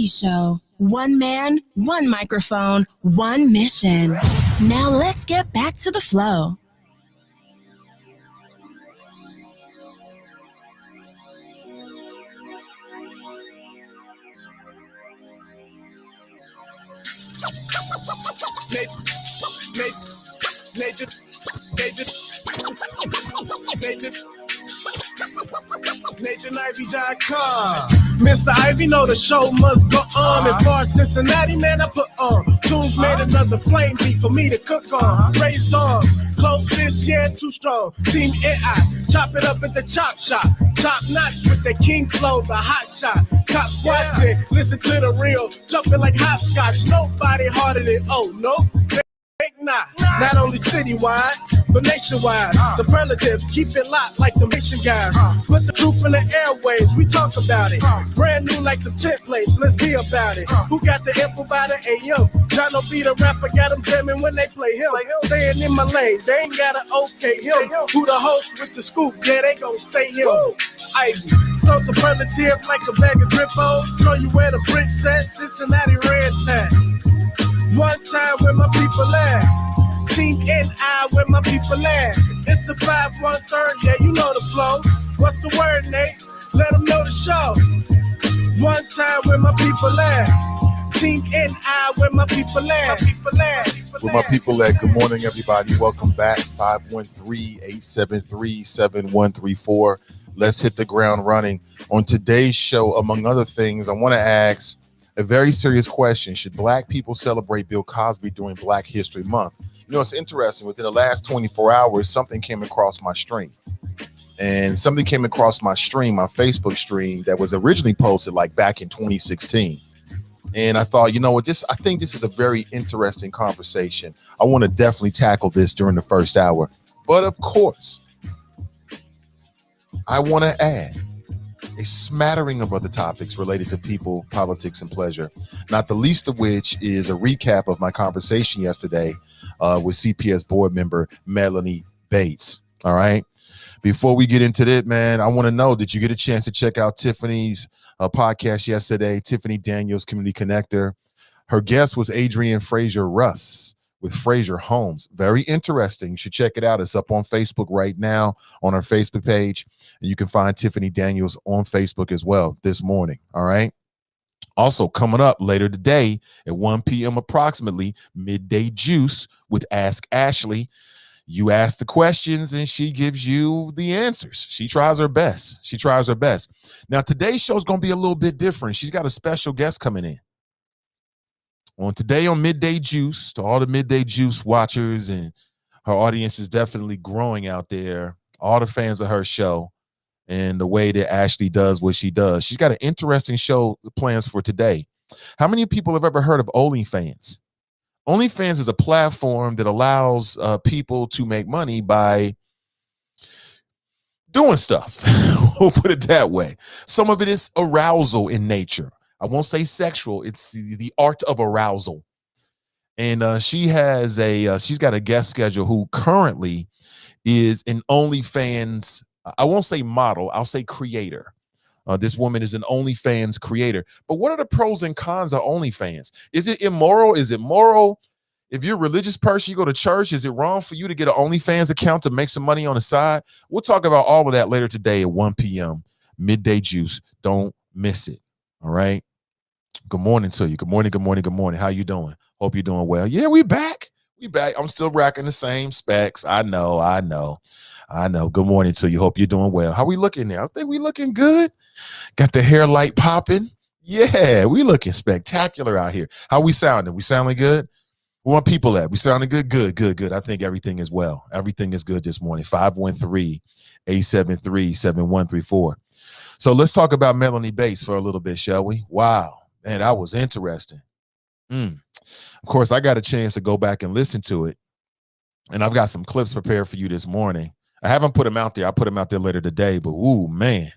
Show. One man, one microphone, one mission. Now let's get back to the flow. NationIvy.com. Mr. Ivy know the show must go on. As far as Cincinnati, man, I put on. Tunes made another flame beat for me to cook on. Raised dogs, close this year, too strong. Team AI, chop it up at the chop shop. Top notch with the king flow, the hot shot. Cop squats in, listen to the real. Jumping like hopscotch, nobody harder than, oh, no. Not only citywide, but nationwide. Superlatives, keep it locked like the mission guys. Put the truth in the airwaves, we talk about it. Brand new like the templates, let's be about it. Who got the info about it? Hey yo, Jono be the rapper, got them jamming when they play him. Staying in my lane, they ain't gotta okay him. Who the host with the scoop? Yeah, they gon' say him. Ivy, so superlative like a bag of Drippos. Show you where the bricks at, Cincinnati Reds at. One time where my people at. Team NI where my people at. It's the 513, yeah, you know the flow. What's the word, Nate? Let them know the show. One time where my people at. Team NI where my people at. Where my people at. Good morning, everybody. Welcome back. 513-873-7134. Let's hit the ground running. On today's show, among other things, I want to ask a very serious question. Should Black people celebrate Bill Cosby during Black History Month? You know, it's interesting. Within the last 24 hours, something came across my stream. And something came across my stream, my Facebook stream, that was originally posted like back in 2016. And I thought, you know what, I think this is a very interesting conversation. I want to definitely tackle this during the first hour. But of course, I want to add a smattering of other topics related to people, politics, and pleasure, not the least of which is a recap of my conversation yesterday with CPS Board member Melanie Bates. All right. Before we get into that, man, I want to know, did you get a chance to check out Tiffany's podcast yesterday? Tiffany Daniels, Community Connector. Her guest was Adrienne Frazier Russ with Frazier Homes. Very interesting. You should check it out. It's up on Facebook right now on our Facebook page. And you can find Tiffany Daniels on Facebook as well this morning. All right. Also coming up later today at 1 p.m. approximately, Midday Juice with Ask Ashley. You ask the questions and she gives you the answers. She tries her best. Now, today's show is going to be a little bit different. She's got a special guest coming in. Today on Midday Juice, to all the Midday Juice watchers, and her audience is definitely growing out there, all the fans of her show and the way that Ashley does what she does. She's got an interesting show plans for today. How many people have ever heard of OnlyFans? OnlyFans is a platform that allows people to make money by doing stuff. We'll put it that way. Some of it is arousal in nature. I won't say sexual. It's the art of arousal. And she's got a guest schedule who currently is an OnlyFans, I won't say model, I'll say creator. This woman is an OnlyFans creator. But what are the pros and cons of OnlyFans? Is it immoral? Is it moral? If you're a religious person, you go to church, is it wrong for you to get an OnlyFans account to make some money on the side? We'll talk about all of that later today at 1 p.m. Midday Juice. Don't miss it. All right. Good morning to you. Good morning. Good morning. Good morning. How you doing? Hope you're doing well. Yeah, we back. We back. I'm still racking the same specs. I know. Good morning to you. Hope you're doing well. How we looking now? I think we looking good. Got the hair light popping. Yeah, we looking spectacular out here. How we sounding? We sounding good? We want people at. We sounding good? Good. I think everything is well. Everything is good this morning. 513-873-7134. So let's talk about Melanie Bates for a little bit, shall we? Wow. Man, that was interesting. Of course, I got a chance to go back and listen to it. And I've got some clips prepared for you this morning. I haven't put them out there. I'll put them out there later today. But, ooh, man,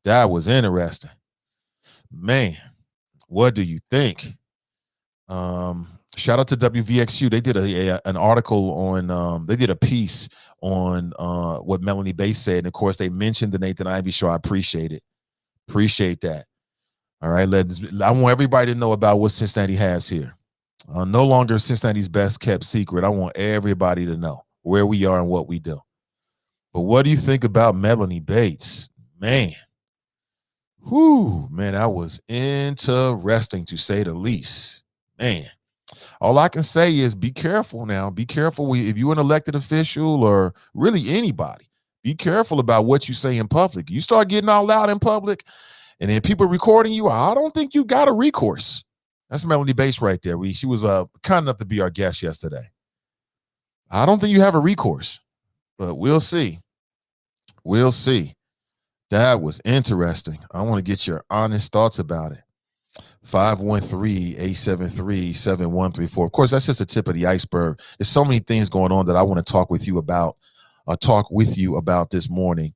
that was interesting. Man, what do you think? Shout out to WVXU. They did an article on, they did a piece on what Melanie Bates said. And, of course, they mentioned the Nathan Ivey show. I appreciate it. Appreciate that. All right. I want everybody to know about what Cincinnati has here. No longer Cincinnati's best kept secret. I want everybody to know where we are and what we do. But what do you think about Melanie Bates? Man. Whoo, man, that was interesting to say the least. Man. All I can say is be careful now. Be careful if you're an elected official or really anybody. Be careful about what you say in public. You start getting all loud in public and then people recording you, I don't think you got a recourse. That's Melanie Bates right there. She was kind enough to be our guest yesterday. I don't think you have a recourse, but we'll see. We'll see. That was interesting. I want to get your honest thoughts about it. 513-873-7134. Of course, that's just the tip of the iceberg. There's so many things going on that I want to talk with you about this morning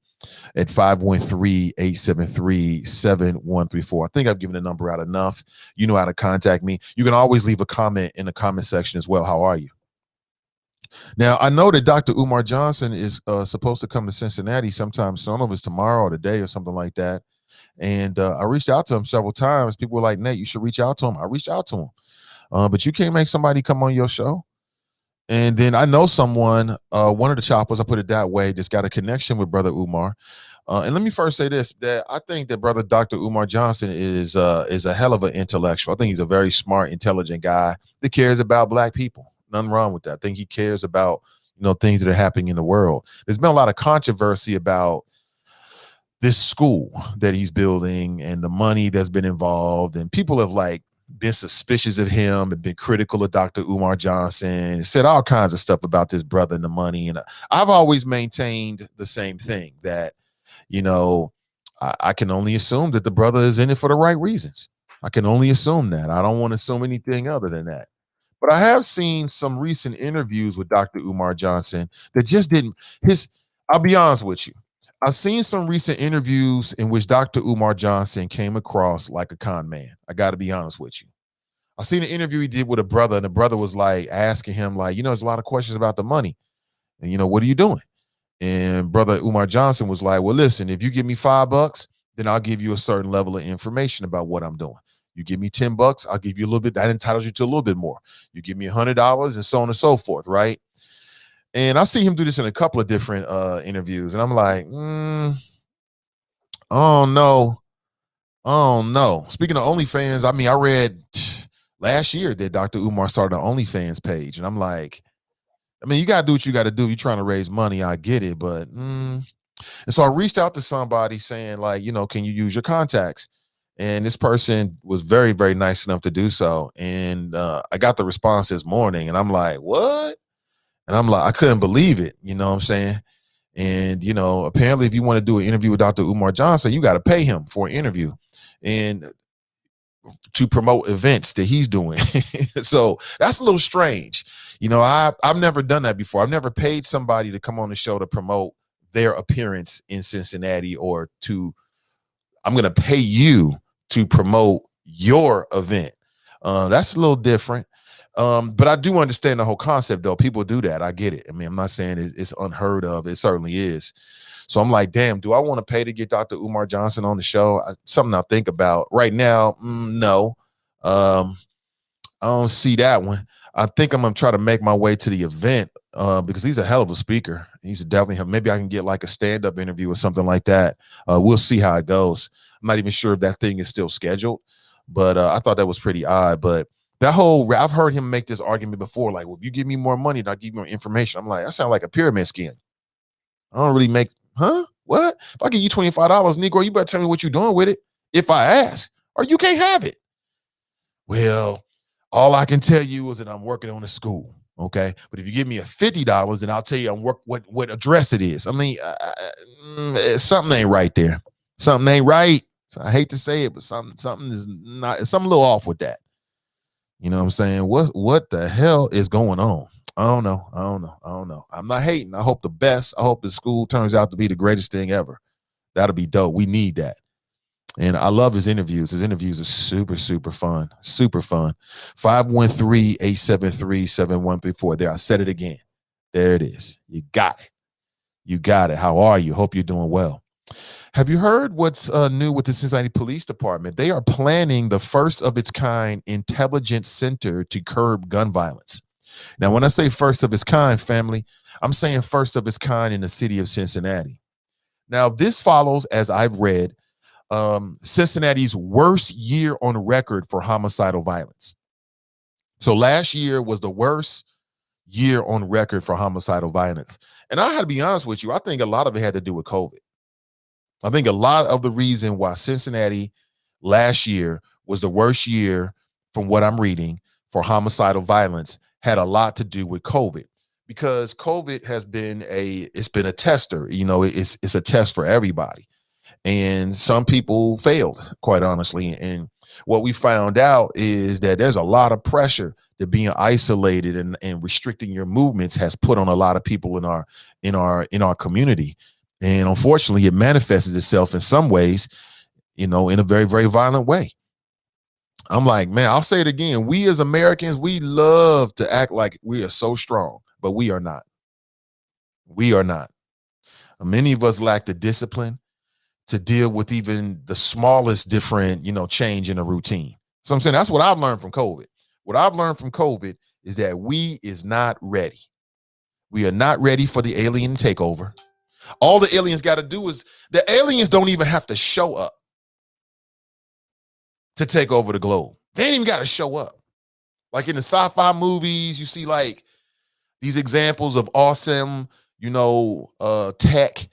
at 513-873-7134. I think I've given the number out enough. You know how to contact me. You can always leave a comment in the comment section as well. How are you? Now, I know that Dr. Umar Johnson is supposed to come to Cincinnati sometime soon. I don't know if it's tomorrow or today or something like that. And I reached out to him several times. People were like, Nate, you should reach out to him. I reached out to him. But you can't make somebody come on your show. And then I know someone, one of the choppers, I put it that way, just got a connection with Brother Umar. And let me first say this, that I think that Brother Dr. Umar Johnson is a hell of an intellectual. I think he's a very smart, intelligent guy that cares about Black people. Nothing wrong with that. I think he cares about, things that are happening in the world. There's been a lot of controversy about this school that he's building and the money that's been involved. And people have been suspicious of him and been critical of Dr. Umar Johnson and said all kinds of stuff about this brother and the money. And I've always maintained the same thing, that, I can only assume that the brother is in it for the right reasons. I can only assume that. I don't want to assume anything other than that. But I have seen some recent interviews with Dr. Umar Johnson that just didn't I'll be honest with you. I've seen some recent interviews in which Dr. Umar Johnson came across like a con man. I got to be honest with you. I seen an interview he did with a brother, and the brother was asking him, there's a lot of questions about the money. And, what are you doing? And Brother Umar Johnson was like, well, listen, if you give me $5, then I'll give you a certain level of information about what I'm doing. You give me $10, I'll give you a little bit. That entitles you to a little bit more. You give me $100 and so on and so forth, right? And I see him do this in a couple of different interviews. And I'm like, oh, no. Speaking of OnlyFans, I read last year that Dr. Umar started an OnlyFans page. And I'm like, you got to do what you got to do. You're trying to raise money. I get it. But, And so I reached out to somebody saying, can you use your contacts? And this person was very, very nice enough to do so. And I got the response this morning. And I'm like, what? And I'm like, I couldn't believe it. You know what I'm saying? And, apparently if you want to do an interview with Dr. Umar Johnson, you got to pay him for an interview and to promote events that he's doing. So that's a little strange. I've never done that before. I've never paid somebody to come on the show to promote their appearance in Cincinnati I'm going to pay you to promote your event. That's a little different. But I do understand the whole concept, though. People do that. I get it. I'm not saying it's unheard of. It certainly is. So I'm like, damn, do I want to pay to get Dr. Umar Johnson on the show? Something I think about right now. No, I don't see that one. I think I'm gonna try to make my way to the event because he's a hell of a speaker. He's definitely have. Maybe I can get like a stand-up interview or something like that. We'll see how it goes. I'm not even sure if that thing is still scheduled, but I thought that was pretty odd. But I've heard him make this argument before, like, well, if you give me more money, I'll give you more information. I'm like, that sounds like a pyramid scheme. I don't really make, huh? What? If I give you $25, Negro, you better tell me what you're doing with it if I ask, or you can't have it. Well, all I can tell you is that I'm working on a school, okay? But if you give me a $50, then I'll tell you what address it is. I mean, something ain't right there. Something ain't right. I hate to say it, but something is not. Something a little off with that. You know what I'm saying? What the hell is going on? I don't know. I'm not hating. I hope the best. I hope the school turns out to be the greatest thing ever. That'll be dope. We need that. And I love his interviews. His interviews are super, super fun. Super fun. 513-873-7134. There, I said it again. There it is. You got it. You got it. How are you? Hope you're doing well. Have you heard what's new with the Cincinnati Police Department? They are planning the first of its kind intelligence center to curb gun violence. Now, when I say first of its kind, family, I'm saying first of its kind in the city of Cincinnati. Now, this follows, as I've read, Cincinnati's worst year on record for homicidal violence. So last year was the worst year on record for homicidal violence. And I had to be honest with you, I think a lot of it had to do with COVID. I think a lot of the reason why Cincinnati last year was the worst year, from what I'm reading, for homicidal violence had a lot to do with COVID, because COVID has been a tester. You know, it's a test for everybody. And some people failed, quite honestly. And what we found out is that there's a lot of pressure that being isolated and restricting your movements has put on a lot of people in our community. And unfortunately, it manifests itself in some ways, you know, in a very, very violent way. I'm like, man, I'll say it again. We as Americans, we love to act like we are so strong, but we are not. We are not. Many of us lack the discipline to deal with even the smallest different, change in a routine. So I'm saying that's what I've learned from COVID. What I've learned from COVID is that we is not ready. We are not ready for the alien takeover. All the aliens got to do is, the aliens don't even have to show up to take over the globe. They ain't even got to show up. Like in the sci-fi movies, you see like these examples of awesome, tech.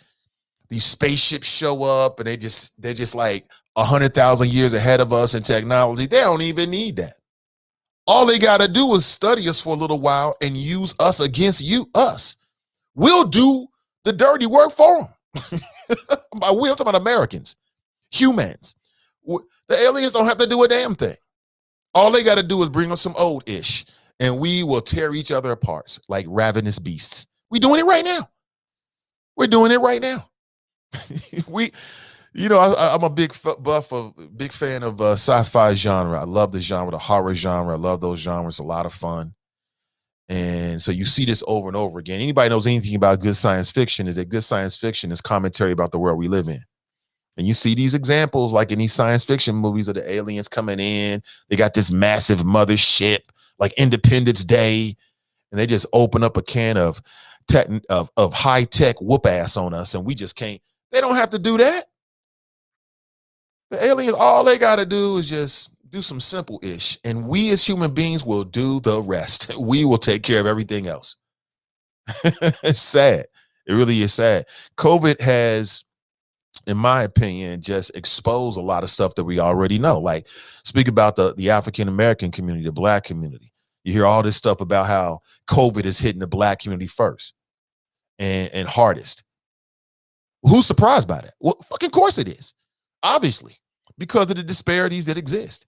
These spaceships show up and they're just like 100,000 years ahead of us in technology. They don't even need that. All they got to do is study us for a little while and use us against us. We'll do the dirty work for them. I'm talking about Americans, humans. The aliens don't have to do a damn thing. All they got to do is bring us some old ish and we will tear each other apart like ravenous beasts. We're doing it right now. We're doing it right now. I'm a big fan of sci-fi genre. I love the genre, the horror genre. I love those genres. A lot of fun. And so you see this over and over again. Anybody knows anything about good science fiction is that good science fiction is commentary about the world we live in. And you see these examples like in these science fiction movies of the aliens coming in. They got this massive mothership like Independence Day, and they just open up a can of high tech whoop ass on us, and we just can't. They don't have to do that. The aliens, all they got to do is just do some simple ish, and we as human beings will do the rest. We will take care of everything else. It's sad. It really is sad. COVID has, in my opinion, just exposed a lot of stuff that we already know. Like, speak about the African-American community, the Black community. You hear all this stuff about how COVID is hitting the Black community first and hardest. Who's surprised by that? Well, fucking course it is, obviously, because of the disparities that exist.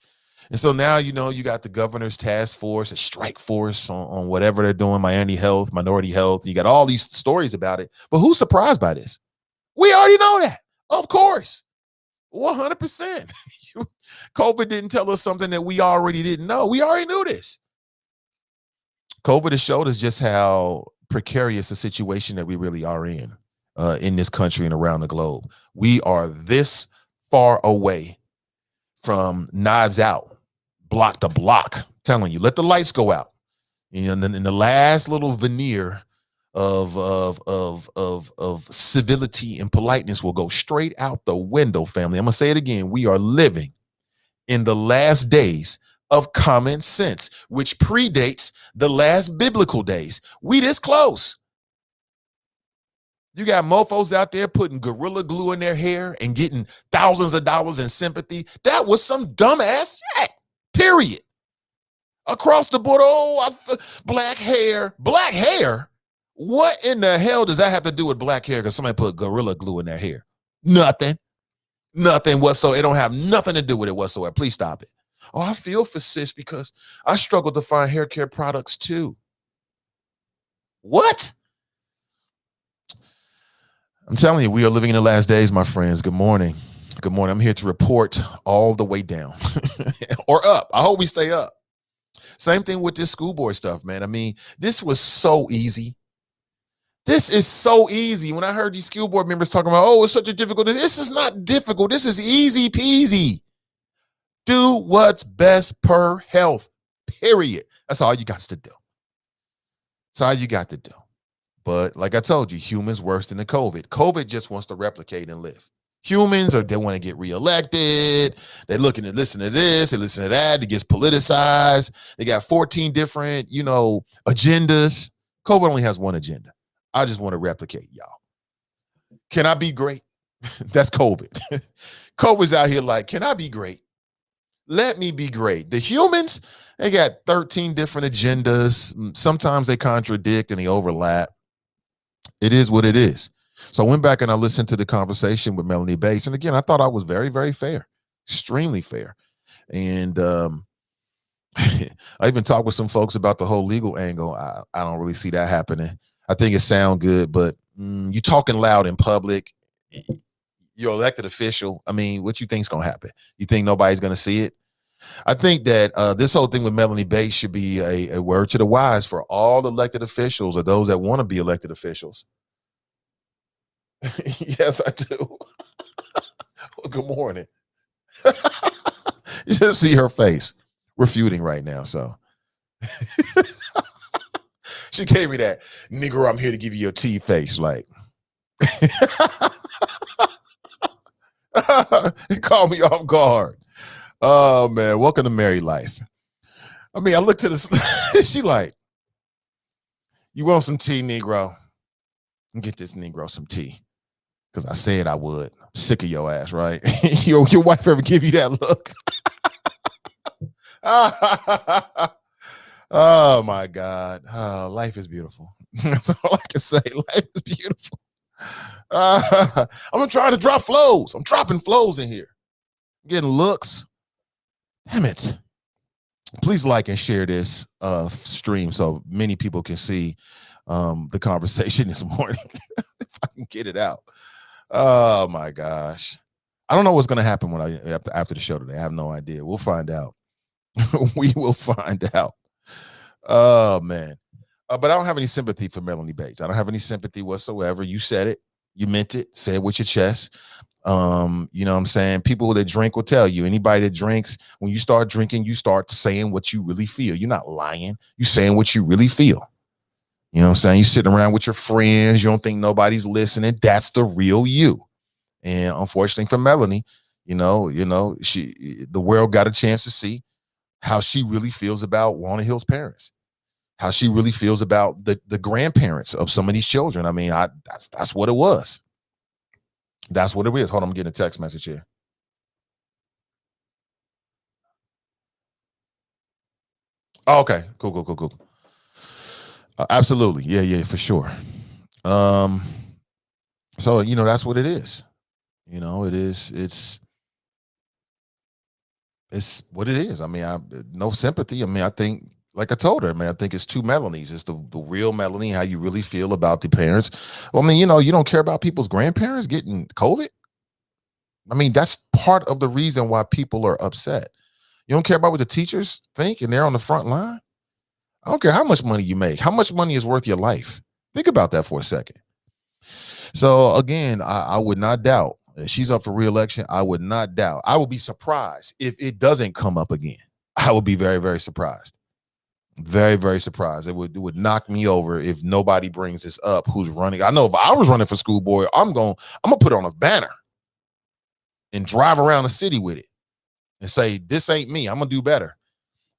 And so now, you got the governor's task force, a strike force on whatever they're doing, Minority Health. You got all these stories about it. But who's surprised by this? We already know that. Of course. 100%. COVID didn't tell us something that we already didn't know. We already knew this. COVID has showed us just how precarious a situation that we really are in this country and around the globe. We are this far away from Knives Out, block to block. Telling you, let the lights go out. And then in the last little veneer of civility and politeness will go straight out the window, family. I'm gonna say it again. We are living in the last days of common sense, which predates the last biblical days. We this close. You got mofos out there putting gorilla glue in their hair and getting thousands of dollars in sympathy. That was some dumbass shit, period. Across the board, black hair. Black hair? What in the hell does that have to do with black hair? Because somebody put gorilla glue in their hair. Nothing whatsoever. It don't have nothing to do with it whatsoever. Please stop it. Oh, I feel for sis because I struggle to find hair care products too. What? I'm telling you, we are living in the last days, my friends. Good morning. Good morning. I'm here to report all the way down or up. I hope we stay up. Same thing with this school board stuff, man. I mean, this was so easy. This is so easy. When I heard these school board members talking about, oh, it's such a difficult, this is not difficult. This is easy peasy. Do what's best per health, period. That's all you got to do. That's all you got to do. But like I told you, humans worse than the COVID. COVID just wants to replicate and live. Humans they want to get reelected. They're looking to listen to this, they listen to that. It gets politicized. They got 14 different, agendas. COVID only has one agenda. I just want to replicate, y'all. Can I be great? That's COVID. COVID's out here like, can I be great? Let me be great. The humans, they got 13 different agendas. Sometimes they contradict and they overlap. It is what it is. So I went back and I listened to the conversation with Melanie Bates. And again, I thought I was very, very fair, extremely fair. And I even talked with some folks about the whole legal angle. I don't really see that happening. I think it sounds good, but you talking loud in public, you're an elected official. I mean, what you think's going to happen? You think nobody's going to see it? I think that this whole thing with Melanie Bates should be a word to the wise for all elected officials or those that want to be elected officials. Yes, I do. Well, good morning. You should see her face. We're feuding right now, so. She gave me that, Negro, I'm here to give you your tea face, like. It caught me off guard. Oh, man, welcome to married life. I mean, I looked at this, she like, you want some tea, Negro? Get this Negro some tea. Because I said I would. I'm sick of your ass, right? your wife ever give you that look? Oh, my God. Life is beautiful. That's all I can say. Life is beautiful. I'm trying to drop flows. I'm dropping flows in here. I'm getting looks. Damn it. Please like and share this stream so many people can see the conversation this morning. If I can get it out. Oh my gosh. I don't know what's going to happen after the show today. I have no idea. We'll find out. We will find out. Oh man. But I don't have any sympathy for Melanie Bates. I don't have any sympathy whatsoever. You said it. You meant it. Say it with your chest. You know what I'm saying? People that drink will tell you. Anybody that drinks, when you start drinking, you start saying what you really feel. You're not lying. You're saying what you really feel. You know what I'm saying? You're sitting around with your friends. You don't think nobody's listening. That's the real you. And unfortunately for Melanie, the world got a chance to see how she really feels about Walnut Hill's parents, how she really feels about the grandparents of some of these children. I mean, that's what it was. That's what it is. Hold on, I'm getting a text message here. Oh, okay, cool. Absolutely, yeah, for sure. So that's what it is. It's what it is. I mean, no sympathy. I mean, I think, like I told her, man, I think it's two Melanies. It's the real Melanie, how you really feel about the parents. Well, I mean, you don't care about people's grandparents getting COVID. I mean, that's part of the reason why people are upset. You don't care about what the teachers think and they're on the front line. I don't care how much money you make. How much money is worth your life? Think about that for a second. So again, I would not doubt if she's up for re-election. I would not doubt. I would be surprised if it doesn't come up again. I would be very, very surprised. Very, very surprised. It would knock me over if nobody brings this up. Who's running? I know if I was running for school board, I'm gonna put on a banner and drive around the city with it and say, "This ain't me. I'm gonna do better."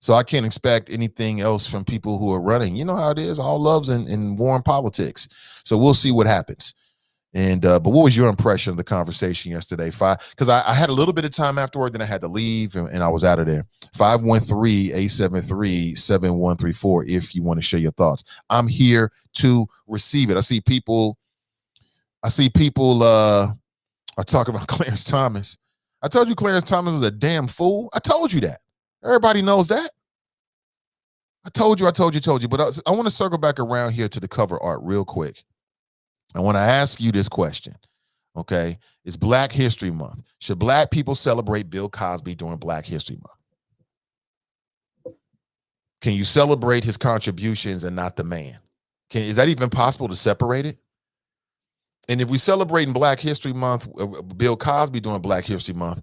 So I can't expect anything else from people who are running. You know how it is. All loves in war and politics. So we'll see what happens. And but what was your impression of the conversation yesterday? Because I had a little bit of time afterward, then I had to leave and I was out of there. 513-873-7134 if you want to share your thoughts. I'm here to receive it. I see people are talking about Clarence Thomas. I told you Clarence Thomas is a damn fool. I told you that. Everybody knows that. I told you. But I want to circle back around here to the cover art real quick. I want to ask you this question, okay? It's Black History Month. Should Black people celebrate Bill Cosby during Black History Month? Can you celebrate his contributions and not the man? Is that even possible to separate it? And if we celebrate in Black History Month, Bill Cosby during Black History Month,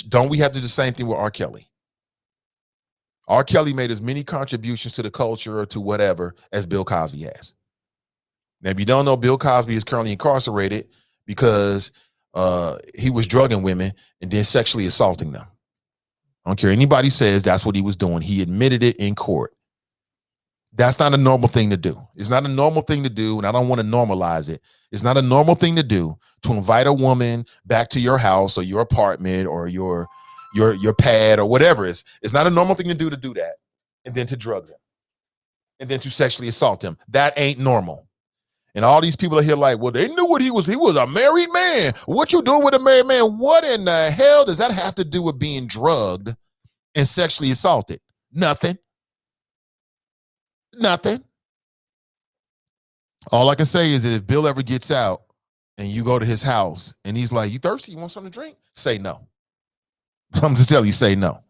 don't we have to do the same thing with R. Kelly? R. Kelly made as many contributions to the culture or to whatever as Bill Cosby has. Now, if you don't know, Bill Cosby is currently incarcerated because he was drugging women and then sexually assaulting them. I don't care anybody says that's what he was doing. He admitted it in court. That's not a normal thing to do. It's not a normal thing to do, and I don't want to normalize it. It's not a normal thing to do to invite a woman back to your house or your apartment or your pad or whatever it is. It's not a normal thing to do that and then to drug them and then to sexually assault them. That ain't normal. And all these people are here like, well, they knew what he was. He was a married man. What you doing with a married man? What in the hell does that have to do with being drugged and sexually assaulted? Nothing. All I can say is that if Bill ever gets out and you go to his house and he's like, you thirsty? You want something to drink? Say no. I'm just telling you, say no.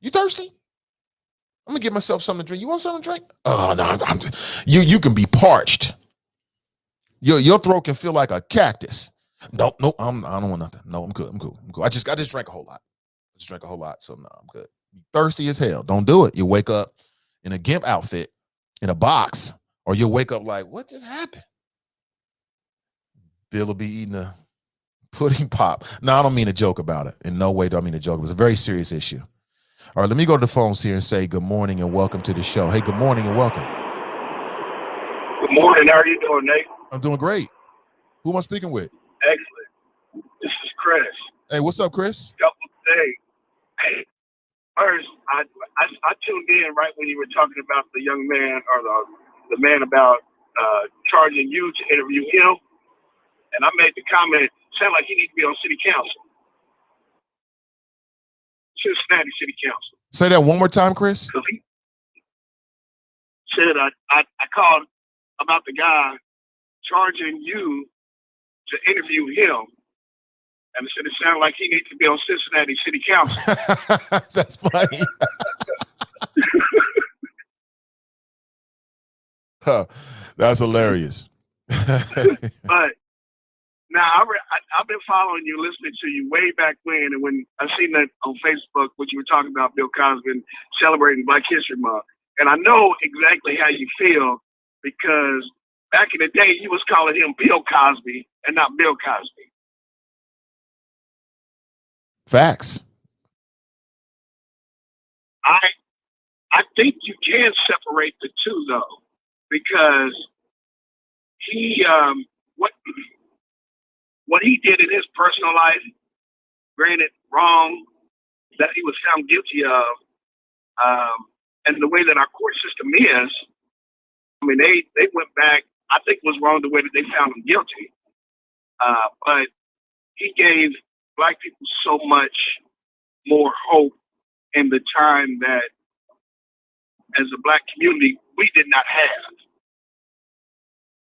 You thirsty? I'm going to get myself something to drink. You want something to drink? Oh, no. You can be parched. Your throat can feel like a cactus. Nope. I don't want nothing. No, I'm good. I'm cool. I just drank a whole lot. So no, I'm good. You thirsty as hell. Don't do it. You wake up in a gimp outfit in a box, or you'll wake up like, what just happened? Bill will be eating a pudding pop. No, I don't mean to joke about it. In no way do I mean to joke. It was a very serious issue. All right, let me go to the phones here and say good morning and welcome to the show. Hey, good morning and welcome. Good morning. How are you doing, Nate? I'm doing great. Who am I speaking with? Excellent. This is Chris. Hey, what's up, Chris? Hey, first, I tuned in right when you were talking about the young man or the man about charging you to interview him, and I made the comment, sound like he needs to be on city council. Cincinnati City Council. Say that one more time, Chris. He said I called about the guy charging you to interview him, and I said it sounded like he needs to be on Cincinnati City Council. That's funny. Huh, that's hilarious. But now I've been following you, listening to you way back when, and when I seen that on Facebook, what you were talking about, Bill Cosby and celebrating Black History Month, and I know exactly how you feel because back in the day you was calling him Bill Cosby and not Bill Cosby. Facts. I think you can separate the two though, because he what he did in his personal life, granted wrong, that he was found guilty of, and the way that our court system is, I mean, they went back, I think it was wrong the way that they found him guilty. But he gave Black people so much more hope in the time that as a Black community, we did not have.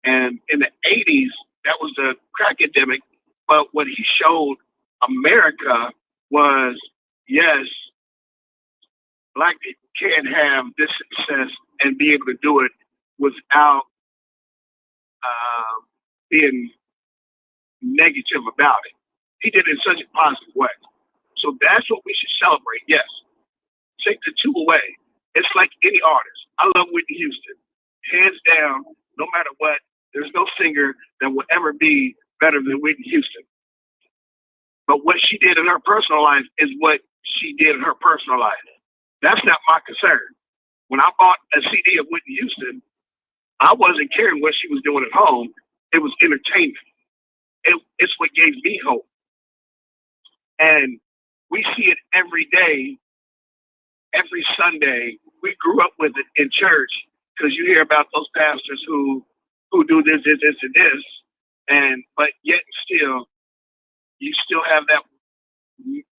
And in the 80s, that was the crack epidemic. But what he showed America was, yes, Black people can have this success and be able to do it without being negative about it. He did it in such a positive way. So that's what we should celebrate. Yes. Take the two away. It's like any artist. I love Whitney Houston. Hands down, no matter what, there's no singer that will ever be better than Whitney Houston. But what she did in her personal life is what she did in her personal life. That's not my concern. When I bought a CD of Whitney Houston, I wasn't caring what she was doing at home. It was entertainment. It's what gave me hope. And we see it every day, every Sunday. We grew up with it in church because you hear about those pastors who do this, and this. But yet still, you still have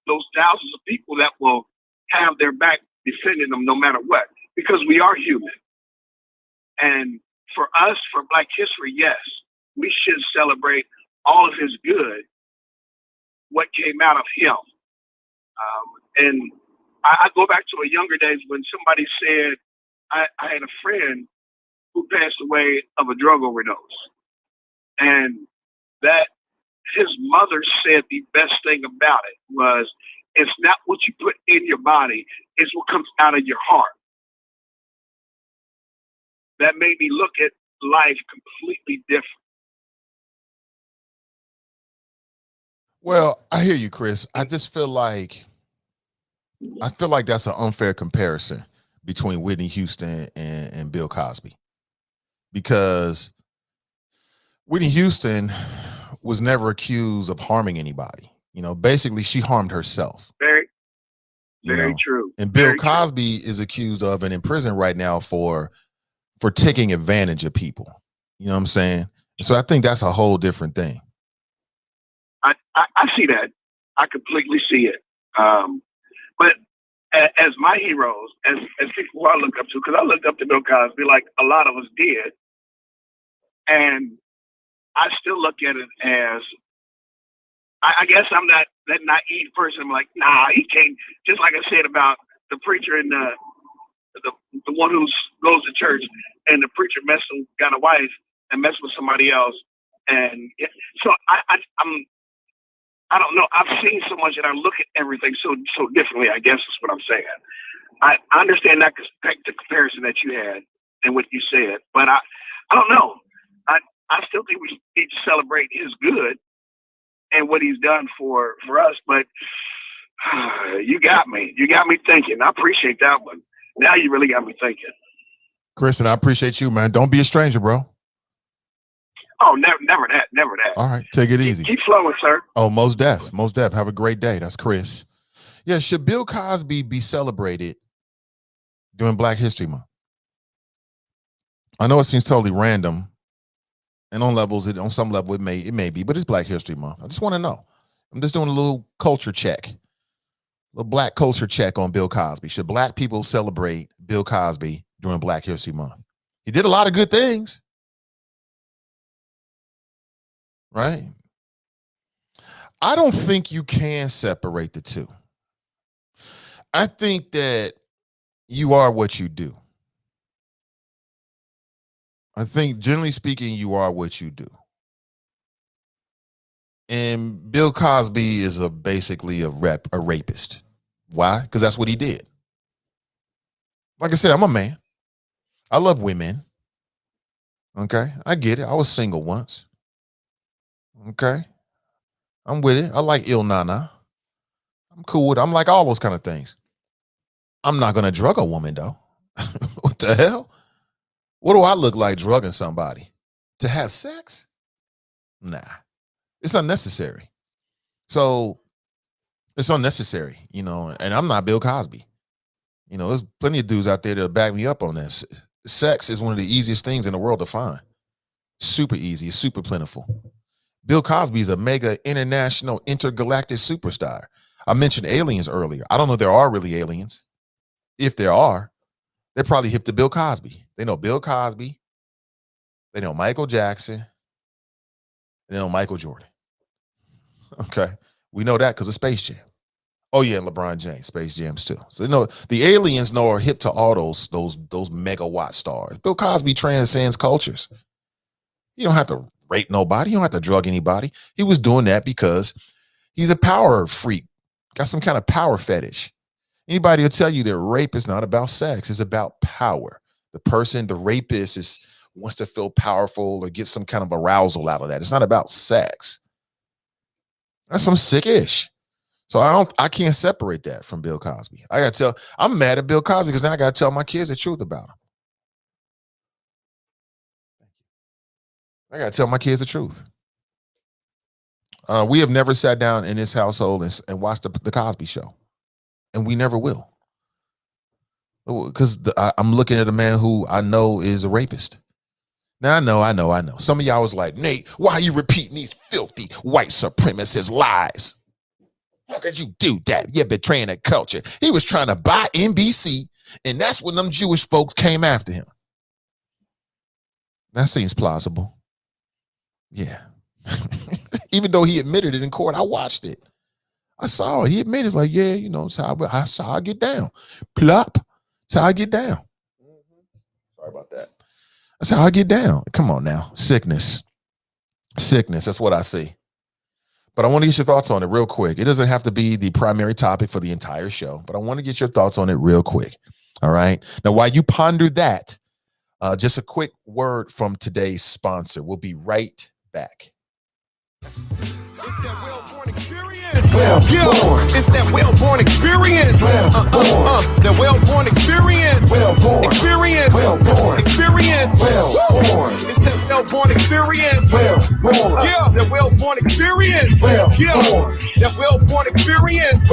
those thousands of people that will have their back defending them no matter what, because we are human. And for us, for Black History, yes, we should celebrate all of his good, what came out of him. And I go back to a younger days when somebody said, I had a friend who passed away of a drug overdose. And that his mother said the best thing about it was, it's not what you put in your body, it's what comes out of your heart. That made me look at life completely different. Well, I hear you, Chris. I just feel like that's an unfair comparison between Whitney Houston and Bill Cosby, because Whitney Houston was never accused of harming anybody. Basically she harmed herself. Very true. And Bill Very Cosby is accused of and in prison right now for taking advantage of people. You know what I'm saying? So I think that's a whole different thing. I see that. I completely see it. But as my heroes, as people who I look up to, because I looked up to Bill Cosby like a lot of us did, and I still look at it as, I guess I'm not that naive person. I'm like, nah, he can't. Just like I said about the preacher and the one who goes to church, and the preacher got a wife and messed with somebody else, and so I don't know. I've seen so much, and I look at everything so differently. I guess is what I'm saying. I understand that the comparison that you had and what you said, but I don't know. I still think we need to celebrate his good and what he's done for us. But you got me thinking. I appreciate that one. Now you really got me thinking. Kristen, I appreciate you, man. Don't be a stranger, bro. Oh, never that. All right, take it easy. Keep flowing, sir. Oh, most def. Have a great day. That's Chris. Yeah, should Bill Cosby be celebrated during Black History Month? I know it seems totally random, and on some level it may be, but it's Black History Month. I just want to know. I'm just doing a little culture check, a little Black culture check on Bill Cosby. Should Black people celebrate Bill Cosby during Black History Month? He did a lot of good things. Right? I don't think you can separate the two. I think that you are what you do. I think, generally speaking, you are what you do. And Bill Cosby is basically a rapist. Why? Because that's what he did. Like I said, I'm a man. I love women. Okay? I get it. I was single once. Okay, I'm with it. I like Il Nana. I'm cool with it. I'm like all those kind of things. I'm not going to drug a woman, though. What the hell? What do I look like drugging somebody? To have sex? Nah. It's unnecessary. So it's unnecessary, and I'm not Bill Cosby. There's plenty of dudes out there that'll back me up on this. Sex is one of the easiest things in the world to find. Super easy. It's super plentiful. Bill Cosby is a mega international intergalactic superstar. I mentioned aliens earlier. I don't know if there are really aliens. If there are, they're probably hip to Bill Cosby. They know Bill Cosby. They know Michael Jackson. They know Michael Jordan. Okay. We know that because of Space Jam. Oh, yeah, and LeBron James, Space Jams too. So the aliens are hip to all those megawatt stars. Bill Cosby transcends cultures. You don't have to rape nobody. You don't have to drug anybody. He was doing that because he's a power freak, got some kind of power fetish. Anybody will tell you that rape is not about sex. It's about power. The rapist wants to feel powerful or get some kind of arousal out of that. It's not about sex. That's some sick ish. So I can't separate that from Bill Cosby. I'm mad at Bill Cosby because now I got to tell my kids the truth about him. I got to tell my kids the truth. We have never sat down in this household and watched the Cosby Show, and we never will. Because I'm looking at a man who I know is a rapist. Now, I know. Some of y'all was like, Nate, why are you repeating these filthy white supremacist lies? How could you do that? You're betraying a culture. He was trying to buy NBC, and that's when them Jewish folks came after him. That seems plausible. Yeah. Even though he admitted it in court, I watched it. I saw it. He admitted it's like, yeah, you know, it's how I get down. Plop. That's how I get down. Sorry about that. That's how I get down. Come on now. Sickness. That's what I see. But I want to get your thoughts on it real quick. It doesn't have to be the primary topic for the entire show, but I want to get your thoughts on it real quick. All right. Now, while you ponder that, just a quick word from today's sponsor. We'll be right back. It's that well-born experience. It's that well-born experience. The well-born experience. Experience. Experience. It's that well-born experience. Yeah, the well-born experience. That well-born experience.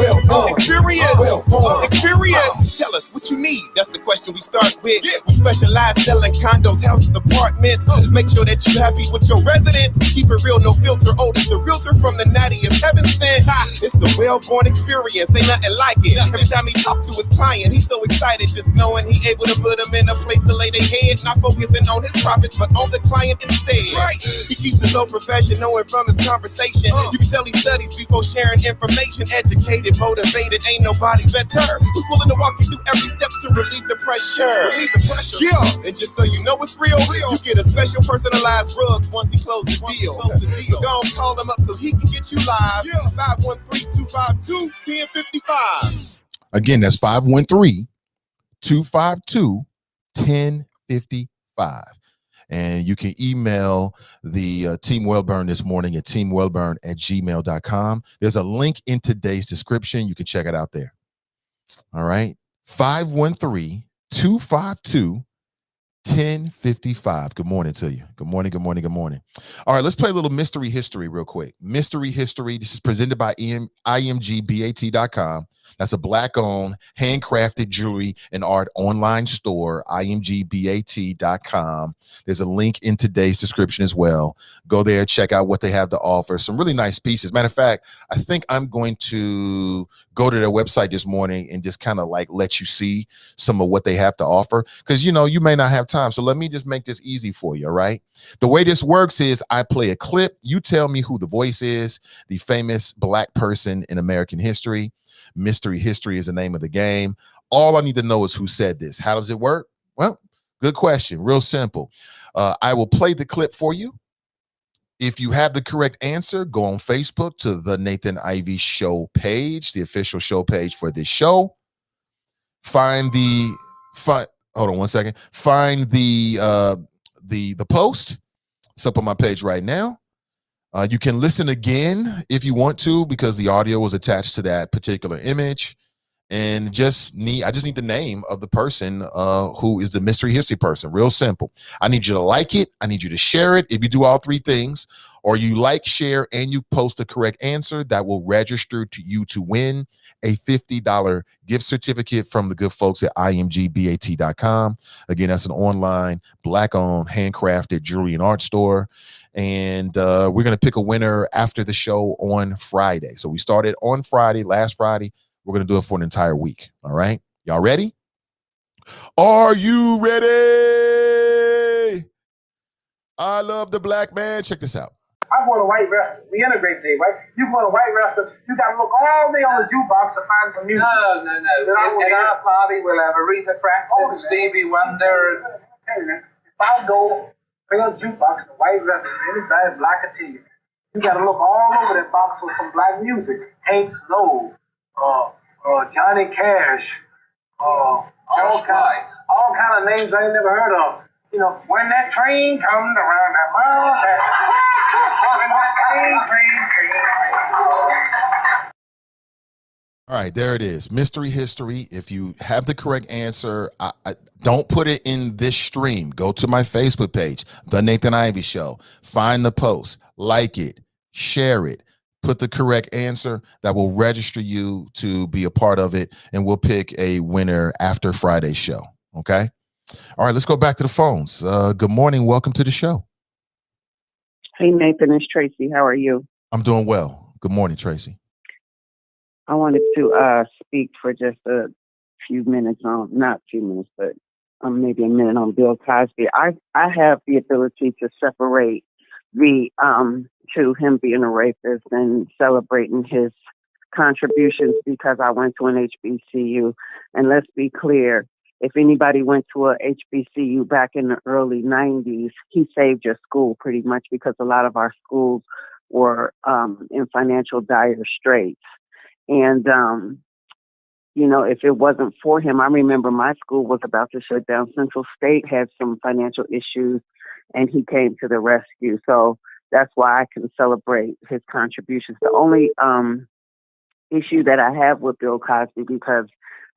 Experience. Tell us what you need. That's the question we start with. We specialize selling condos, houses, apartments. Make sure that you're happy with your residence. Keep it real, no filter. Oh, it's the realtor from the nattiest heaven sent. It's the well-born experience. Ain't nothing like it. Every time he talk to his client, he's so excited just knowing he able to put them in a place to lay their head. Not focusing on his profits, but on the client instead. Right. He keeps it so professional and from his conversation. You can tell he studies before sharing information. Educated, motivated, ain't nobody better. Who's willing to walk you through every step to relieve the pressure? Yeah, and just so you know it's real, you get a special personalized rug once he closes the deal. So go on, call him up so he can get you live. 513-252-1055. Again, that's 513-252-1055. And you can email the Team Wellburn this morning at teamwellburn@gmail.com. There's a link in today's description. You can check it out there. All right. 513-252-1055. Good morning to you. Good morning. All right, let's play a little mystery history real quick. Mystery history. This is presented by imgbat.com. That's a Black-owned, handcrafted jewelry and art online store, imgbat.com. There's a link in today's description as well. Go there, check out what they have to offer. Some really nice pieces. Matter of fact, I think I'm going to go to their website this morning and just kind of like let you see some of what they have to offer. Because, you know, you may not have time. So let me just make this easy for you, all right? The way this works is I play a clip. You tell me who the voice is, the famous Black person in American history. Mystery history is the name of the game. All I need to know is who said this. How does it work? Well, good question. Real simple. I will play the clip for you. If you have the correct answer, go on Facebook to the Nathan Ivy Show page, the official show page for this show. Find the post. It's up on my page right now. You can listen again if you want to, because the audio was attached to that particular image. And I just need the name of the person who is the mystery history person. Real simple. I need you to like it. I need you to share it. If you do all three things, or you like, share, and you post the correct answer, that will register to you to win a $50 gift certificate from the good folks at imgbat.com. Again, that's an online, Black-owned, handcrafted jewelry and art store. And we're going to pick a winner after the show on Friday. So we started on Friday, last Friday. We're going to do it for an entire week. All right. Y'all ready? Are you ready? I love the black man. Check this out. I go to a white restaurant. We integrate today, right? You go to a white restaurant, you got to look all day on the jukebox to find some music. No. At our party, we'll have Aretha Franklin, Stevie Wonder. If I go bring a jukebox in a white restaurant, anybody black will tell you got to look all over that box for some black music. Hank Snow, Johnny Cash, Just right. all kind of names I ain't never heard of. You know, when that train comes around that mountain, when that train. All right, there it is. Mystery history. If you have the correct answer, I don't put it in this stream. Go to my Facebook page, The Nathan Ivey Show. Find the post, like it, share it, put the correct answer. That will register you to be a part of it, and we'll pick a winner after Friday's show. Okay? All right, let's go back to the phones. Good morning. Welcome to the show. Hey, Nathan, it's Tracy. How are you? I'm doing well. Good morning, Tracy. I wanted to speak for just a few minutes on, not a few minutes, but maybe a minute on Bill Cosby. I have the ability to separate the to him being a rapist and celebrating his contributions because I went to an HBCU. And let's be clear, if anybody went to a HBCU back in the early 90s, he saved your school pretty much because a lot of our schools were in financial dire straits. And, you know, if it wasn't for him, I remember my school was about to shut down. Central State had some financial issues, and he came to the rescue. So that's why I can celebrate his contributions. The only issue that I have with Bill Cosby, because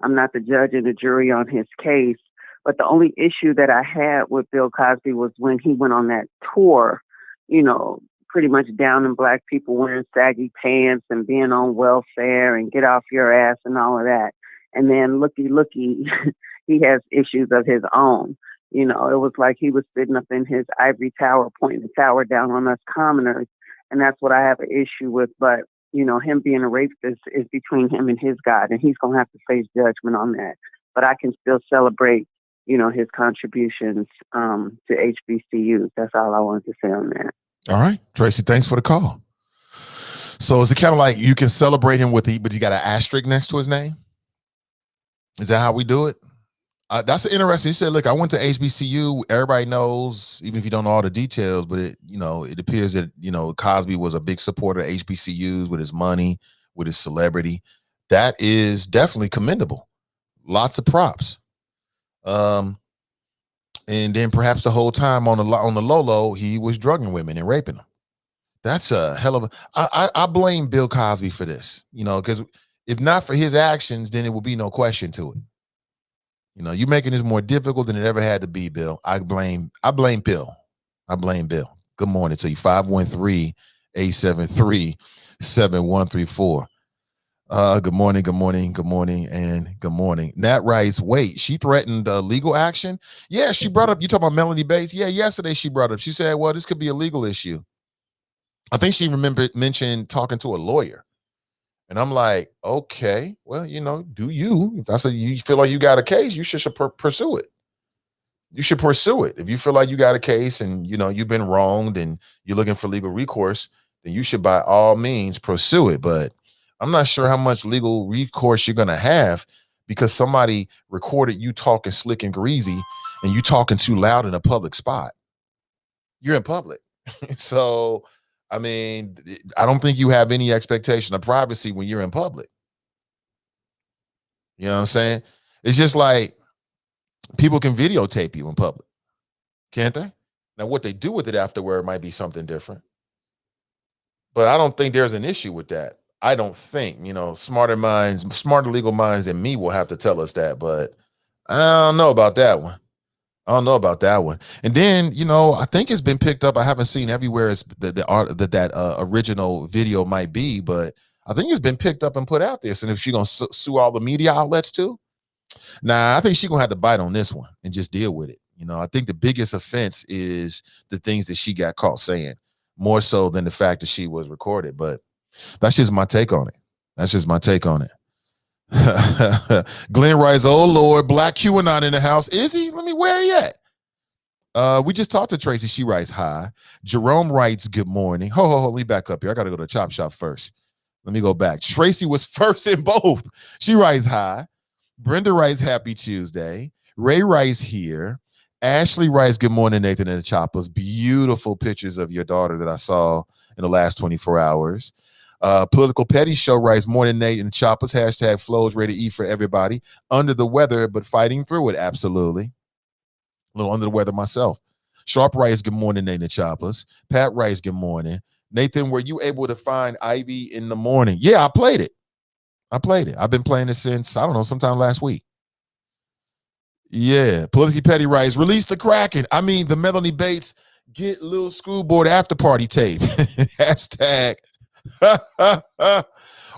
I'm not the judge and the jury on his case, but the only issue that I had with Bill Cosby was when he went on that tour, you know, pretty much down in black people wearing saggy pants and being on welfare and get off your ass and all of that. And then looky, he has issues of his own. You know, it was like he was sitting up in his ivory tower, pointing the tower down on us commoners. And that's what I have an issue with. But, you know, him being a rapist is between him and his God, and he's going to have to face judgment on that. But I can still celebrate, you know, his contributions to HBCUs. That's all I wanted to say on that. All right, Tracy, thanks for the call. So is it kind of like you can celebrate him with but you got an asterisk next to his name? Is that how we do it? That's interesting. You said, look, I went to HBCU. Everybody knows, even if you don't know all the details, but it appears that, you know, Cosby was a big supporter of HBCUs with his money, with his celebrity. That is definitely commendable. Lots of props. And then perhaps the whole time on the low, he was drugging women and raping them. That's a hell of a. I blame Bill Cosby for this, you know, because if not for his actions, then it would be no question to it. You know, you're making this more difficult than it ever had to be, Bill. I blame Bill. I blame Bill. Good morning to you. 513-873-7134. Good morning, and good morning. Nat writes, wait, she threatened legal action? Yeah, she brought up, you talking about Melanie Bates? Yeah, yesterday she brought up, she said, well, this could be a legal issue. I think she mentioned talking to a lawyer. And I'm like, okay, well, you know, do you? If that's you feel like you got a case, you should pursue it. You should pursue it. If you feel like you got a case and, you know, you've been wronged and you're looking for legal recourse, then you should by all means pursue it. But I'm not sure how much legal recourse you're going to have because somebody recorded you talking slick and greasy and you talking too loud in a public spot. You're in public. So, I mean, I don't think you have any expectation of privacy when you're in public. You know what I'm saying? It's just like people can videotape you in public, can't they? Now, what they do with it afterward might be something different. But I don't think there's an issue with that. I don't think, you know, smarter legal minds than me will have to tell us that, but I don't know about that one. And then, you know, I think it's been picked up. I haven't seen everywhere as that original video might be, but I think it's been picked up and put out there. So if she's going to sue all the media outlets too, I think she's going to have to bite on this one and just deal with it. You know, I think the biggest offense is the things that she got caught saying, more so than the fact that she was recorded. But that's just my take on it. Glenn writes, oh Lord, Black QAnon in the house. Is he? Let me, where he at? We just talked to Tracy. She writes, hi. Jerome writes, good morning. Let me back up here. I got to go to Chop Shop first. Let me go back. Tracy was first in both. She writes, hi. Brenda writes, happy Tuesday. Ray writes here. Ashley writes, good morning, Nathan and the Choppers. Beautiful pictures of your daughter that I saw in the last 24 hours. Political Petty Show writes, morning Nate and Choppers, hashtag flows ready to eat for everybody. Under the weather, but fighting through it. Absolutely. A little under the weather myself. Sharp writes, good morning, Nate and Choppers. Pat writes, good morning. Nathan, were you able to find Ivy in the morning? Yeah, I played it. I've been playing it since, I don't know, sometime last week. Yeah. Politically Petty writes, release the Kraken. I mean, the Melanie Bates get Little Schoolboy after party tape. Hashtag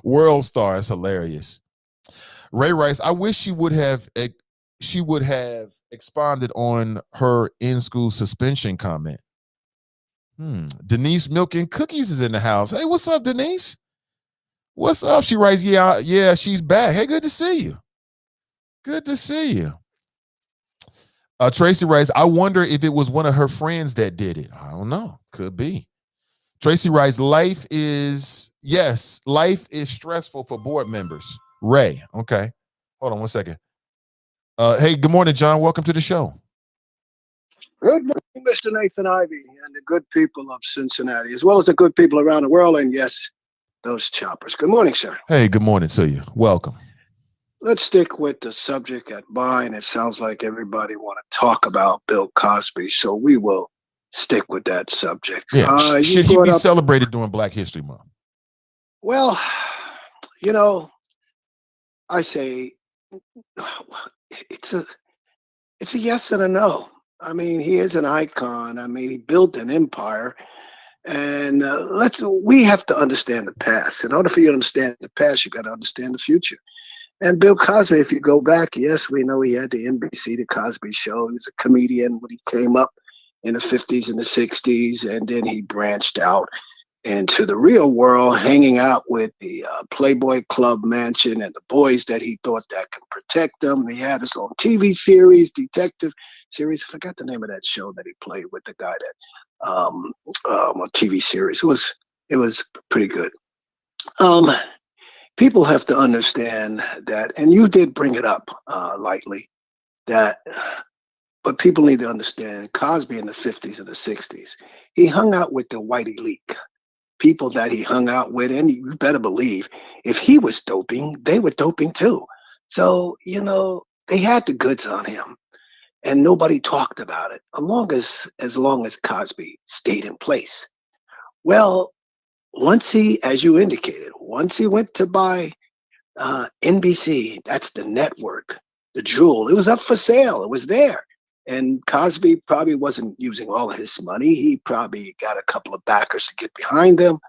World Star. It's hilarious. Ray writes, I wish she would have expounded on her in-school suspension comment. Denise Milk and Cookies is in the house. Hey, what's up, Denise? What's up? She writes, yeah, she's back. Hey, good to see you. Good to see you. Tracy writes, I wonder if it was one of her friends that did it. I don't know. Could be. Tracy writes, life is stressful for board members. Ray, okay. Hold on one second. Hey, good morning, John. Welcome to the show. Good morning, Mr. Nathan Ivey and the good people of Cincinnati, as well as the good people around the world, and yes, those choppers. Good morning, sir. Hey, good morning to you. Welcome. Let's stick with the subject at mind. It sounds like everybody want to talk about Bill Cosby, so we will stick with that subject. Yeah. Should he be celebrated during Black History Month? Well, I say it's a yes and a no. I mean, he is an icon. I mean, he built an empire, and we have to understand the past. In order for you to understand the past, you got to understand the future. And Bill Cosby, if you go back, yes, we know he had the NBC, the Cosby Show. He was a comedian when he came up in the 50s and the 60s, and then he branched out into the real world, hanging out with the Playboy Club mansion and the boys that he thought that could protect them. He had his own TV series, detective series. I forgot the name of that show that he played with the guy that a TV series. It was pretty good. People have to understand that, and you did bring it up lightly, but people need to understand Cosby in the 50s and the 60s, he hung out with the white elite, people that he hung out with, and you better believe if he was doping, they were doping too. So, they had the goods on him, and nobody talked about it as long as Cosby stayed in place. Well, once he, as you indicated, once he went to buy NBC, that's the network, the jewel, it was up for sale. It was there. And Cosby probably wasn't using all of his money. He probably got a couple of backers to get behind them.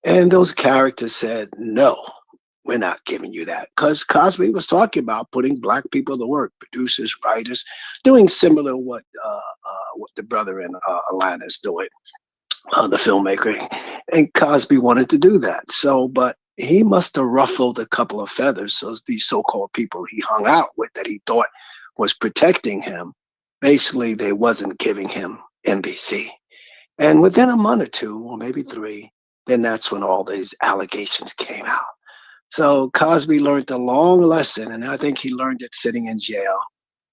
And those characters said, no, we're not giving you that. Because Cosby was talking about putting Black people to work, producers, writers, doing similar what the brother in Atlanta is doing. The filmmaker, and Cosby wanted to do that. So, but he must have ruffled a couple of feathers. So these so-called people he hung out with that he thought was protecting him, basically they wasn't giving him NBC. And within a month or two, or maybe 3, then that's when all these allegations came out. So Cosby learned a long lesson, and I think he learned it sitting in jail.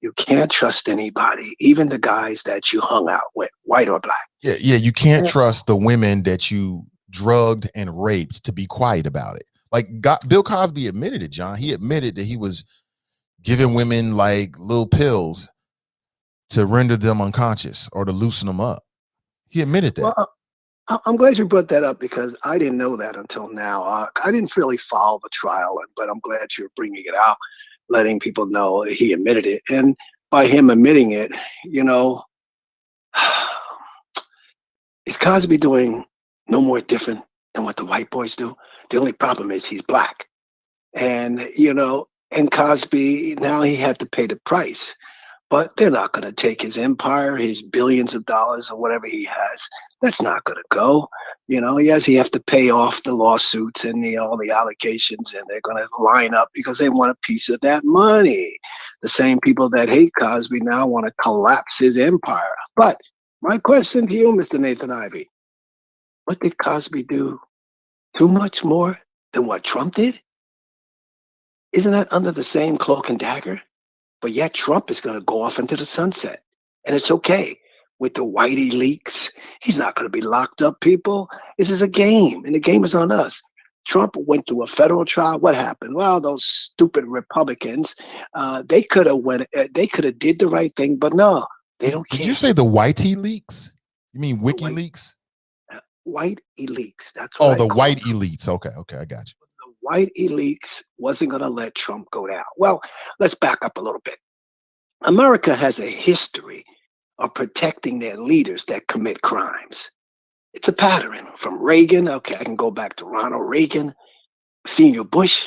You can't trust anybody, even the guys that you hung out with, white or black. Yeah, you can't trust the women that you drugged and raped to be quiet about it. Like Bill Cosby admitted it, John. He admitted that he was giving women like little pills to render them unconscious or to loosen them up. He admitted that. Well, I'm glad you brought that up because I didn't know that until now. I didn't really follow the trial, but I'm glad you're bringing it out, letting people know he admitted it. And by him admitting it, is Cosby doing no more different than what the white boys do? The only problem is he's Black. And, and Cosby, now he had to pay the price. But they're not going to take his empire, his billions of dollars or whatever he has. That's not going to go. Yes, he has to pay off the lawsuits and all the allegations, and they're going to line up because they want a piece of that money. The same people that hate Cosby now want to collapse his empire. But my question to you, Mr. Nathan Ivey, what did Cosby do too much more than what Trump did? Isn't that under the same cloak and dagger? But yet Trump is going to go off into the sunset. And it's okay with the whitey leaks. He's not going to be locked up, people. This is a game, and the game is on us. Trump went through a federal trial. What happened? Well, those stupid Republicans, they could have did the right thing, but no, they don't care. Did you say the Whitey leaks? You mean WikiLeaks? White elites. That's Oh, what the white elites. Okay, I got you. The white elites wasn't going to let Trump go down. Well, let's back up a little bit. America has a history of protecting their leaders that commit crimes. It's a pattern from Reagan. Okay, I can go back to Ronald Reagan, Senior Bush,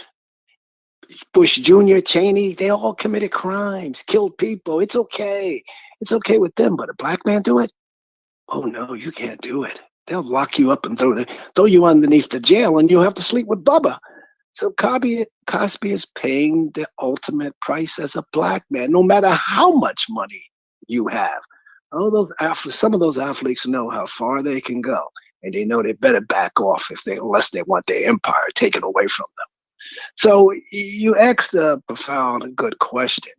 Bush Jr., Cheney. They all committed crimes, killed people. It's okay. It's okay with them, but a black man do it? Oh no, you can't do it. They'll lock you up and throw you underneath the jail, and you'll have to sleep with Bubba. So Cosby is paying the ultimate price as a black man, no matter how much money you have. Some of those athletes know how far they can go, and they know they better back off unless they want their empire taken away from them. So you asked a profound and good question.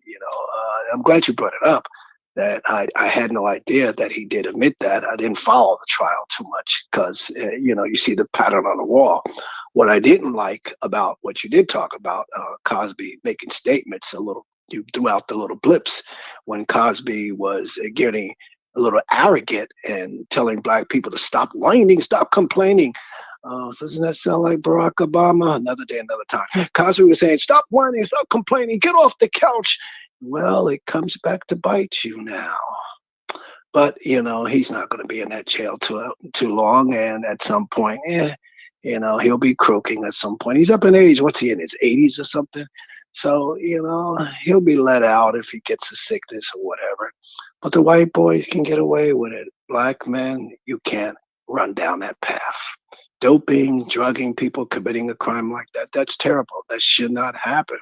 I'm glad you brought it up. That I had no idea that he did admit that. I didn't follow the trial too much because, you see the pattern on the wall. What I didn't like about what you did talk about, Cosby making statements you threw out the little blips when Cosby was getting a little arrogant and telling black people to stop whining, stop complaining. Doesn't that sound like Barack Obama? Another day, another time. Cosby was saying, stop whining, stop complaining, get off the couch. Well, it comes back to bite you now. But, he's not going to be in that jail too long. And at some point, he'll be croaking at some point. He's up in age. What's he in his 80s or something? So, he'll be let out if he gets a sickness or whatever. But the white boys can get away with it. Black men, you can't run down that path. Doping, drugging people, committing a crime like that, that's terrible. That should not happen.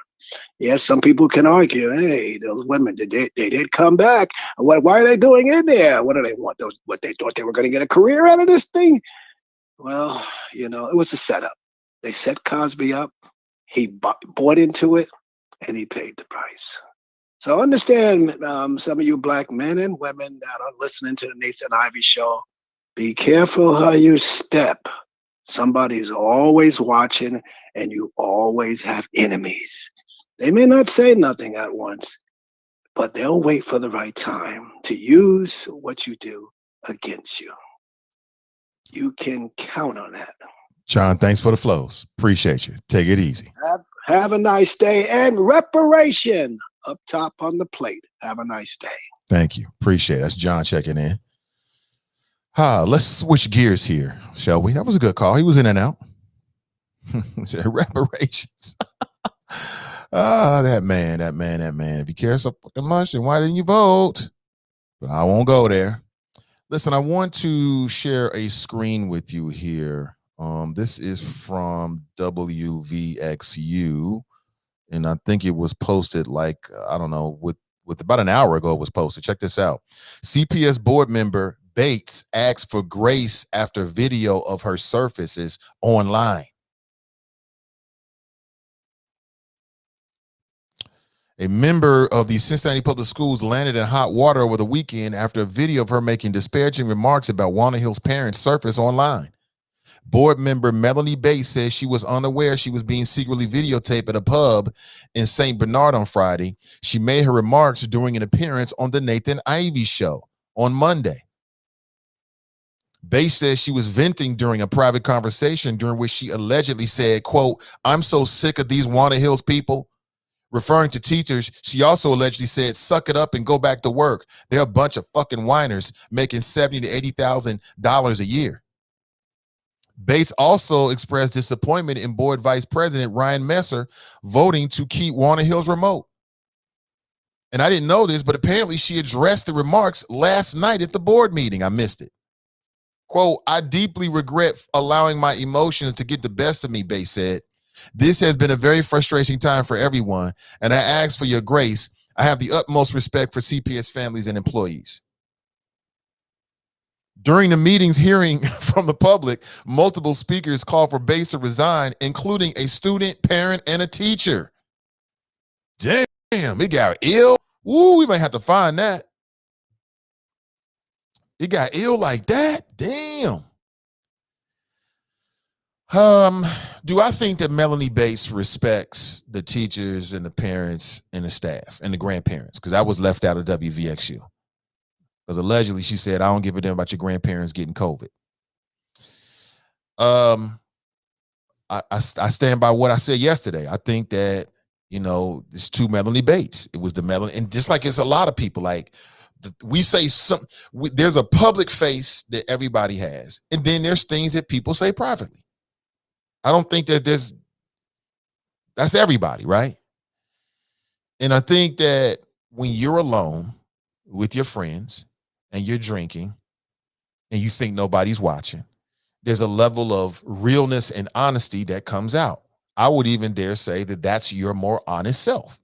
Yes, some people can argue, hey, those women, they did come back. Why are they doing in there? What do they want? What they thought they were going to get a career out of this thing? Well, it was a setup. They set Cosby up. He bought into it, and he paid the price. So understand, some of you black men and women that are listening to the Nathan Ivey Show, be careful how you step. Somebody's always watching, and you always have enemies. They may not say nothing at once, but they'll wait for the right time to use what you do against you. You can count on that. John, thanks for the flows. Appreciate you. Take it easy. Have a nice day, and reparation up top on the plate. Have a nice day. Thank you. Appreciate it. That's John checking in. Let's switch gears here, shall we? That was a good call. He was in and out. Reparations. That man. If you care so fucking much, then why didn't you vote? But I won't go there. Listen, I want to share a screen with you here. This is from WVXU, and I think it was posted with about an hour ago. It was posted. Check this out. CPS board member Bates asked for grace after video of her surfaces online. A member of the Cincinnati Public Schools landed in hot water over the weekend after a video of her making disparaging remarks about Walnut Hill's parents surfaced online. Board member Melanie Bates says she was unaware she was being secretly videotaped at a pub in St. Bernard on Friday. She made her remarks during an appearance on the Nathan Ivey Show on Monday. Bates says she was venting during a private conversation during which she allegedly said, quote, "I'm so sick of these Walnut Hills people." Referring to teachers, she also allegedly said, "Suck it up and go back to work. They're a bunch of fucking whiners making $70,000 to $80,000 a year." Bates also expressed disappointment in board vice president Ryan Messer voting to keep Walnut Hills remote. And I didn't know this, but apparently she addressed the remarks last night at the board meeting. I missed it. Quote, "I deeply regret allowing my emotions to get the best of me," Bates said. "This has been a very frustrating time for everyone, and I ask for your grace. I have the utmost respect for CPS families and employees." During the meeting's hearing from the public, multiple speakers called for Bates to resign, including a student, parent, and a teacher. Damn, it got ill. Woo, we might have to find that. It got ill like that? Damn. Do I think that Melanie Bates respects the teachers and the parents and the staff and the grandparents? Because I was left out of WVXU. Because allegedly she said, I don't give a damn about your grandparents getting COVID. I stand by what I said yesterday. I think that, it's to Melanie Bates. It was the Melanie, and just like it's a lot of people, like we say there's a public face that everybody has, and then there's things that people say privately. I don't think that that's everybody, right? And I think that when you're alone with your friends and you're drinking and you think nobody's watching, there's a level of realness and honesty that comes out. I would even dare say that that's your more honest self,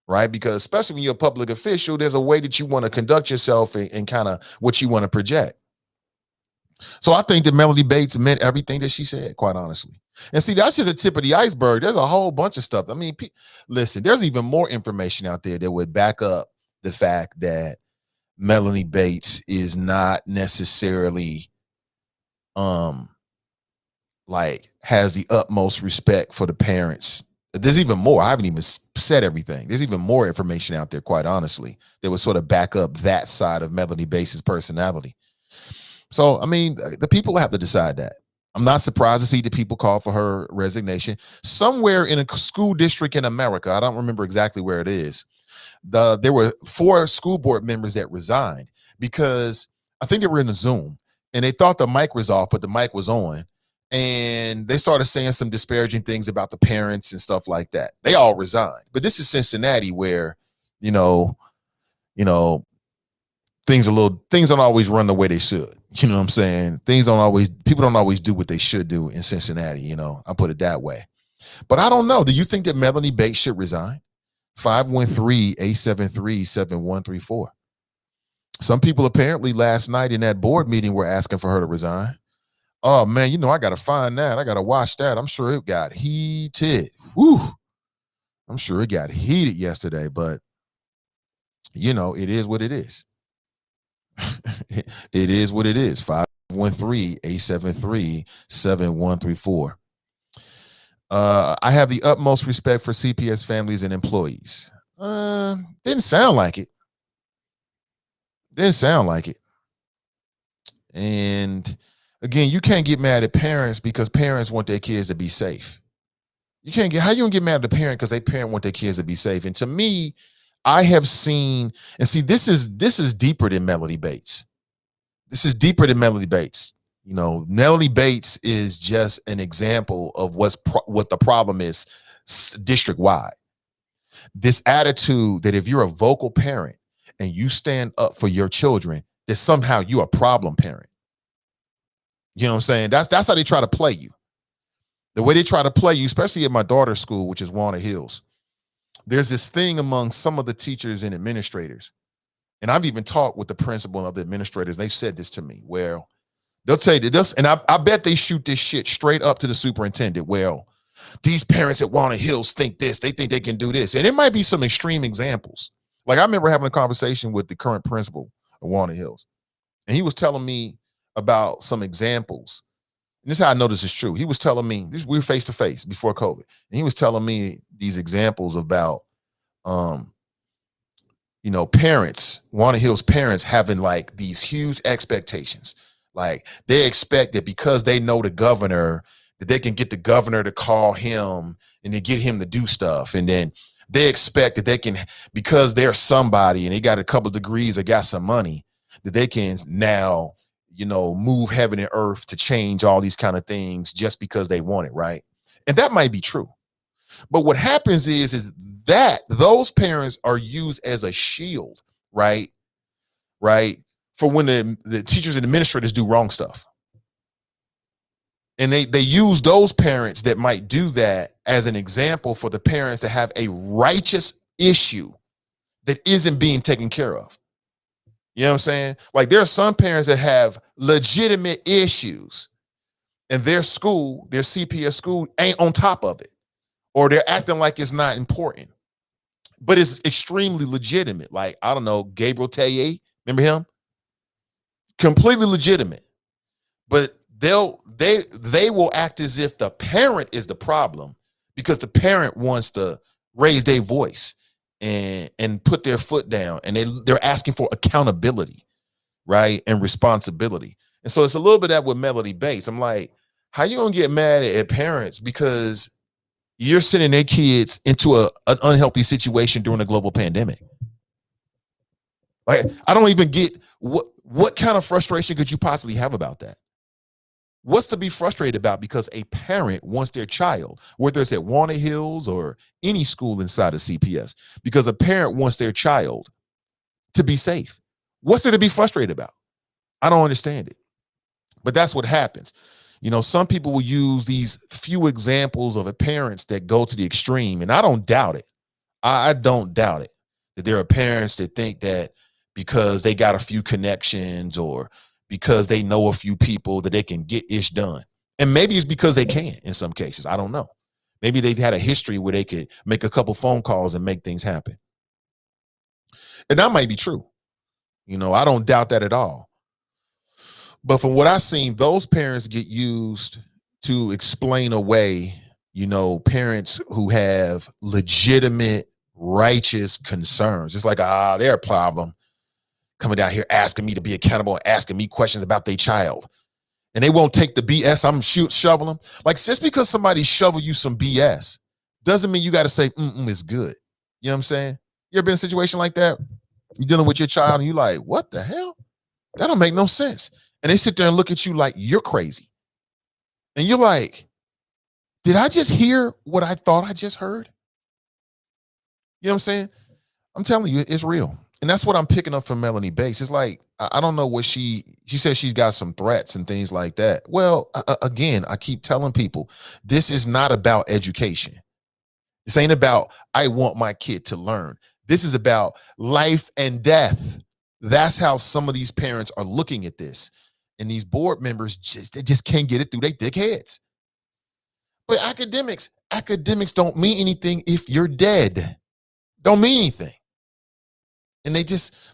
right? Because especially when you're a public official, there's a way that you want to conduct yourself and kind of what you want to project. So I think that Melanie Bates meant everything that she said, quite honestly. And see, that's just a tip of the iceberg. There's a whole bunch of stuff. I mean, listen, there's even more information out there that would back up the fact that Melanie Bates is not necessarily like has the utmost respect for the parents. There's even more. I haven't even said everything. There's even more information out there, quite honestly, that would sort of back up that side of Melanie Bates' personality. So, I mean, the people have to decide that. I'm not surprised to see the people call for her resignation. Somewhere in a school district in America, I don't remember exactly where it is, there were 4 school board members that resigned because I think they were in the Zoom and they thought the mic was off, but the mic was on. And they started saying some disparaging things about the parents and stuff like that. They all resigned. But this is Cincinnati where, things don't always run the way they should. You know what I'm saying? People don't always do what they should do in Cincinnati, I put it that way. But I don't know. Do you think that Melanie Bates should resign? 513-873-7134. Some people apparently last night in that board meeting were asking for her to resign. Oh man, I gotta find that. I gotta watch that. I'm sure it got heated. Whew. I'm sure it got heated yesterday, but it is what it is. It is what it is. 513-873-7134. I have the utmost respect for CPS families and employees. Didn't sound like it. And again, you can't get mad at parents because parents want their kids to be safe. How you gonna get mad at the parent because they parent want their kids to be safe? And to me, I have seen, and see, this is deeper than Melanie Bates. This is deeper than Melanie Bates. Melanie Bates is just an example of what the problem is district wide. This attitude that if you're a vocal parent and you stand up for your children, that somehow you're a problem parent. You know what I'm saying? That's how they try to play you. The way they try to play you, especially at my daughter's school, which is Walnut Hills. There's this thing among some of the teachers and administrators, and I've even talked with the principal and other administrators. They said this to me. Well, they'll tell you this, and I bet they shoot this shit straight up to the superintendent. Well, these parents at Walnut Hills think this. They think they can do this, and it might be some extreme examples. Like I remember having a conversation with the current principal of Walnut Hills, and he was telling me about some examples. And this is how I know this is true. He was telling me, we were face to face before COVID, and he was telling me these examples about, parents, Walnut Hills parents having like these huge expectations. Like they expect that because they know the governor, that they can get the governor to call him and to get him to do stuff. And then they expect that they can, because they're somebody and they got a couple of degrees or got some money, that they can now, move heaven and earth to change all these kind of things just because they want it, right? And that might be true. But what happens is that those parents are used as a shield, right? For when the teachers and administrators do wrong stuff. And they use those parents that might do that as an example for the parents to have a righteous issue that isn't being taken care of. You know what I'm saying? Like there are some parents that have legitimate issues and their school, their CPS school ain't on top of it, or they're acting like it's not important, but it's extremely legitimate. Like, I don't know, Gabriel Taye, remember him? Completely legitimate. But they will act as if the parent is the problem because the parent wants to raise their voice and put their foot down, and they're asking for accountability, right, and responsibility. And so it's a little bit of that with Melanie Bates. I'm like, how you gonna get mad at parents because you're sending their kids into an unhealthy situation during a global pandemic? Like, I don't even get what kind of frustration could you possibly have about that? What's to be frustrated about because a parent wants their child, whether it's at Warner Hills or any school inside of CPS, because a parent wants their child to be safe. What's there to be frustrated about? I don't understand it. But that's what happens. You know, some people will use these few examples of parents that go to the extreme, and I don't doubt it. I don't doubt it, that there are parents that think that because they got a few connections or because they know a few people that they can get ish done. And maybe it's because they can in some cases. I don't know. Maybe they've had a history where they could make a couple phone calls and make things happen. And that might be true. You know, I don't doubt that at all. But from what I've seen, those parents get used to explain away, you know, parents who have legitimate, righteous concerns. It's like, they're a problem, coming down here asking me to be accountable and asking me questions about their child. And they won't take the BS I'm shoveling them. Like, just because somebody shovel you some BS doesn't mean you got to say, it's good. You know what I'm saying? You ever been in a situation like that? You're dealing with your child and you're like, what the hell? That don't make no sense. And they sit there and look at you like you're crazy. And you're like, did I just hear what I thought I just heard? You know what I'm saying? I'm telling you, it's real. And that's what I'm picking up from Melanie Bates. It's like, I don't know what she says she's got some threats and things like that. Well, again, I keep telling people, this is not about education. This ain't about, I want my kid to learn. This is about life and death. That's how some of these parents are looking at this. And these board members just can't get it through their thick heads. But academics don't mean anything if you're dead. Don't mean anything. And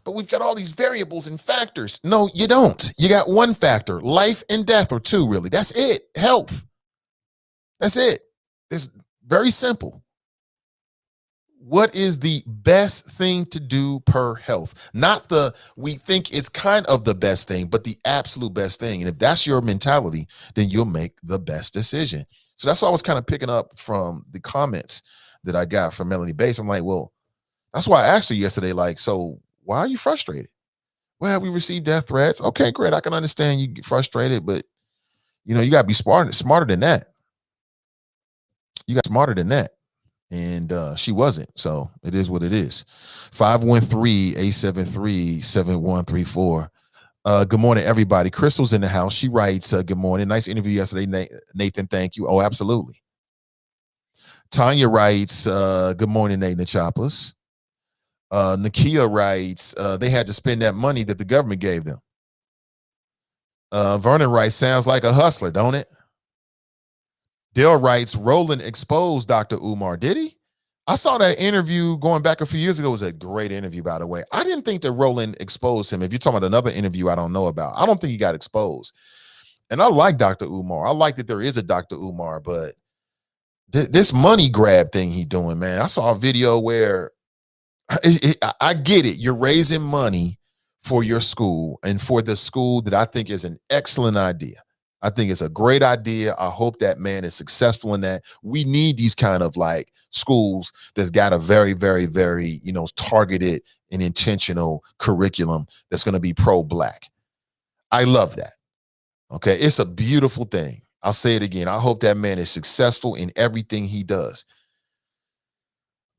but we've got all these variables and factors. No, you don't. You got one factor, life and death, or two, really. That's it. Health. That's it. It's very simple. What is the best thing to do per health? Not we think it's kind of the best thing, but the absolute best thing. And if that's your mentality, then you'll make the best decision. So that's what I was kind of picking up from the comments that I got from Melanie Bates. I'm like, well, that's why I asked her yesterday, like, so why are you frustrated? Well, we received death threats. Okay, great. I can understand you get frustrated, but you know, you got to be smarter than that. You got smarter than that. And she wasn't. So it is what it is. 513-873-7134. Good morning, everybody. Crystal's in the house. She writes, good morning. Nice interview yesterday, Nathan. Thank you. Oh, absolutely. Tanya writes, good morning, Nathan Choppers. Nakia writes, they had to spend that money that the government gave them. Vernon writes, sounds like a hustler, don't it? Dale writes, Roland exposed Dr. Umar. Did he? I saw that interview going back a few years ago. It was a great interview, by the way. I didn't think that Roland exposed him. If you're talking about another interview I don't know about, I don't think he got exposed. And I like Dr. Umar. I like that there is a Dr. Umar, but this money grab thing he doing, man. I saw a video where I get it. You're raising money for your school and for the school that I think is an excellent idea. I think it's a great idea. I hope that man is successful in that. We need these kind of like schools that's got a very, very, very, you know, targeted and intentional curriculum that's going to be pro-Black. I love that. Okay. It's a beautiful thing. I'll say it again. I hope that man is successful in everything he does.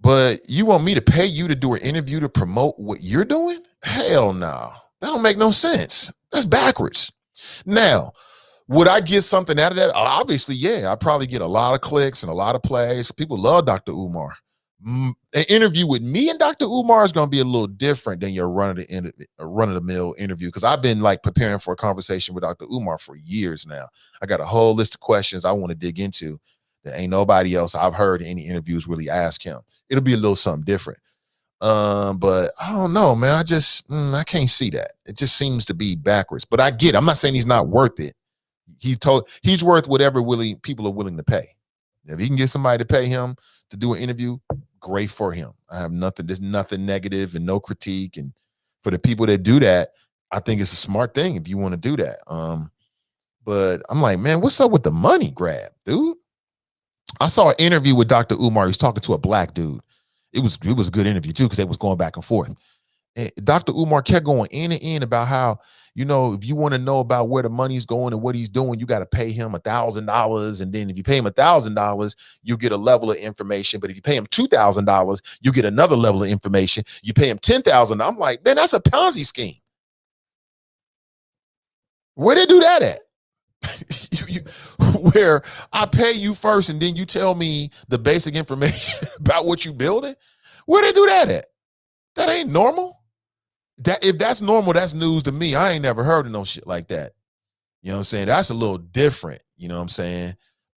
But you want me to pay you to do an interview to promote what you're doing? Hell no. That don't make no sense. That's backwards. Now, would I get something out of that? Obviously, yeah. I probably get a lot of clicks and a lot of plays. People love Dr. Umar. An interview with me and Dr. Umar is going to be a little different than your run-of-the-mill interview, because I've been like preparing for a conversation with Dr. Umar for years now. I got a whole list of questions I want to dig into that ain't nobody else I've heard in any interviews really ask him. It'll be a little something different. But I don't know, man. I can't see that. It just seems to be backwards. But I get it. I'm not saying he's not worth it. He's worth whatever people are willing to pay. If he can get somebody to pay him to do an interview, great for him. I have nothing. There's nothing negative and no critique. And for the people that do that, I think it's a smart thing if you want to do that. But I'm like, man, what's up with the money grab, dude? I saw an interview with Dr. Umar. He was talking to a black dude. It was a good interview too, because they was going back and forth. And Dr. Umar kept going in and in about how, if you want to know about where the money's going and what he's doing, you got to pay him $1,000. And then if you pay him $1,000, you get a level of information. But if you pay him $2,000, you get another level of information. You pay him $10,000. I'm like, man, that's a Ponzi scheme. Where they do that at? Where I pay you first and then you tell me the basic information about what you building? Where they do that at? That ain't normal. That if that's normal, that's news to me. I ain't never heard of no shit like that. You know what I'm saying? That's a little different. You know what I'm saying?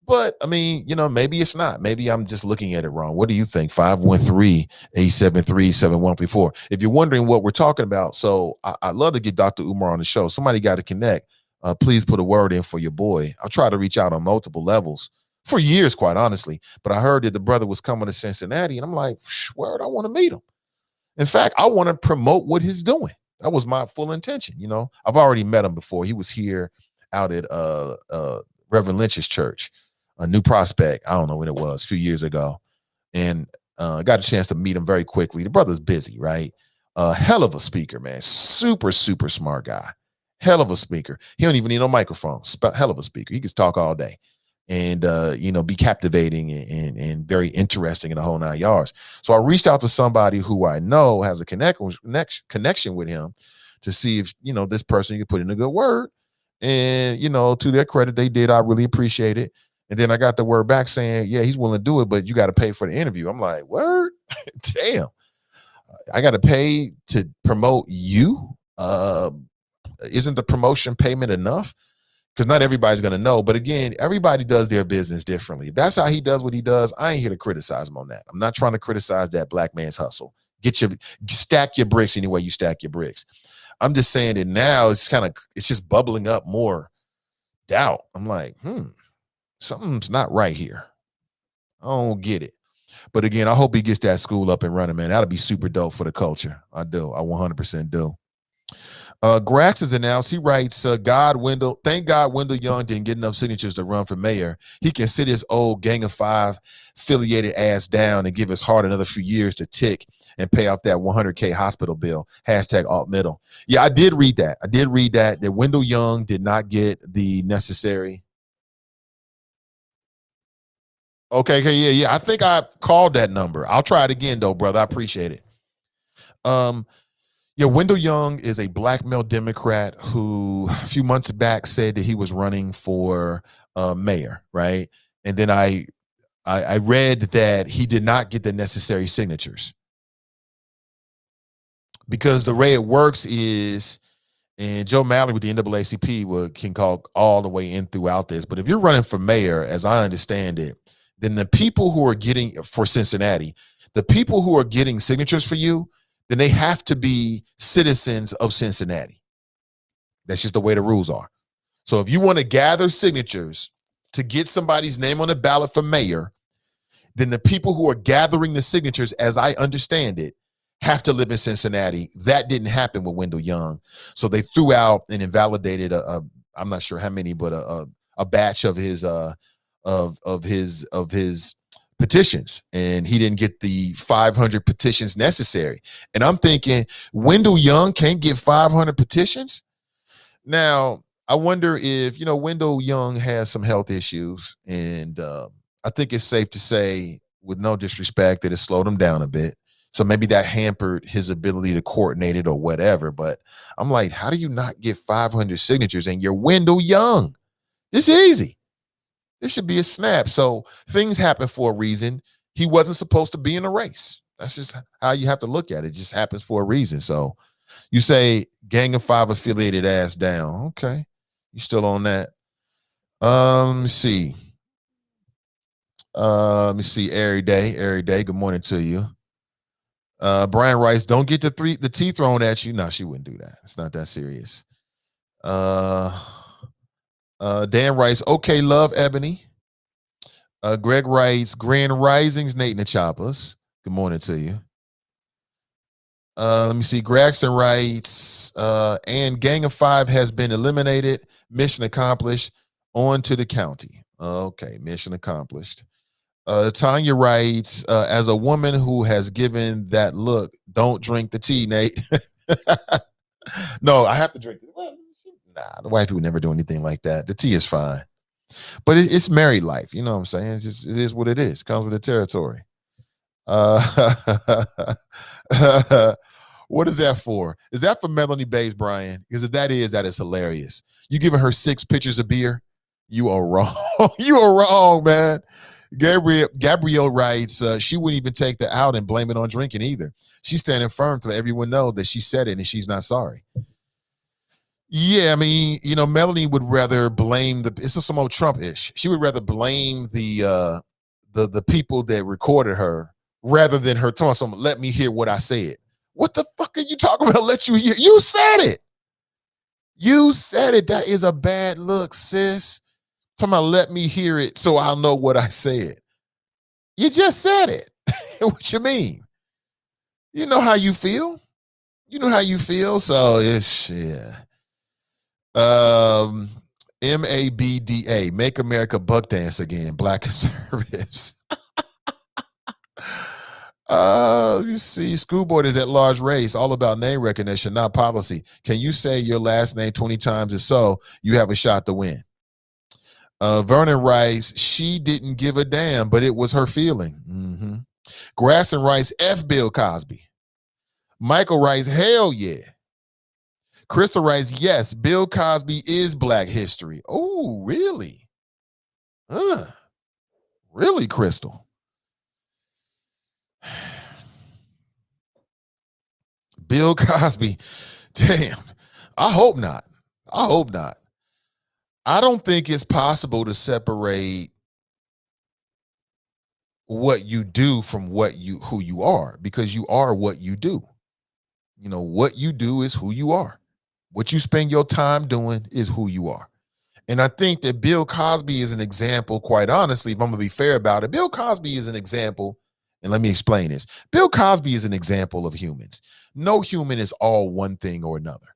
But I mean, maybe it's not. Maybe I'm just looking at it wrong. What do you think? 513-873-7134. If you're wondering what we're talking about, so I'd love to get Dr. Umar on the show. Somebody got to connect. Please put a word in for your boy. I'll try to reach out on multiple levels for years, quite honestly. But I heard that the brother was coming to Cincinnati, and I'm like, word, I want to meet him. In fact, I want to promote what he's doing. That was my full intention. I've already met him before. He was here out at Reverend Lynch's church, a New Prospect. I don't know when it was, a few years ago. And got a chance to meet him very quickly. The brother's busy, right? Hell of a speaker, man. Super, super smart guy. Hell of a speaker. He don't even need no microphone. Hell of a speaker. He can talk all day and, be captivating and very interesting in the whole 9 yards. So I reached out to somebody who I know has a connection with him to see if, this person could put in a good word. And, to their credit, they did. I really appreciate it. And then I got the word back saying, yeah, he's willing to do it, but you got to pay for the interview. I'm like, word? Damn. I got to pay to promote you? Isn't the promotion payment enough? Because not everybody's going to know. But again, everybody does their business differently. If that's how he does what he does, I ain't here to criticize him on that. I'm not trying to criticize that black man's hustle. Stack your bricks any way you stack your bricks. I'm just saying that now it's just bubbling up more doubt. I'm like, something's not right here. I don't get it. But again, I hope he gets that school up and running, man. That'll be super dope for the culture. I do. I 100% do. Grax has announced, he writes, thank God Wendell Young didn't get enough signatures to run for mayor. He can sit his old Gang of Five affiliated ass down and give his heart another few years to tick and pay off that $100K hospital bill. #alt-middle. Yeah, I did read that. That Wendell Young did not get the necessary. Okay, yeah. I think I called that number. I'll try it again, though, brother. I appreciate it. Yeah, Wendell Young is a black male Democrat who a few months back said that he was running for mayor, right? And then I read that he did not get the necessary signatures. Because the way it works is, and Joe Mallory with the NAACP can call all the way in throughout this, but if you're running for mayor, as I understand it, then the people who are getting, for Cincinnati, the people who are getting signatures for you, then they have to be citizens of Cincinnati. That's just the way the rules are. So if you want to gather signatures to get somebody's name on the ballot for mayor, then the people who are gathering the signatures, as I understand it, have to live in Cincinnati. That didn't happen with Wendell Young. So they threw out and invalidated I'm not sure how many, but a batch of his petitions, and he didn't get the 500 petitions necessary. And I'm thinking, Wendell Young can't get 500 petitions? Now, I wonder if, Wendell Young has some health issues, and I think it's safe to say, with no disrespect, that it slowed him down a bit. So maybe that hampered his ability to coordinate it or whatever. But I'm like, how do you not get 500 signatures and you're Wendell Young? It's easy. There should be a snap. So things happen for a reason. He wasn't supposed to be in a race. That's just how you have to look at it. It just happens for a reason. So you say Gang of Five affiliated ass down. Okay. You still on that? Let me see. Every day. Good morning to you. Brian Rice, don't get the tea thrown at you. No, she wouldn't do that. It's not that serious. Dan writes, okay, love Ebony. Greg writes, Grand Risings, Nate and the Choppers. Good morning to you. Let me see. Gregson writes, and Gang of Five has been eliminated. Mission accomplished. On to the county. Okay, mission accomplished. Tanya writes, as a woman who has given that look, don't drink the tea, Nate. No, I have to drink it. Well, nah, the wifey would never do anything like that. The tea is fine. But it's married life. You know what I'm saying? It is what it is. It comes with the territory. What is that for? Is that for Melanie Bates, Brian? Because if that is hilarious. You giving her 6 pitchers of beer? You are wrong. You are wrong, man. Gabrielle writes, she wouldn't even take the out and blame it on drinking either. She's standing firm to let everyone know that she said it and she's not sorry. Yeah, I mean, Melanie would rather blame it's just some old Trump-ish. She would rather blame the people that recorded her rather than her telling someone, let me hear what I said. What the fuck are you talking about? Let you hear? You said it. You said it. That is a bad look, sis. Talking about let me hear it so I'll know what I said. You just said it. What you mean? You know how you feel. You know how you feel. So it's MABDA, Make America Buck Dance Again, Black Conservatives. You see, school board is at large race, all about name recognition, not policy. Can you say your last name 20 times? If so, you have a shot to win. Vernon writes, she didn't give a damn, but it was her feeling. Mm-hmm. Grasson writes, F Bill Cosby. Michael writes, hell yeah. Crystal writes, yes, Bill Cosby is Black history. Oh, really? Really, Crystal? Bill Cosby, damn. I hope not. I hope not. I don't think it's possible to separate what you do from who you are, because you are what you do. What you do is who you are. What you spend your time doing is who you are. And I think that Bill Cosby is an example, quite honestly, if I'm going to be fair about it, Bill Cosby is an example. And let me explain this. Bill Cosby is an example of humans. No human is all one thing or another.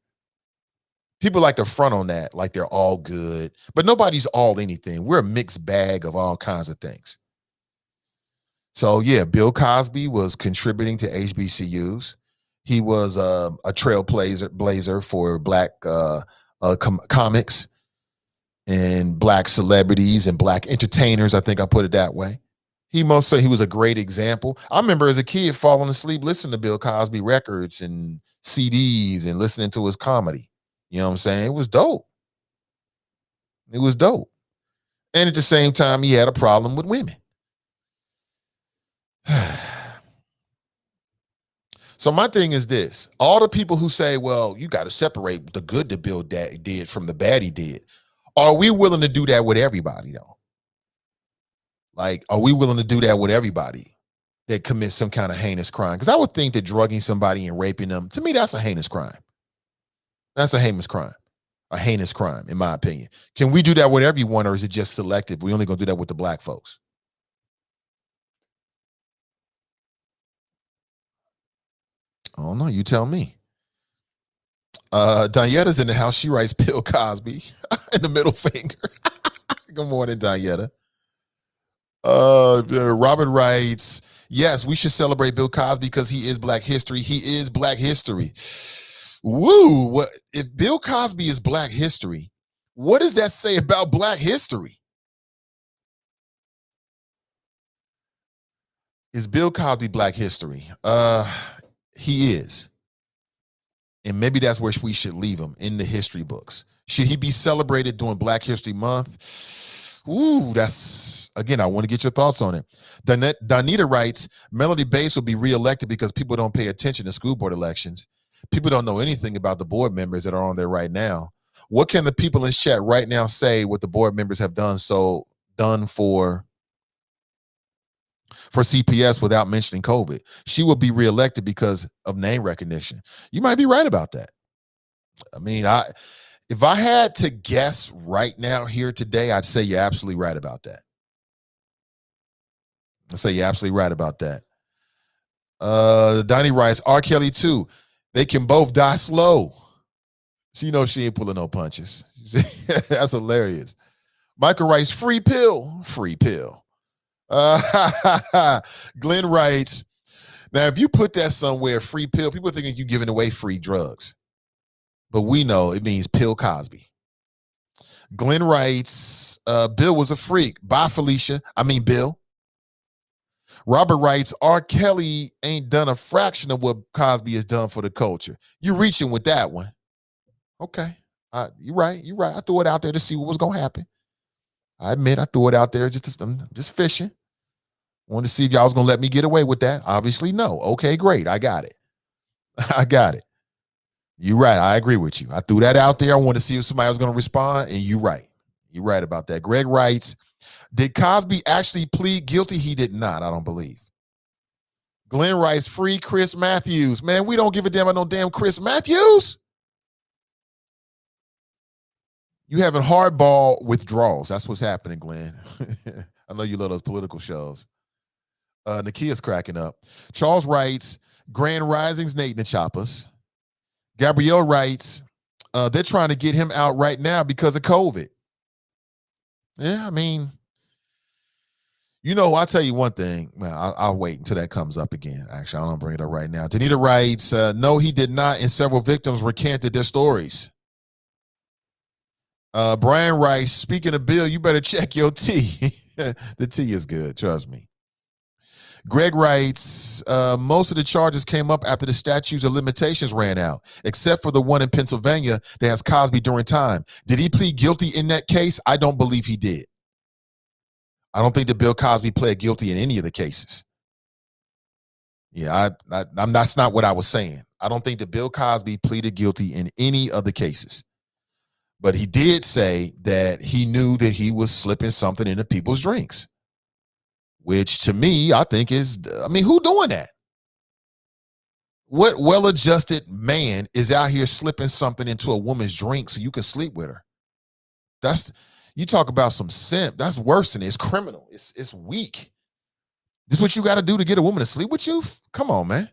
People like to front on that, like they're all good, but nobody's all anything. We're a mixed bag of all kinds of things. So yeah, Bill Cosby was contributing to HBCUs. He was a trailblazer for Black comics and Black celebrities and Black entertainers. I think I put it that way. He was a great example. I remember as a kid falling asleep listening to Bill Cosby records and CDs and listening to his comedy. You know what I'm saying? It was dope. It was dope. And at the same time, he had a problem with women. So my thing is this. All the people who say, well, you got to separate the good that Bill did from the bad he did. Are we willing to do that with everybody, though? Like, are we willing to do that with everybody that commits some kind of heinous crime? Because I would think that drugging somebody and raping them, to me, that's a heinous crime. That's a heinous crime. A heinous crime, in my opinion. Can we do that with everyone, or is it just selective? We only going to do that with the Black folks? I don't know. You tell me. Danieta's in the house. She writes Bill Cosby in the middle finger. Good morning, Danieta. Robert writes, yes, we should celebrate Bill Cosby because he is Black history. He is Black history. Woo! What if Bill Cosby is Black history? What does that say about Black history? Is Bill Cosby Black history? He is. And maybe that's where we should leave him, in the history books. Should he be celebrated during Black History Month? Ooh, again, I want to get your thoughts on it. Donita writes, Melanie Bates will be reelected because people don't pay attention to school board elections. People don't know anything about the board members that are on there right now. What can the people in chat right now say what the board members have done for CPS without mentioning COVID? She will be reelected because of name recognition. You might be right about that. I mean, If I had to guess right now here today, I'd say you're absolutely right about that. I'd say you're absolutely right about that. Donnie writes, R. Kelly too. They can both die slow. She knows she ain't pulling no punches. That's hilarious. Michael writes, free pill, free pill. Glenn writes, now if you put that somewhere, free pill, people thinking you giving away free drugs. But we know it means Bill Cosby. Glenn writes, Bill was a freak. Bye, Felicia. I mean, Bill. Robert writes, R. Kelly ain't done a fraction of what Cosby has done for the culture. You reaching with that one. Okay. You're right. You're right. I threw it out there to see what was going to happen. I admit I threw it out there just fishing. Wanted to see if y'all was going to let me get away with that. Obviously, no. Okay, great. I got it. I got it. You're right. I agree with you. I threw that out there. I wanted to see if somebody was going to respond, and you're right. You're right about that. Greg writes, did Cosby actually plead guilty? He did not, I don't believe. Glenn writes, free Chris Matthews. Man, we don't give a damn about no damn Chris Matthews. You having hardball withdrawals. That's what's happening, Glenn. I know you love those political shows. Nakia's cracking up. Charles writes, Grand Risings, Nate and the Choppers. Gabrielle writes, they're trying to get him out right now because of COVID. Yeah, I mean, you know, I'll tell you one thing. Well, I'll wait until that comes up again. Actually, I don't bring it up right now. Danita writes, no, he did not, and several victims recanted their stories. Brian writes, speaking of Bill, you better check your tea. The tea is good, trust me. Greg writes, most of the charges came up after the statutes of limitations ran out, except for the one in Pennsylvania that has Cosby during time. Did he plead guilty in that case? I don't believe he did. I don't think that Bill Cosby pled guilty in any of the cases. Yeah, that's not what I was saying. I don't think that Bill Cosby pleaded guilty in any of the cases. But he did say that he knew that he was slipping something into people's drinks, which to me, I think is, I mean, who doing that? What well-adjusted man is out here slipping something into a woman's drink so you can sleep with her? You talk about some simp. That's worse than it. It's criminal. It's weak. This is what you got to do to get a woman to sleep with you? Come on, man.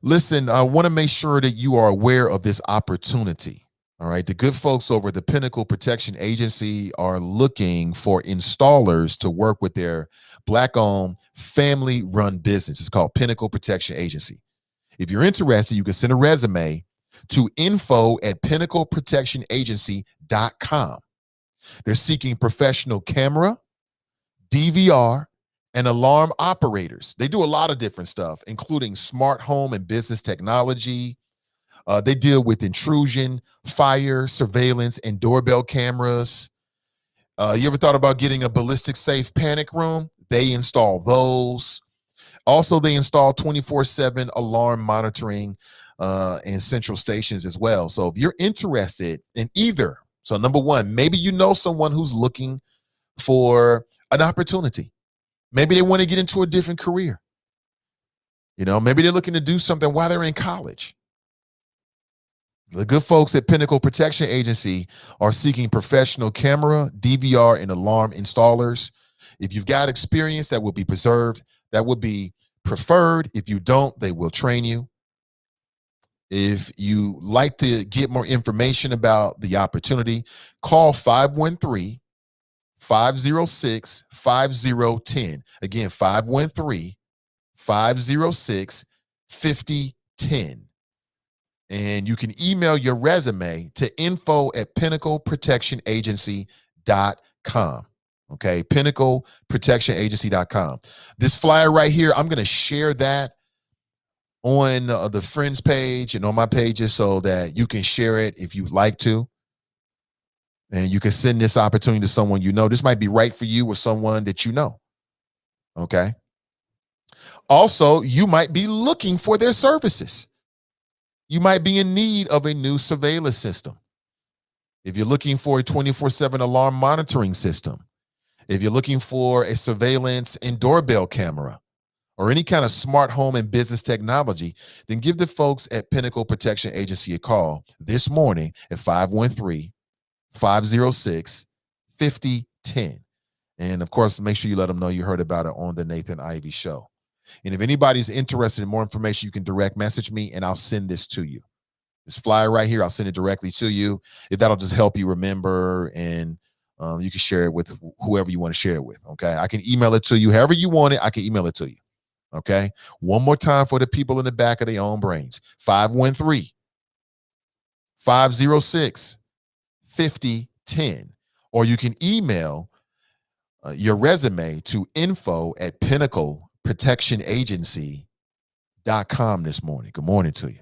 Listen, I want to make sure that you are aware of this opportunity. All right. The good folks over at the Pinnacle Protection Agency are looking for installers to work with their Black-owned, family-run business. It's called Pinnacle Protection Agency. If you're interested, you can send a resume to info@pinnacleprotectionagency.com. They're seeking professional camera, DVR, and alarm operators. They do a lot of different stuff, including smart home and business technology. They deal with intrusion, fire, surveillance, and doorbell cameras. You ever thought about getting a ballistic safe panic room? They install those. Also, they install 24/7 alarm monitoring and central stations as well. So if you're interested in either, so number one, maybe you know someone who's looking for an opportunity. Maybe they want to get into a different career. You know, maybe they're looking to do something while they're in college. The good folks at Pinnacle Protection Agency are seeking professional camera, DVR, and alarm installers. If you've got experience, that will be preserved. That would be preferred. If you don't, they will train you. If you like to get more information about the opportunity, call 513-506-5010. Again, 513-506-5010. And you can email your resume to info@pinnacleprotectionagency.com. Okay, pinnacleprotectionagency.com. This flyer right here, I'm going to share that on the friends page and on my pages so that you can share it if you'd like to. And you can send this opportunity to someone you know. This might be right for you or someone that you know. Okay. Also, you might be looking for their services. You might be in need of a new surveillance system. If you're looking for a 24/7 alarm monitoring system, if you're looking for a surveillance and doorbell camera, or any kind of smart home and business technology, then give the folks at Pinnacle Protection Agency a call this morning at 513-506-5010. And of course, make sure you let them know you heard about it on the Nathan Ivey Show. And if anybody's interested in more information, you can direct message me and I'll send this to you. This flyer right here, I'll send it directly to you. If that'll just help you remember, and you can share it with whoever you want to share it with. Okay. I can email it to you however you want it. I can email it to you. Okay. One more time for the people in the back of their own brains. 513-506-5010. Or you can email your resume to info@pinnacleprotectionagency.com this morning. Good morning to you.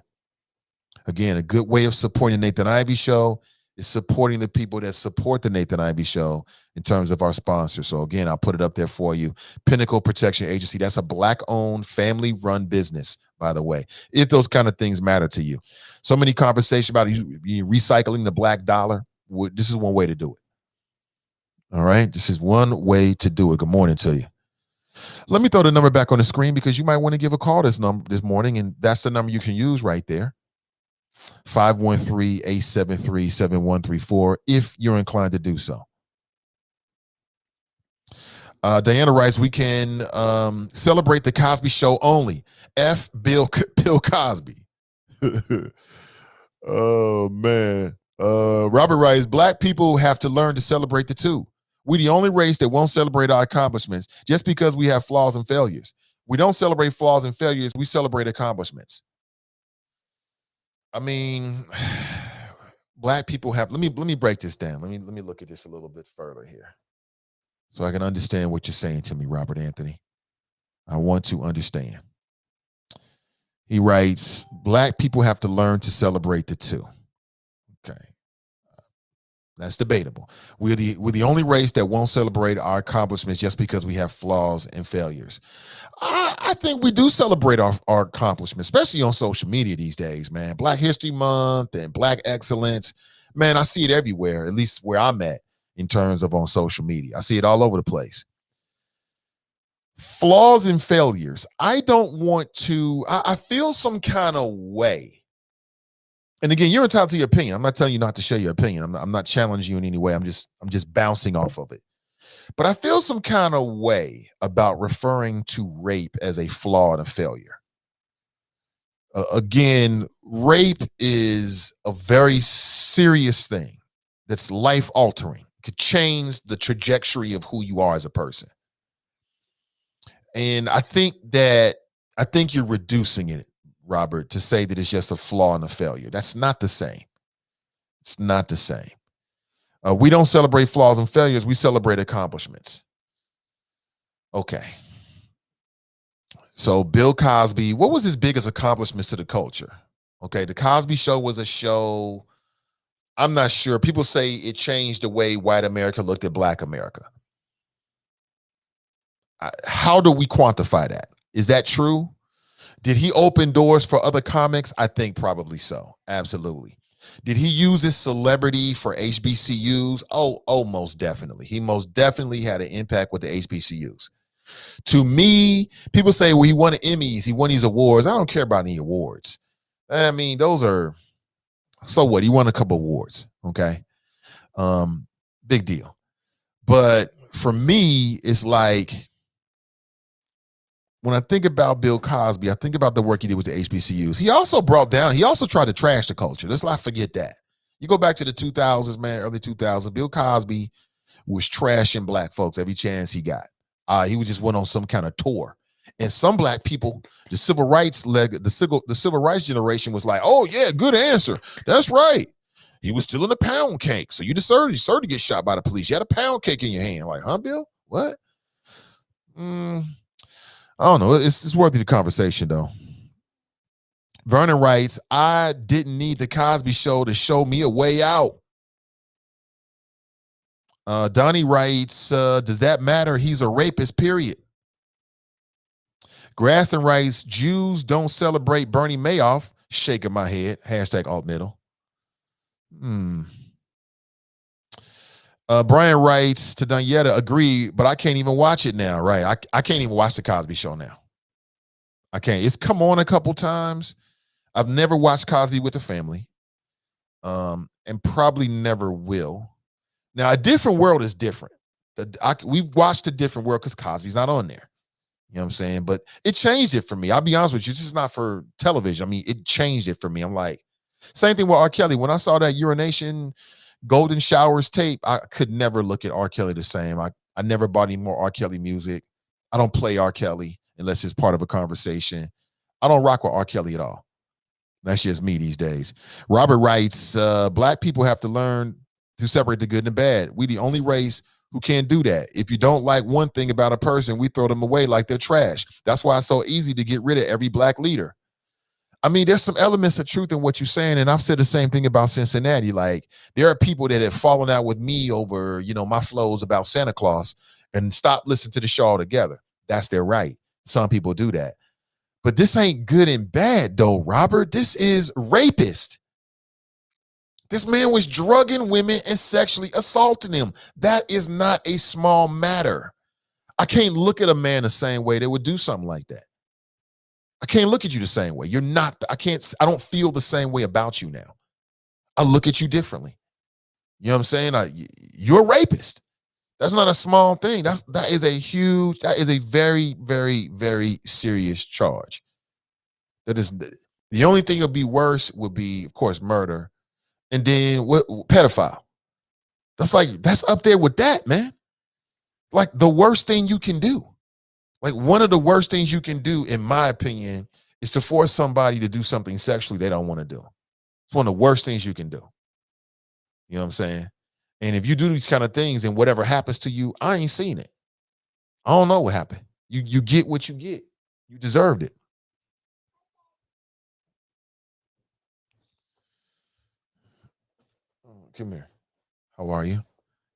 Again, a good way of supporting the Nathan Ivey Show is supporting the people that support the Nathan Ivey Show in terms of our sponsors. So again, I'll put it up there for you. Pinnacle Protection Agency. That's a Black-owned, family-run business, by the way, if those kind of things matter to you. So many conversations about you recycling the black dollar. This is one way to do it. All right? This is one way to do it. Good morning to you. Let me throw the number back on the screen because you might want to give a call this morning, and that's the number you can use right there. 513-873-7134 if you're inclined to do so. Diana writes, we can celebrate the Cosby Show only. F Bill Cosby. Oh, man. Robert writes, Black people have to learn to celebrate the two. We're the only race that won't celebrate our accomplishments just because we have flaws and failures. We don't celebrate flaws and failures. We celebrate accomplishments. I mean, Black people have, let me break this down. Let me look at this a little bit further here so I can understand what you're saying to me, Robert Anthony. I want to understand. He writes, Black people have to learn to celebrate the two. Okay. That's debatable. We're the only race that won't celebrate our accomplishments just because we have flaws and failures. I think we do celebrate our accomplishments, especially on social media these days, man. Black History Month and Black Excellence. Man, I see it everywhere, at least where I'm at in terms of on social media. I see it all over the place. Flaws and failures. I don't want to, I feel some kind of way. And again, you're entitled to your opinion. I'm not telling you not to share your opinion. I'm not challenging you in any way. I'm just bouncing off of it. But I feel some kind of way about referring to rape as a flaw and a failure. Again, rape is a very serious thing that's life-altering. It could change the trajectory of who you are as a person. And I think you're reducing it, Robert, to say that it's just a flaw and a failure. That's not the same. It's not the same. We don't celebrate flaws and failures. We celebrate accomplishments. Okay. So Bill Cosby, what was his biggest accomplishments to the culture? Okay, the Cosby Show was a show, I'm not sure. People say it changed the way white America looked at Black America. How do we quantify that? Is that true? Did he open doors for other comics? I think probably so. Absolutely. Did he use his celebrity for HBCUs? Oh, most definitely. He most definitely had an impact with the HBCUs. To me, people say, well, he won Emmys, he won these awards. I don't care about any awards. I mean, those are, so what? He won a couple awards, okay? Big deal. But for me, it's like, when I think about Bill Cosby, I think about the work he did with the HBCUs. He also tried to trash the culture. Let's not forget that. You go back to the 2000s, man, early 2000s, Bill Cosby was trashing Black folks every chance he got. He was just went on some kind of tour. And some Black people, the civil rights generation was like, oh yeah, good answer. That's right. He was stealing a pound cake. So you deserved to get shot by the police. You had a pound cake in your hand. Like, huh, Bill? What? I don't know. It's worthy of the conversation, though. Vernon writes, I didn't need the Cosby Show to show me a way out. Donnie writes, does that matter? He's a rapist, period. Graston writes, Jews don't celebrate Bernie Madoff. Shaking my head. Hashtag alt middle. Brian writes to Danietta, agree, but I can't even watch it now. Right. I can't even watch the Cosby Show now. I can't. It's come on a couple times. I've never watched Cosby with the Family, and probably never will. Now, A Different World is different. We've watched A Different World because Cosby's not on there. You know what I'm saying? But it changed it for me. I'll be honest with you. This is not for television. I mean, it changed it for me. I'm like, same thing with R. Kelly. When I saw that Urination Golden Showers tape, I could never look at R. Kelly the same. I never bought any more R. Kelly music. I don't play R. Kelly unless it's part of a conversation. I don't rock with R. Kelly at all. That's just me these days. Robert writes, Black people have to learn to separate the good and the bad. We the only race who can't do that. If you don't like one thing about a person, we throw them away like they're trash. That's why it's so easy to get rid of every Black leader. I mean, there's some elements of truth in what you're saying, and I've said the same thing about Cincinnati. Like, there are people that have fallen out with me over, my flows about Santa Claus and stop listening to the show altogether. That's their right. Some people do that. But this ain't good and bad, though, Robert. This is rapist. This man was drugging women and sexually assaulting them. That is not a small matter. I can't look at a man the same way that would do something like that. I can't look at you the same way. You're not, I don't feel the same way about you now. I look at you differently. You know what I'm saying? You're a rapist. That's not a small thing. That is a very, very, very serious charge. That is, the only thing that would be worse would be, of course, murder. And then pedophile. That's up there with that, man. Like the worst thing you can do. Like one of the worst things you can do, in my opinion, is to force somebody to do something sexually they don't want to do. It's one of the worst things you can do. You know what I'm saying? And if you do these kind of things and whatever happens to you, I ain't seen it. I don't know what happened. You get what you get. You deserved it. Come here. How are you?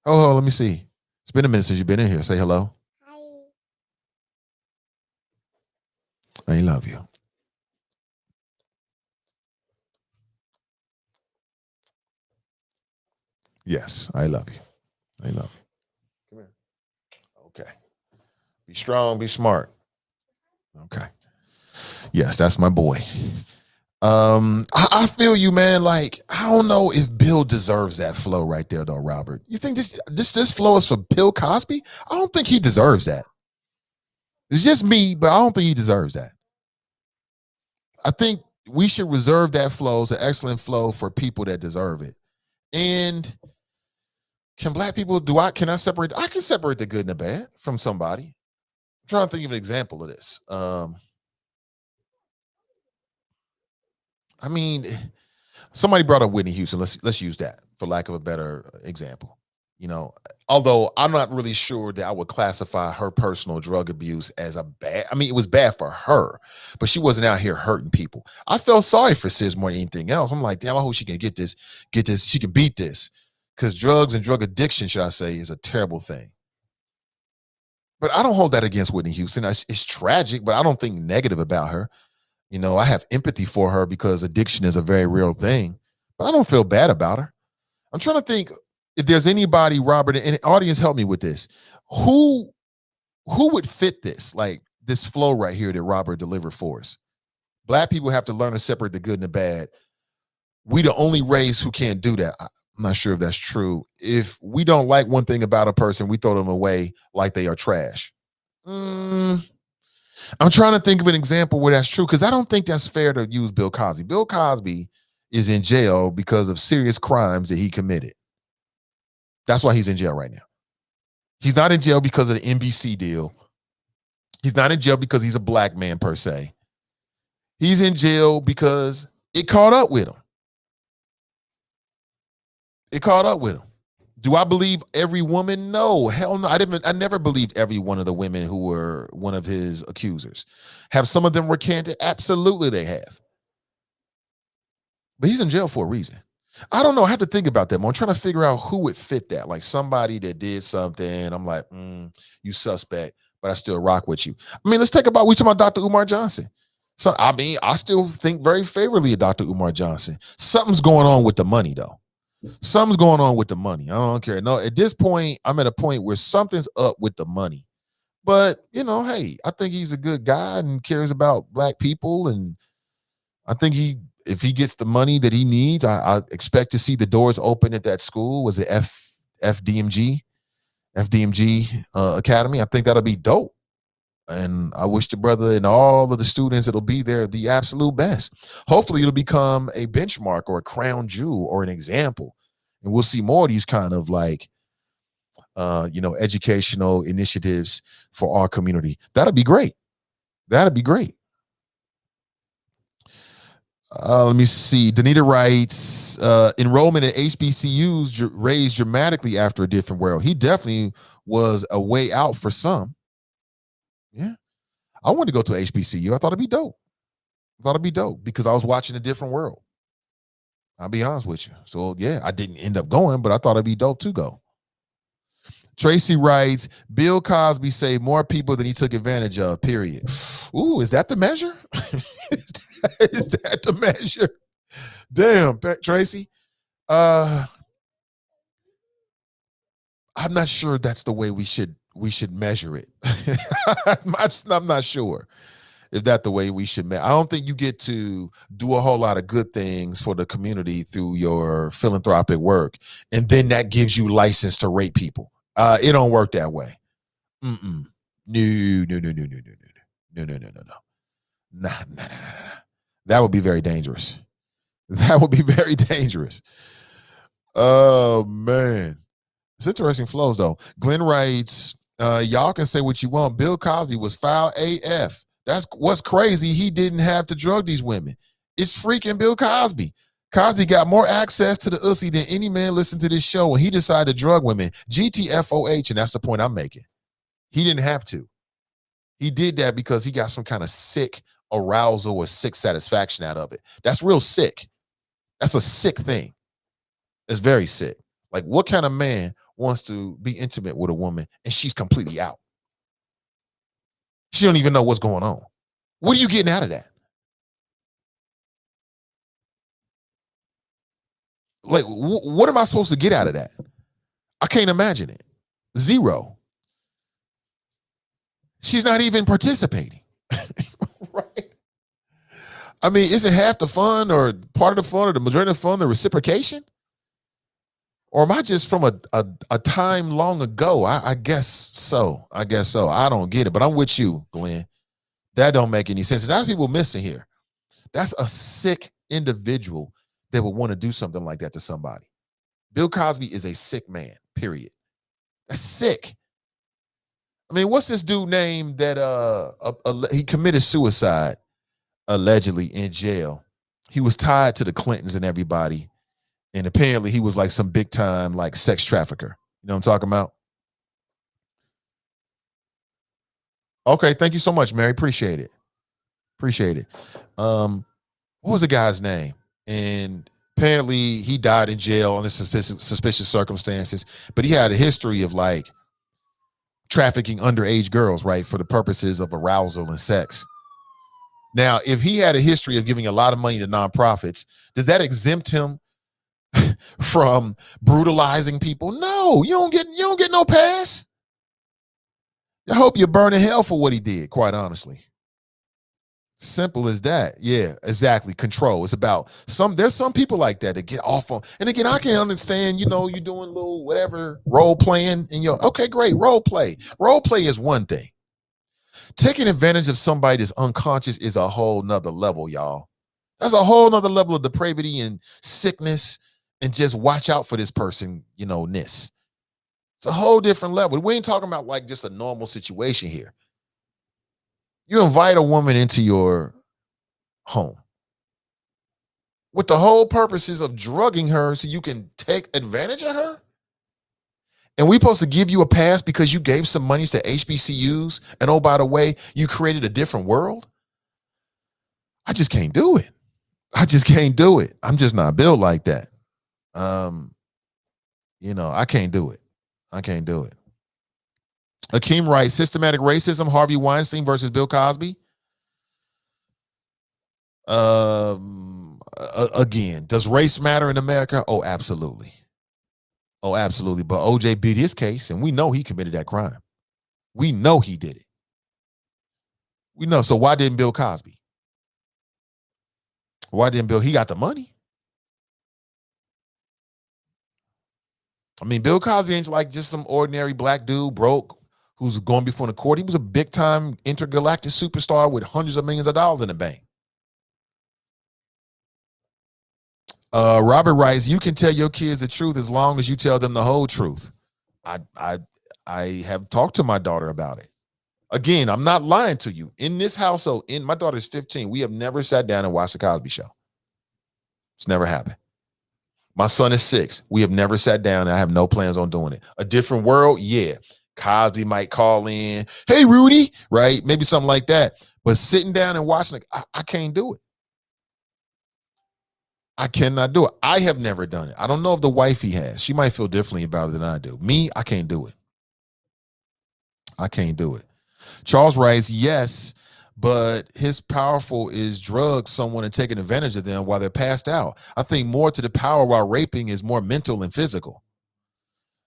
Oh, let me see. It's been a minute since you've been in here. Say hello. Hi. I love you. Yes, I love you. I love you. Come here. Okay. Be strong, be smart. Okay. Yes, that's my boy. I feel you, man. Like, I don't know if Bill deserves that flow right there, though, Robert. You think this flow is for Bill Cosby? I don't think he deserves that. It's just me, but I don't think he deserves that. I think we should reserve that flow. It's an excellent flow for people that deserve it. And can Black people can I separate? I can separate the good and the bad from somebody. I'm trying to think of an example of this. I mean, somebody brought up Whitney Houston. Let's use that for lack of a better example. Although I'm not really sure that I would classify her personal drug abuse as a bad. I mean, it was bad for her, but she wasn't out here hurting people. I felt sorry for Sis more than anything else. I'm like, damn, I hope she can get this. She can beat this, because drugs and drug addiction, should I say, is a terrible thing. But I don't hold that against Whitney Houston. It's tragic, but I don't think negative about her. I have empathy for her because addiction is a very real thing, but I don't feel bad about her. I'm trying to think if there's anybody, Robert, and the audience, help me with this. Who would fit this, like this flow right here that Robert delivered for us? Black people have to learn to separate the good and the bad. We the only race who can't do that. I'm not sure if that's true. If we don't like one thing about a person, we throw them away like they are trash. I'm trying to think of an example where that's true, because I don't think that's fair to use Bill Cosby. Bill Cosby is in jail because of serious crimes that he committed. That's why he's in jail right now. He's not in jail because of the NBC deal. He's not in jail because he's a Black man per se. He's in jail because it caught up with him. It caught up with him. Do I believe every woman? No, hell no. I never believed every one of the women who were one of his accusers. Have some of them recanted? Absolutely they have. But he's in jail for a reason. I don't know. I have to think about that. I'm trying to figure out who would fit that. Like somebody that did something. I'm like, you suspect, but I still rock with you. I mean, we talking about Dr. Umar Johnson. So, I mean, I still think very favorably of Dr. Umar Johnson. Something's going on with the money, though. Something's going on with the money. I don't care. No, at this point, I'm at a point where something's up with the money. But, you know, hey, I think he's a good guy and cares about black people. And I think if he gets the money that he needs, I expect to see the doors open at that school. Was it FDMG Academy? I think that'll be dope. And I wish the brother and all of the students that'll be there the absolute best. Hopefully it'll become a benchmark or a crown jewel or an example. And we'll see more of these kind of like, educational initiatives for our community. That'd be great. That'd be great. Let me see. Danita writes, enrollment at HBCUs raised dramatically after a different world. He definitely was a way out for some. Yeah. I wanted to go to HBCU. I thought it'd be dope. Because I was watching a different world. I'll be honest with you. So yeah, I didn't end up going, but I thought it'd be dope to go. Tracy writes, Bill Cosby saved more people than he took advantage of, period. Ooh, is that the measure? Is that the measure? Damn, Tracy. I'm not sure that's the way we should measure it. I'm not sure if that's the way we should measure. I don't think you get to do a whole lot of good things for the community through your philanthropic work, and then that gives you license to rape people. It don't work that way. No. Nah. That would be very dangerous. Oh, man. It's interesting flows, though. Glenn writes, y'all can say what you want. Bill Cosby was foul AF. That's what's crazy. He didn't have to drug these women. It's freaking Bill Cosby. Cosby got more access to the ussy than any man listened to this show, and he decided to drug women. GTFOH, and that's the point I'm making. He didn't have to. He did that because he got some kind of sick arousal or sick satisfaction out of it. That's real sick. That's a sick thing. It's very sick. Like, what kind of man wants to be intimate with a woman and she's completely out? She don't even know what's going on. What are you getting out of that? Like, what am I supposed to get out of that? I can't imagine it. Zero. She's not even participating. Right? I mean, isn't half the fun or part of the fun or the majority of the fun the reciprocation? Or am I just from a time long ago? I guess so. I don't get it, but I'm with you, Glenn. That don't make any sense. That's people missing here. That's a sick individual that would want to do something like that to somebody. Bill Cosby is a sick man, period. That's sick. I mean, what's this dude name that he committed suicide allegedly in jail? He was tied to the Clintons and everybody. And apparently he was like some big time like sex trafficker. You know what I'm talking about? Okay, thank you so much, Mary. Appreciate it. What was the guy's name? And apparently he died in jail under suspicious circumstances, but he had a history of like trafficking underage girls, right, for the purposes of arousal and sex. Now, if he had a history of giving a lot of money to nonprofits, does that exempt him from brutalizing people? No, you don't get no pass. I hope you burn in hell for what he did, quite honestly. Simple as that. Yeah, exactly. Control. It's about there's some people like that get off on, and again, I can understand, you're doing a little whatever role playing and okay, great. Role play is one thing. Taking advantage of somebody that's unconscious is a whole nother level, y'all. That's a whole nother level of depravity and sickness, and just watch out for this person, ness. It's a whole different level. We ain't talking about like just a normal situation here. You invite a woman into your home with the whole purposes of drugging her so you can take advantage of her? And we supposed to give you a pass because you gave some monies to HBCUs, and oh, by the way, you created a different world? I just can't do it. I'm just not built like that. I can't do it. Akeem writes, systematic racism, Harvey Weinstein versus Bill Cosby. Again, does race matter in America? Oh, absolutely. But OJ beat his case, and we know he committed that crime. We know he did it. We know. So why didn't Bill Cosby? Why didn't Bill? He got the money. I mean, Bill Cosby ain't like just some ordinary black dude broke who's going before the court. He was a big time intergalactic superstar with hundreds of millions of dollars in the bank. Robert writes, you can tell your kids the truth as long as you tell them the whole truth. I have talked to my daughter about it. Again, I'm not lying to you. In this household, my daughter's 15, we have never sat down and watched the Cosby Show. It's never happened. My son is 6. We have never sat down, and I have no plans on doing it. A different world, yeah. Cosby might call in, hey, Rudy, right? Maybe something like that. But sitting down and watching it, I can't do it. I cannot do it. I have never done it. I don't know if the wifey has. She might feel differently about it than I do. Me, I can't do it. I can't do it. Charles writes, yes, but his powerful is drugs someone and taking advantage of them while they're passed out. I think more to the power while raping is more mental and physical.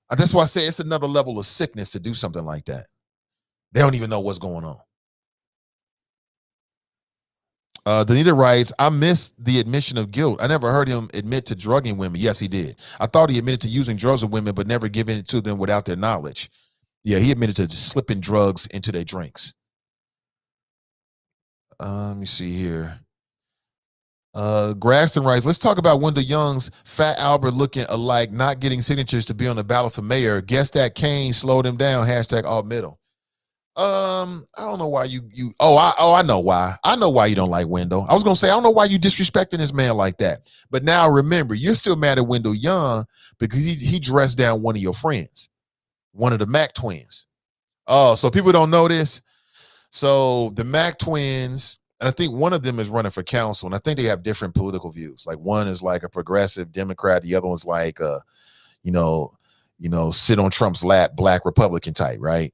That's why I say it's another level of sickness to do something like that. They don't even know what's going on. Danita writes, I missed the admission of guilt. I never heard him admit to drugging women. Yes, he did. I thought he admitted to using drugs with women, but never giving it to them without their knowledge. Yeah, he admitted to just slipping drugs into their drinks. Let me see here. Graston writes, let's talk about Wendell Young's Fat Albert looking alike, not getting signatures to be on the ballot for mayor. Guess that Kane slowed him down. Hashtag alt middle. I don't know why I know why. I know why you don't like Wendell. I was gonna say I don't know why you disrespecting this man like that. But now remember, you're still mad at Wendell Young because he dressed down one of your friends, one of the Mack twins. Oh, so people don't know this. So the Mack twins, and I think one of them is running for council, and I think they have different political views. Like one is like a progressive Democrat, the other one's like a, sit on Trump's lap, black Republican type, right?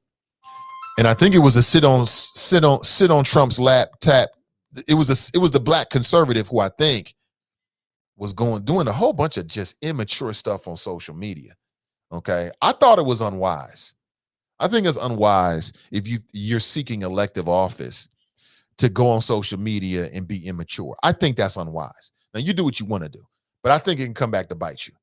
And I think it was a sit on Trump's lap tap. It was the black conservative who I think was doing a whole bunch of just immature stuff on social media. Okay, I thought it was unwise. I think it's unwise if you're seeking elective office to go on social media and be immature. I think that's unwise. Now you do what you want to do, but I think it can come back to bite you.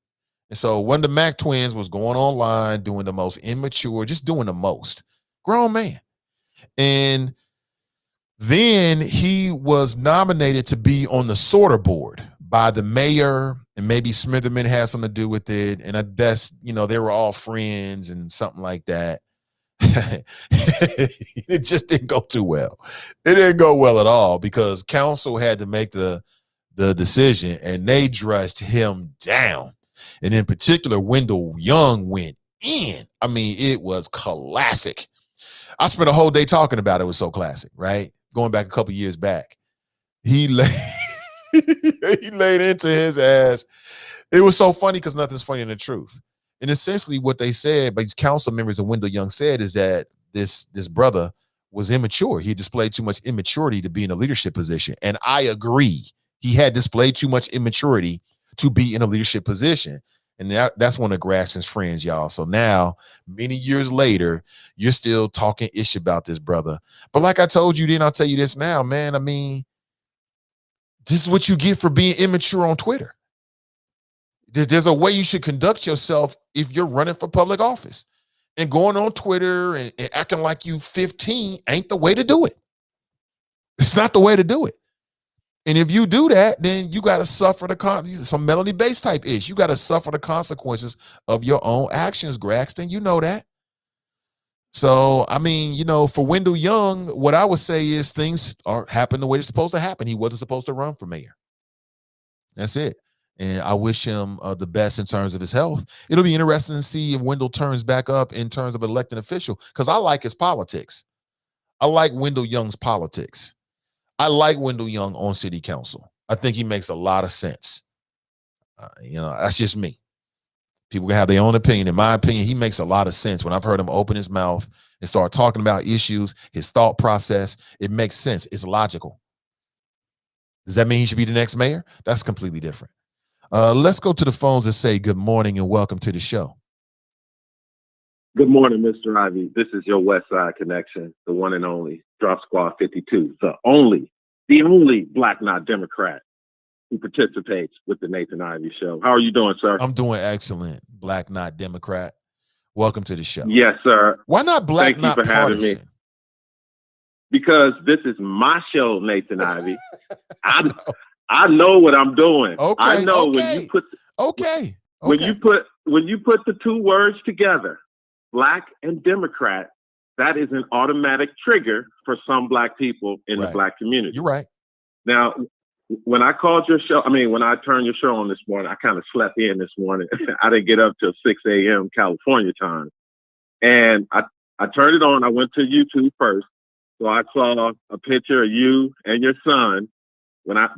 And so when the Mack twins was going online doing the most immature, just doing the most. Grown man. And then he was nominated to be on the sorter board by the mayor, and maybe Smitherman had something to do with it. And that's, they were all friends and something like that. It just didn't go too well. It didn't go well at all because council had to make the decision, and they dressed him down. And in particular, Wendell Young went in. I mean, it was classic. I spent a whole day talking about it. It was so classic, right? Going back a couple years back. He laid into his ass. It was so funny because nothing's funny than the truth. And essentially what they said, but these council members of Wendell Young said, is that this brother was immature. He displayed too much immaturity to be in a leadership position. And I agree. He had displayed too much immaturity to be in a leadership position. And that's one of Grasson's friends, y'all. So now, many years later, you're still talking ish about this brother. But like I told you then, I'll tell you this now, man. I mean, this is what you get for being immature on Twitter. There's a way you should conduct yourself if you're running for public office. And going on Twitter and acting like you 15 ain't the way to do it. It's not the way to do it. And if you do that, then you got to suffer some Melanie Bates type ish. You got to suffer the consequences of your own actions, Graxton. You know that. So, I mean, for Wendell Young, what I would say is things happen the way they're supposed to happen. He wasn't supposed to run for mayor. That's it. And I wish him the best in terms of his health. It'll be interesting to see if Wendell turns back up in terms of elected official, because I like his politics. I like Wendell Young's politics. I like Wendell Young on city council. I think he makes a lot of sense. That's just me. People can have their own opinion. In my opinion, he makes a lot of sense. When I've heard him open his mouth and start talking about issues, his thought process, it makes sense. It's logical. Does that mean he should be the next mayor? That's completely different. Let's go to the phones and say good morning and welcome to the show. Good morning, Mr. Ivy. This is your West Side Connection, the one and only Drop Squad 52, the only Black not Democrat who participates with the Nathan Ivy Show. How are you doing, sir? I'm doing excellent. Black not Democrat. Welcome to the show. Yes, sir. Why not black Thank not you for partisan? having me. Because this is my show, Nathan Ivy. I know what I'm doing. Okay, I know okay. when you put Okay. when you put the two words together, Black and Democrat, that is an automatic trigger for some Black people in the Black community. You're right. Now, when I called your show, when I turned your show on this morning, I kind of slept in this morning. I didn't get up till 6 a.m. California time. And I turned it on. I went to YouTube first. So I saw a picture of you and your son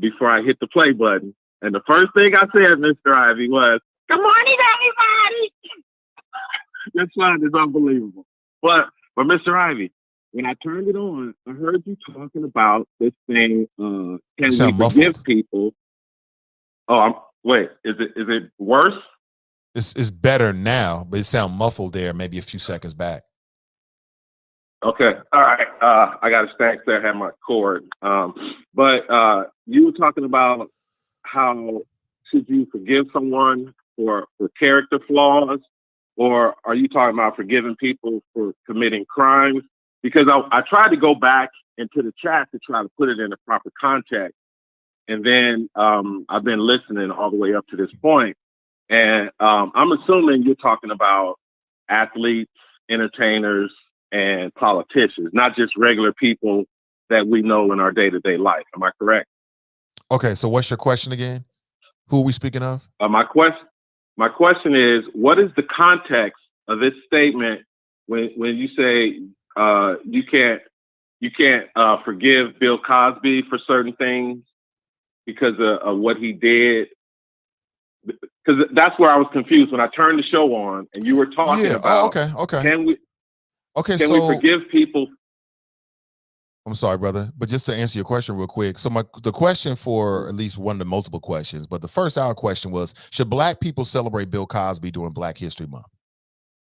before I hit the play button. And the first thing I said, Mr. Ivy, was, "Good morning, everybody." Your son is unbelievable. But Mr. Ivy, when I turned it on, I heard you talking about this thing. Can we forgive people? Wait, is it worse? It's better now, but it sounded muffled there maybe a few seconds back. Okay. All right. I got to stand there, have my cord. But you were talking about how should you forgive someone for character flaws, or are you talking about forgiving people for committing crimes? Because I tried to go back into the chat to try to put it in a proper context. And then I've been listening all the way up to this point. And I'm assuming you're talking about athletes, entertainers, and politicians, not just regular people that we know in our day-to-day life. Am I correct? Okay, so what's your question again? Who are we speaking of? My question is, what is the context of this statement when you say you can't forgive Bill Cosby for certain things because of what he did? Because that's where I was confused when I turned the show on and you were talking about. Okay. Can we so forgive people? I'm sorry, brother, but just to answer your question real quick. So the question for at least one of the multiple questions, but the first hour question was, should Black people celebrate Bill Cosby during Black History Month?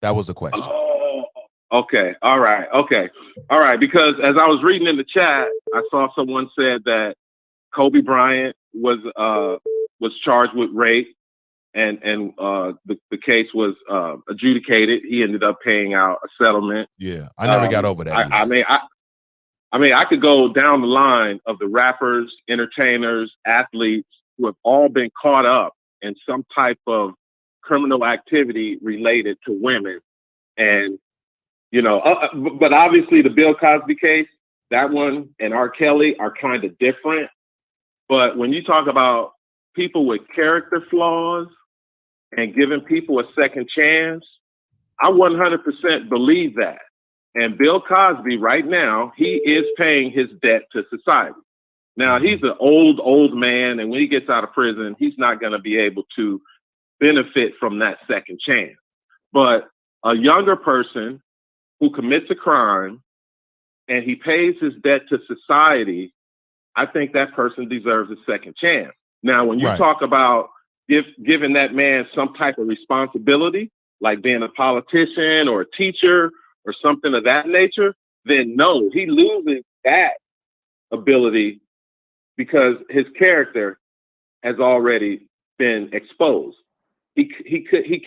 That was the question. Oh, okay. All right. Okay. All right. Because as I was reading in the chat, I saw someone said that Kobe Bryant was charged with rape, and the case was adjudicated. He ended up paying out a settlement. Yeah, I never got over that. I mean, I could go down the line of the rappers, entertainers, athletes who have all been caught up in some type of criminal activity related to women. And, but obviously the Bill Cosby case, that one and R. Kelly are kind of different. But when you talk about people with character flaws and giving people a second chance, I 100% believe that. And Bill Cosby right now, he is paying his debt to society. Now, he's an old man, and when he gets out of prison, he's not going to be able to benefit from that second chance. But a younger person who commits a crime and he pays his debt to society, I think that person deserves a second chance. Now, when you talk about giving that man some type of responsibility, like being a politician or a teacher or something of that nature, then no, he loses that ability because his character has already been exposed. He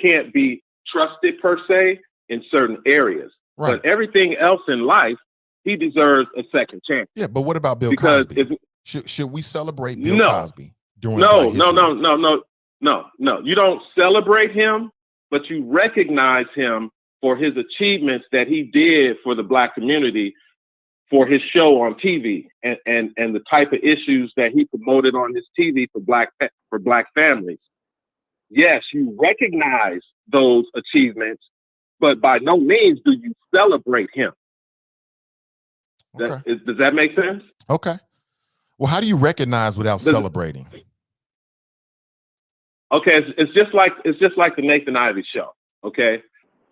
can't be trusted per se in certain areas, but everything else in life, he deserves a second chance. Yeah, but what about Bill Cosby? Should we celebrate Bill Cosby during No. You don't celebrate him, but you recognize him for his achievements that he did for the Black community, for his show on TV, and the type of issues that he promoted on his TV for Black families. Yes, you recognize those achievements, but by no means do you celebrate him. Okay. Does that make sense? Okay. Well, how do you recognize without celebrating? Okay, it's just like the Nathan Ivy Show. Okay,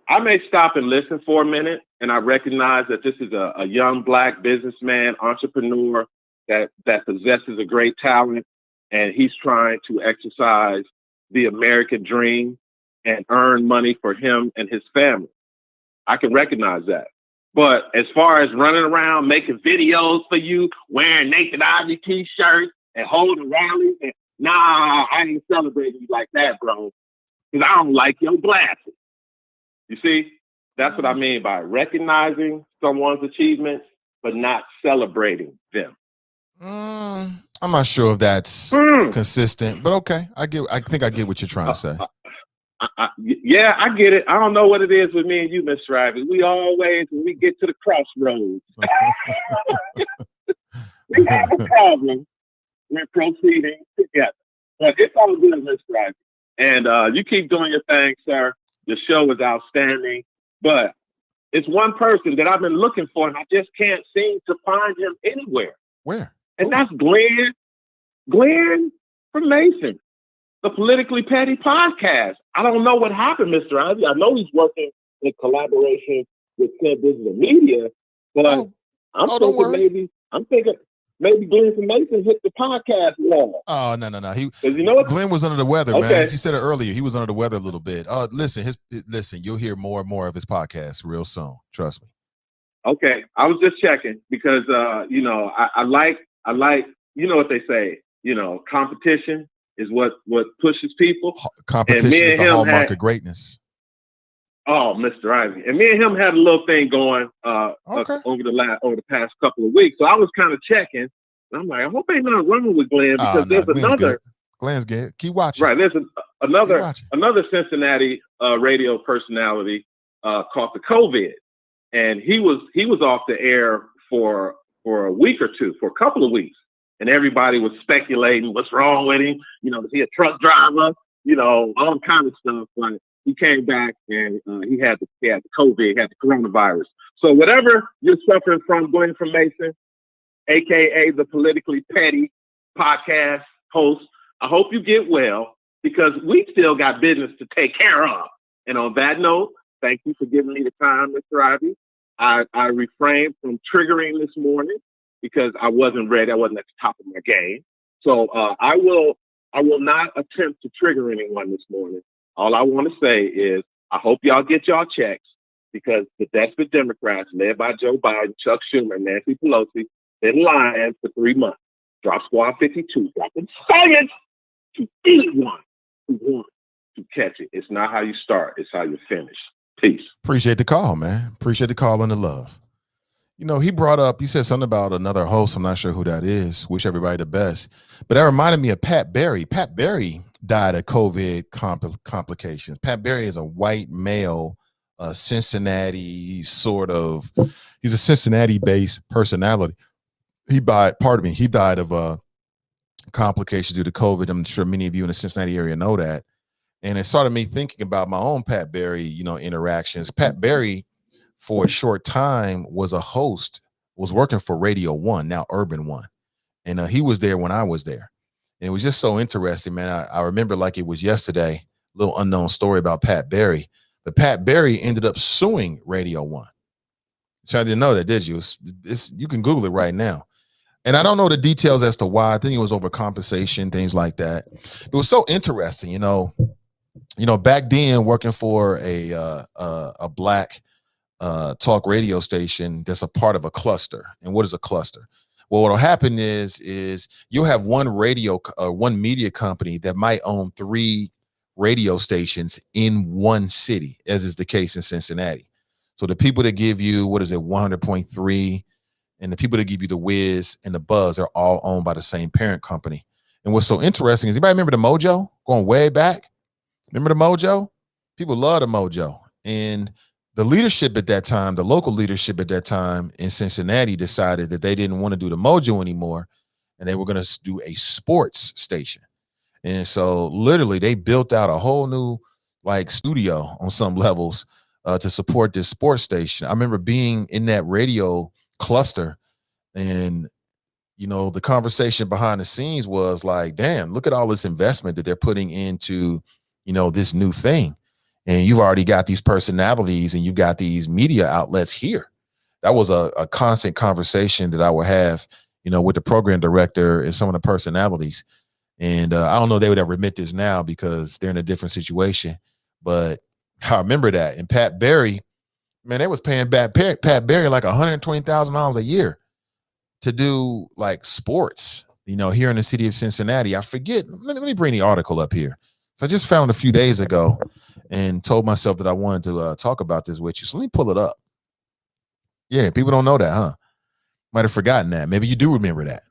I may stop and listen for a minute, and I recognize that this is a young Black businessman, entrepreneur that possesses a great talent, and he's trying to exercise the American dream and earn money for him and his family. I can recognize that. But as far as running around making videos for you, wearing Naked Ivy t-shirts and holding rallies, and nah, I ain't celebrating you like that, bro. Because I don't like your glasses. You see, that's what I mean by recognizing someone's achievements, but not celebrating them. I'm not sure if that's consistent, but okay. I think I get what you're trying to say. Yeah, I get it. I don't know what it is with me and you, Mr. Ivy. We always, when we get to the crossroads, we have a problem. We're proceeding together. But it's all good, Mr. Ivy. And you keep doing your thing, sir. The show is outstanding. But it's one person that I've been looking for, and I just can't seem to find him anywhere. Where? And that's Glenn from Mason, the Politically Petty podcast. I don't know what happened, Mr. Ivy. I know he's working in collaboration with Club Digital Media, but I'm thinking maybe Glenn from Mason hit the podcast wall. Oh, no. You know what? Glenn was under the weather, man. He said it earlier. He was under the weather a little bit. Listen, you'll hear more and more of his podcast real soon. Trust me. Okay. I was just checking because, I like, you know what they say, competition is what pushes people. Competition is the hallmark of greatness. Oh, Mr. Ivy. And me and him had a little thing going over the past couple of weeks. So I was kind of checking. And I'm like, I hope ain't nothing wrong with Glenn because there's another. Glenn's good. Keep watching. Right. There's another Cincinnati radio personality called the COVID. And he was off the air for a week or two, for a couple of weeks. And everybody was speculating what's wrong with him. Is he a truck driver? All kind of stuff. But he came back and he had the COVID, had the coronavirus. So whatever you're suffering from, Glenn from Mason, aka the Politically Petty podcast host, I hope you get well because we still got business to take care of. And on that note, thank you for giving me the time, Mr. Ivy. I refrained from triggering this morning because I wasn't ready. I wasn't at the top of my game. So I will not attempt to trigger anyone this morning. All I want to say is I hope y'all get y'all checks because the desperate Democrats led by Joe Biden, Chuck Schumer, and Nancy Pelosi been lying for 3 months. Drop Squad 52, dropping science to anyone who wants to catch it. It's not how you start, it's how you finish. Peace. Appreciate the call, man. Appreciate the call and the love. He brought up, you said something about another host. I'm not sure who that is. Wish everybody the best. But that reminded me of Pat Berry. Pat Berry died of COVID complications. Pat Berry is a white male, Cincinnati he's a Cincinnati-based personality. He died of complications due to COVID. I'm sure many of you in the Cincinnati area know that. And it started me thinking about my own Pat Berry, interactions. Pat Berry, for a short time, was a host, was working for Radio 1, now Urban 1. And he was there when I was there. And it was just so interesting, man. I remember like it was yesterday, a little unknown story about Pat Berry. But Pat Berry ended up suing Radio 1. So I didn't know that, did you? You can Google it right now. And I don't know the details as to why. I think it was over compensation, things like that. It was so interesting, back then working for a black talk radio station that's a part of a cluster. And what is a cluster? Well, what'll happen is you'll have one media company that might own 3 radio stations in one city, as is the case in Cincinnati. So the people that give you, 100.3, and the people that give you the Wiz and the Buzz are all owned by the same parent company. And what's so interesting is, anybody remember the Mojo going way back? Remember the Mojo? People love the Mojo. And the leadership at that time, the local leadership at that time in Cincinnati decided that they didn't want to do the Mojo anymore. And they were going to do a sports station. And so literally they built out a whole new studio on some levels to support this sports station. I remember being in that radio cluster and, the conversation behind the scenes was like, damn, look at all this investment that they're putting into, this new thing. And you've already got these personalities and you've got these media outlets here. That was a constant conversation that I would have, with the program director and some of the personalities. And I don't know if they would ever admit this now because they're in a different situation. But I remember that. And Pat Berry Man, they was paying Pat Barry like $120,000 a year to do like sports, here in the city of Cincinnati. I forget. Let me bring the article up here. So I just found a few days ago and told myself that I wanted to talk about this with you. So let me pull it up. Yeah, people don't know that, huh? Might have forgotten that. Maybe you do remember that.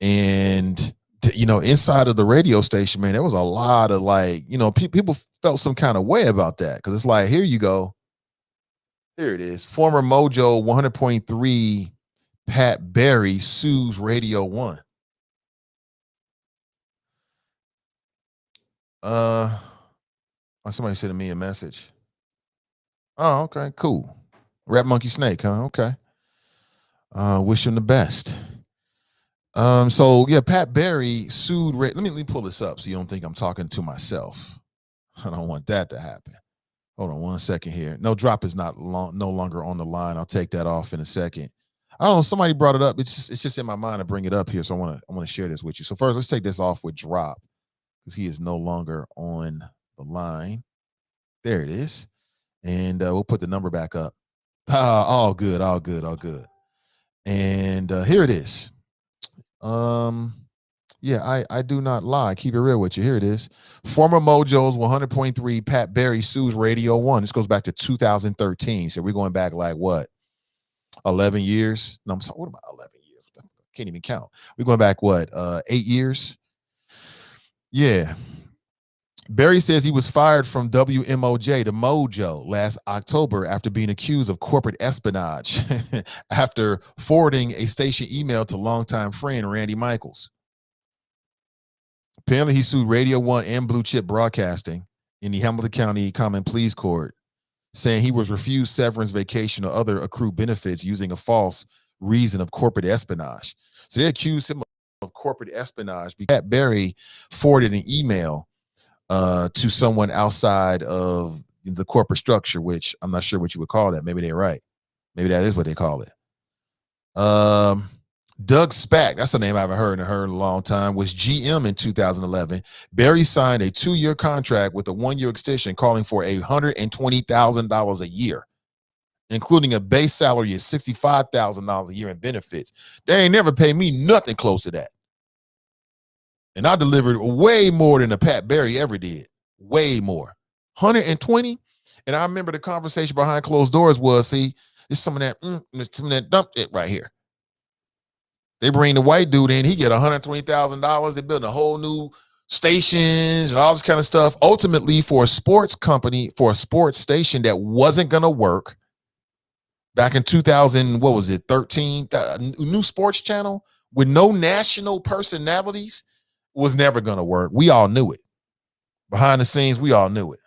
And inside of the radio station, man, there was a lot of like, people felt some kind of way about that, because it's like, here you go. Here it is. Former Mojo 100.3 Pat Barry sues Radio 1. Somebody sent me a message. Oh, okay, cool. Rap Monkey Snake, huh? Okay. Wish him the best. So yeah, Pat Barry sued. Let me pull this up so you don't think I'm talking to myself. I don't want that to happen. Hold on one second here. No drop is no longer on the line. I'll take that off in a second. I don't know. Somebody brought it up. It's just in my mind to bring it up here. So I want to share this with you. So first, let's take this off with drop, because he is no longer on the line. There it is. And we'll put the number back up. All good. And here it is. Yeah, I do not lie. Keep it real with you. Here it is. Former Mojo's 100.3 Pat Barry sues Radio 1. This goes back to 2013. So we're going back like what? 11 years? No, I'm sorry. What am I? 11 years? Can't even count. We're going back what? 8 years? Yeah. Barry says he was fired from WMOJ to Mojo last October after being accused of corporate espionage after forwarding a station email to longtime friend Randy Michaels. Apparently, he sued Radio 1 and Blue Chip Broadcasting in the Hamilton County Common Pleas Court, saying he was refused severance, vacation, or other accrued benefits using a false reason of corporate espionage. So they accused him of corporate espionage because Pat Barry forwarded an email to someone outside of the corporate structure, which I'm not sure what you would call that. Maybe they're right. Maybe that is what they call it. Doug Spack, that's a name I haven't heard in a long time, was GM in 2011. Barry signed a 2-year contract with a 1-year extension calling for $120,000 a year, including a base salary of $65,000 a year in benefits. They ain't never paid me nothing close to that. And I delivered way more than a Pat Barry ever did. Way more. 120. And I remember the conversation behind closed doors was, see, there's some of that dumped it right here. They bring the white dude in, he get $120,000. They building a whole new stations and all this kind of stuff. Ultimately, for a sports company, for a sports station that wasn't going to work back in 2000, what was it, 13, new sports channel with no national personalities was never going to work. We all knew it. Behind the scenes, we all knew it.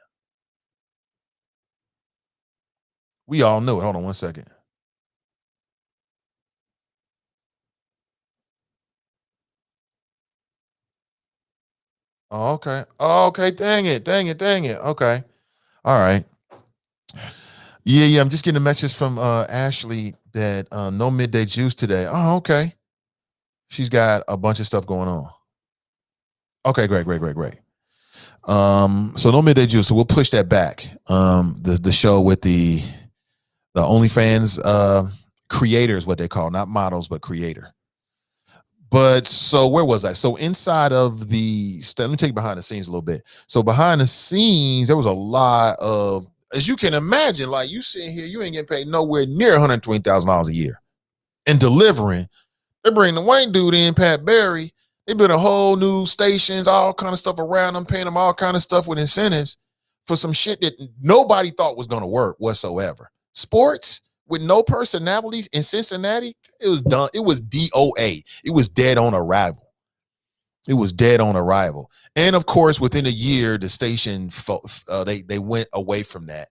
We all knew it. Hold on one second. Oh, okay. Oh, okay. Dang it. Okay. All right. Yeah. I'm just getting a message from Ashley that no midday juice today. Oh, okay. She's got a bunch of stuff going on. Okay, great. So no midday juice. So we'll push that back. The show with the OnlyFans creators, what they call, not models, but creator. But so where was I? So inside of let me take you behind the scenes a little bit. So behind the scenes, there was a lot of, as you can imagine, like you sitting here, you ain't getting paid nowhere near $120,000 a year. And delivering, they bring the white dude in, Pat Barry. They built a whole new stations, all kind of stuff around them, paying them all kind of stuff with incentives for some shit that nobody thought was going to work whatsoever. Sports with no personalities in Cincinnati, it was done. It was DOA. It was dead on arrival. And of course, within a year, the station they went away from that.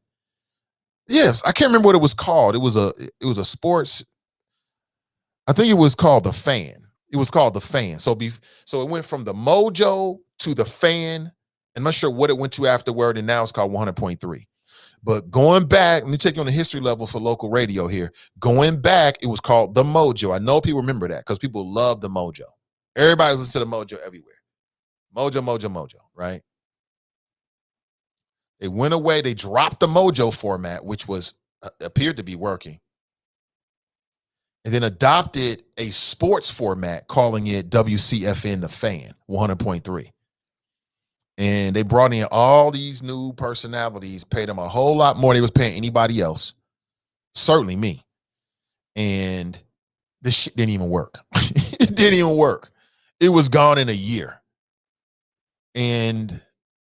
Yes, I can't remember what it was called. It was a sports. I think it was called The Fan. So it went from the Mojo to The Fan. I'm not sure what it went to afterward, and now it's called 100.3. But going back, let me take you on the history level for local radio here. Going back, it was called The Mojo. I know people remember that because people love the Mojo. Everybody listens to the Mojo everywhere. Mojo, right? It went away. They dropped the Mojo format, which was appeared to be working, and then adopted a sports format, calling it WCFN The Fan 100.3. And they brought in all these new personalities, paid them a whole lot more than they was paying anybody else, certainly me. And this shit didn't even work. It didn't even work. It was gone in a year. And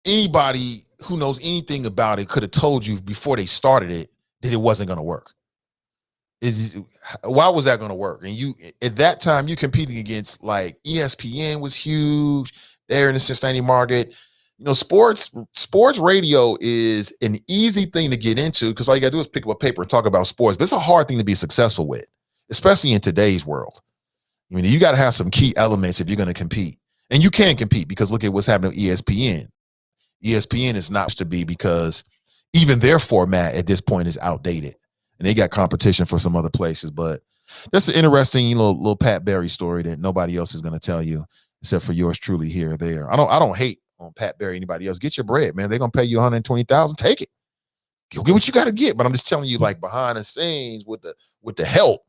anybody who knows anything about it could have told you before they started it that it wasn't going to work. Why was that going to work? And you, at that time, you competing against, like, ESPN was huge there in the Cincinnati market. You know, sports radio is an easy thing to get into because all you got to do is pick up a paper and talk about sports. But it's a hard thing to be successful with, especially in today's world. I mean, you got to have some key elements if you're going to compete. And you can compete because look at what's happening with ESPN. ESPN is not to be because even their format at this point is outdated. And they got competition for some other places. But that's an interesting little Pat Barry story that nobody else is going to tell you except for yours truly here or there. I don't hate on Pat Barry, anybody else. Get your bread, man. They're gonna pay you $120,000. Take it. Get what you gotta get. But I'm just telling you, like, behind the scenes with the help,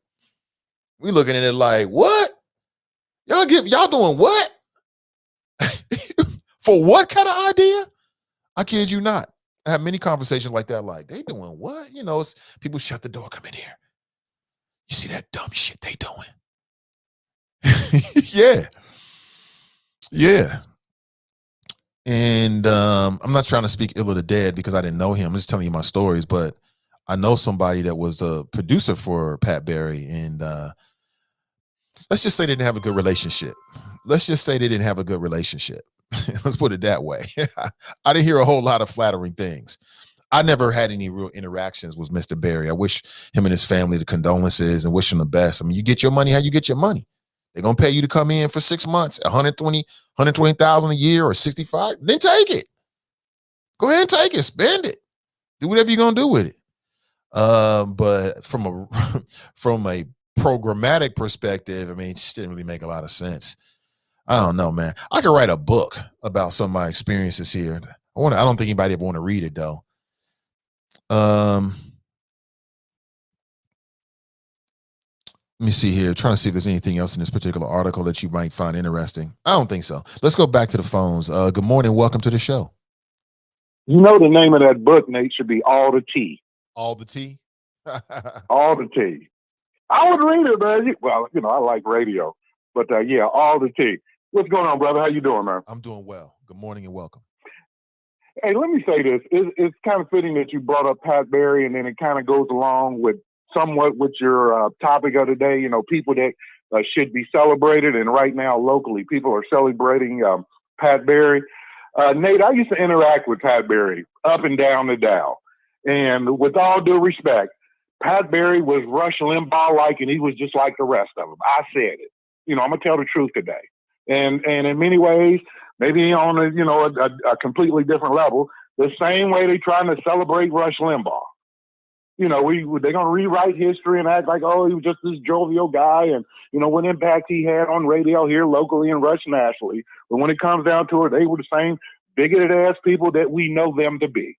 we looking at it like, what? Y'all doing what? For what kind of idea? I kid you not. I have many conversations like that, like, they doing what? You know, it's people shut the door, come in here. You see that dumb shit they doing? Yeah. Yeah. And I'm not trying to speak ill of the dead because I didn't know him. I'm just telling you my stories, but I know somebody that was the producer for Pat Barry, and let's just say they didn't have a good relationship. Let's put it that way. I didn't hear a whole lot of flattering things. I never had any real interactions with Mr. Barry. I wish him and his family the condolences and wish him the best. I mean, you get your money how you get your money. They're going to pay you to come in for 6 months, 120,000 a year or 65. Then take it. Go ahead and take it. Spend it. Do whatever you're going to do with it. But from a programmatic perspective, I mean, it just didn't really make a lot of sense. I don't know, man. I could write a book about some of my experiences here. I don't think anybody ever want to read it, though. Let me see here. Trying to see if there's anything else in this particular article that you might find interesting. I don't think so. Let's go back to the phones. Good morning. Welcome to the show. You know the name of that book, Nate, should be All the Tea. All the Tea? All the Tea. I would read it, man. Well, you know, I like radio. But, yeah, All the Tea. What's going on, brother? How you doing, man? I'm doing well. Good morning and welcome. Hey, let me say this. It's kind of fitting that you brought up Pat Barry, and then it kind of goes along with somewhat with your topic of the day, you know, people that should be celebrated. And right now, locally, people are celebrating Pat Barry. Nate, I used to interact with Pat Barry up and down the Dow. And with all due respect, Pat Barry was Rush Limbaugh-like, and he was just like the rest of them. I said it. You know, I'm going to tell the truth today. And in many ways, maybe on a completely different level, the same way they're trying to celebrate Rush Limbaugh. You know, they're going to rewrite history and act like, oh, he was just this jovial guy and, you know, what impact he had on radio here locally and Rush nationally. But when it comes down to it, they were the same bigoted-ass people that we know them to be.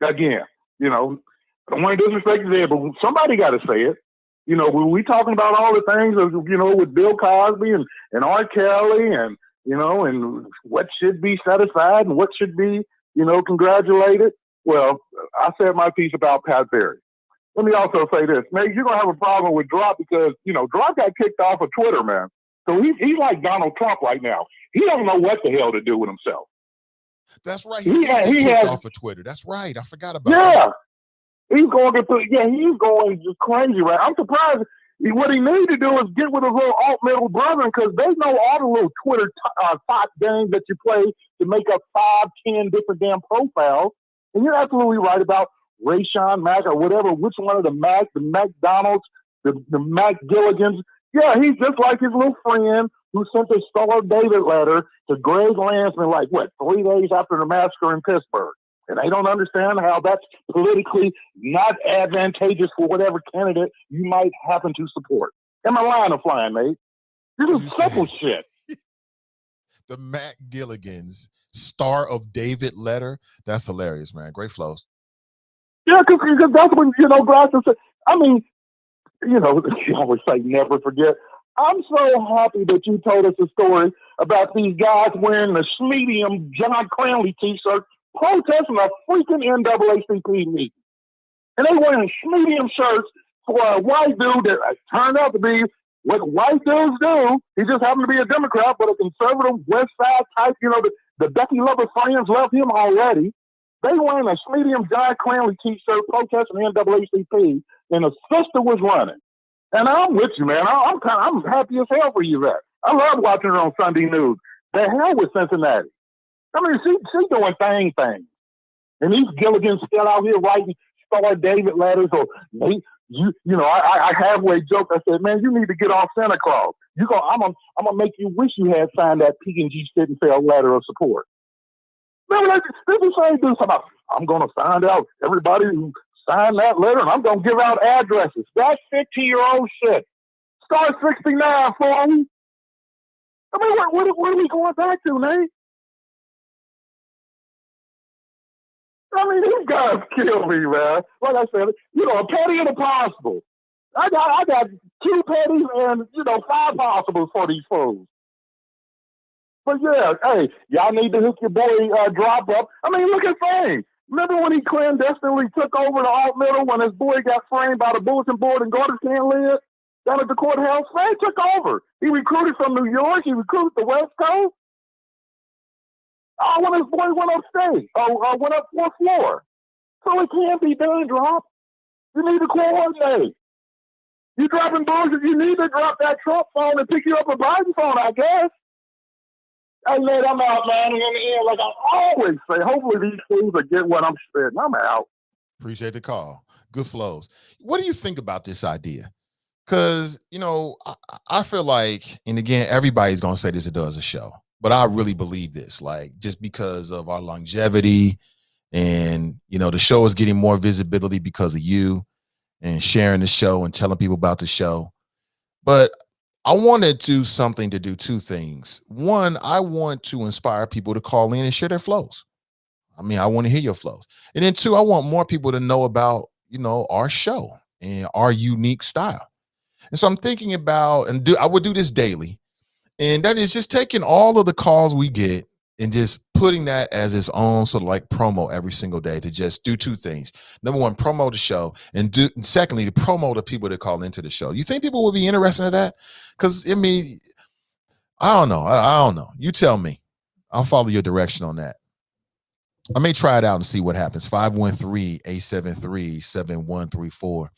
Again, you know, I don't want to disrespect it, but somebody got to say it. You know, when we talking about all the things, you know, with Bill Cosby and R. Kelly and, you know, and what should be set aside and what should be, you know, congratulated. Well, I said my piece about Pat Barry. Let me also say this. Nate, you're going to have a problem with Drop because, you know, Drop got kicked off of Twitter, man. So he's like Donald Trump right now. He don't know what the hell to do with himself. That's right. He kicked off of Twitter. That's right. I forgot about that. Yeah. He's going just crazy, right? I'm surprised. What he needs to do is get with his little alt-middle brother because they know all the little Twitter thought games that you play to make up 5, 10 different damn profiles. And you're absolutely right about Rayshawn Mack or whatever, which one of the McDonald's, the Mac Gilligans. Yeah, he's just like his little friend who sent the Star David letter to Greg Landsman, 3 days after the massacre in Pittsburgh. And they don't understand how that's politically not advantageous for whatever candidate you might happen to support. Am I lying or flying, mate? This is simple shit. The Matt Gilligan's Star of David letter. That's hilarious, man. Great flows. Yeah, because that's when, Bryson said, I mean, you always say never forget. I'm so happy that you told us a story about these guys wearing the Schmedium John Cranley t-shirt protesting a freaking NAACP meeting. And they wearing Schmedium shirts for a white dude that turned out to be what white dudes do. He just happened to be a Democrat, but a conservative West Side type. The Becky Lover friends left him already. They wearing a Schmedium John Cranley t-shirt protesting NAACP, and a sister was running. And I'm with you, man. I'm happy as hell for you, that. I love watching her on Sunday News. The hell with Cincinnati. I mean, she doing things. And these Gilligans still out here writing Star David letters, or I halfway joked. I said, man, you need to get off Santa Claus. I'm gonna make you wish you had signed that P&G Sittenfeld letter of support. Remember this is saying do something. I'm gonna find out everybody who signed that letter, and I'm gonna give out addresses. That's 50-year-old shit. Start 69 for me. I mean, what are we going back to, Nate? I mean, these guys kill me, man. Like I said, a petty and a possible. I got 2 petties and 5 possibles for these fools. But yeah, hey, y'all need to hook your boy Drop up. I mean, look at things. Remember when he clandestinely took over the alt middle when his boy got framed by the bulletin board in Gordonstown lid down at the courthouse? Frank took over. He recruited from New York. He recruited the West Coast. Oh, when his boy went upstate, went up 4th floor. So it can't be done, Drop. You need to coordinate. You dropping bullshit, you need to drop that Trump phone and pick you up a Biden phone, I guess. Hey, man, I'm out, man. And like I always say, hopefully these fools will get what I'm spitting. I'm out. Appreciate the call. Good flows. What do you think about this idea? Because, I feel like, and again, everybody's going to say this, it does a show. But I really believe this, like, just because of our longevity and, the show is getting more visibility because of you and sharing the show and telling people about the show. But I want to do something to do 2 things. One, I want to inspire people to call in and share their flows. I mean, I want to hear your flows. And then 2, I want more people to know about, our show and our unique style. And so I'm thinking about, I would do this daily. And that is just taking all of the calls we get and just putting that as its own sort of like promo every single day to just do 2 things. Number 1, promote the show. And secondly, to promote the people that call into the show. You think people will be interested in that? Because, I mean, I don't know. I don't know. You tell me. I'll follow your direction on that. I may try it out and see what happens. 513-873-7134.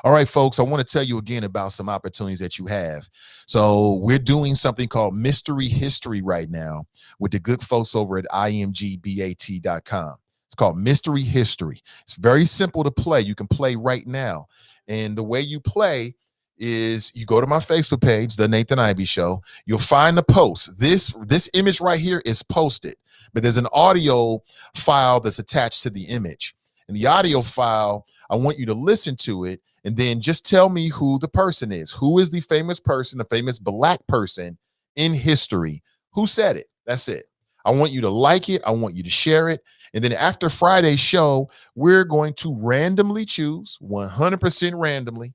All right, folks, I want to tell you again about some opportunities that you have. So we're doing something called Mystery History right now with the good folks over at imgbat.com. It's called Mystery History. It's very simple to play. You can play right now. And the way you play is you go to my Facebook page, The Nathan Ivey Show. You'll find the post. This image right here is posted, but there's an audio file that's attached to the image. And the audio file, I want you to listen to it and then just tell me who the person is. Who is the famous person, the famous Black person in history? Who said it? That's it. I want you to like it. I want you to share it. And then after Friday's show, we're going to randomly choose, 100% randomly,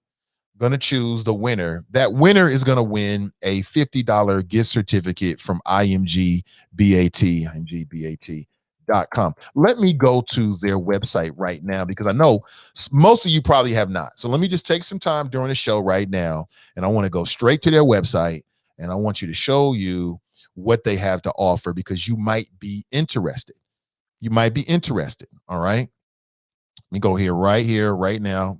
going to choose the winner. That winner is going to win a $50 gift certificate from imgbat.com. Let me go to their website right now because I know most of you probably have not. So let me just take some time during the show right now, and I want to go straight to their website, and I want you to show you what they have to offer because you might be interested. You might be interested. All right. Let me go here, right now.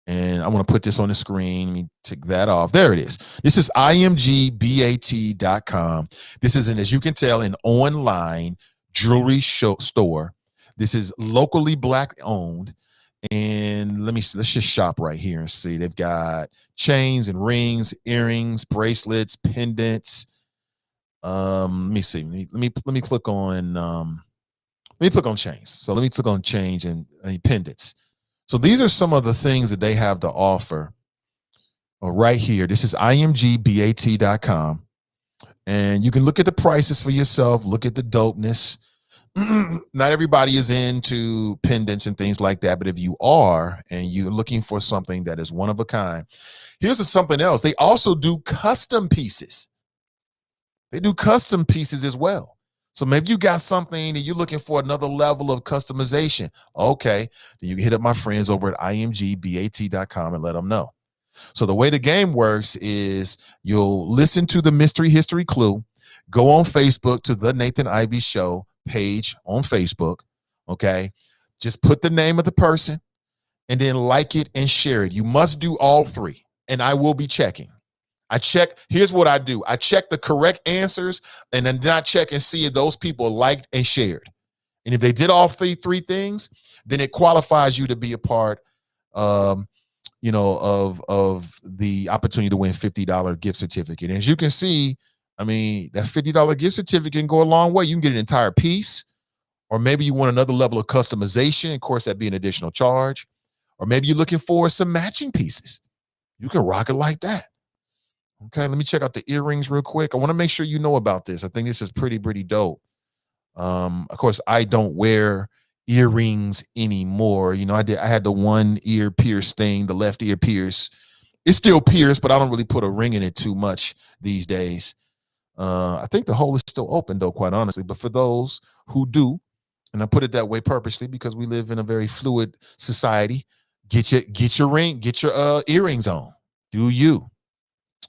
And I want to put this on the screen. Let me take that off. There it is. This is imgbat.com. This is, as you can tell, an online jewelry store. This is locally Black owned. And let's just shop right here and see. They've got chains and rings, earrings, bracelets, pendants. Let me see. Let me click on chains. So let me click on chains and pendants. So these are some of the things that they have to offer right here. This is imgbat.com. And you can look at the prices for yourself, look at the dopeness. not everybody is into pendants and things like that, but if you are and you're looking for something that is one of a kind, here's something else. They also do custom pieces. They do custom pieces as well. So maybe you got something and you're looking for another level of customization. Okay, then you can hit up my friends over at imgbat.com and let them know. So the way the game works is you'll listen to the mystery history clue, go on Facebook to the Nathan Ivey Show page on Facebook, okay? Just put the name of the person and then like it and share it. You must do all three, and I will be checking. I check, here's what I do. I check the correct answers and then I check and see if those people liked and shared. And if they did all three things, then it qualifies you to be a part of the opportunity to win $50 gift certificate. And as you can see, I mean, that $50 gift certificate can go a long way. You can get an entire piece, or maybe you want another level of customization. Of course, that'd be an additional charge. Or maybe you're looking for some matching pieces. You can rock it like that. Okay, let me check out the earrings real quick. I want to make sure you know about this. I think this is pretty dope. Of course, I don't wear earrings anymore. You know, I had the one ear pierce thing, the left ear pierce. It's still pierced, but I don't really put a ring in it too much these days. I think the hole is still open though, quite honestly. But for those who do, and I put it that way purposely because we live in a very fluid society, get your ring, get your earrings on. Do you?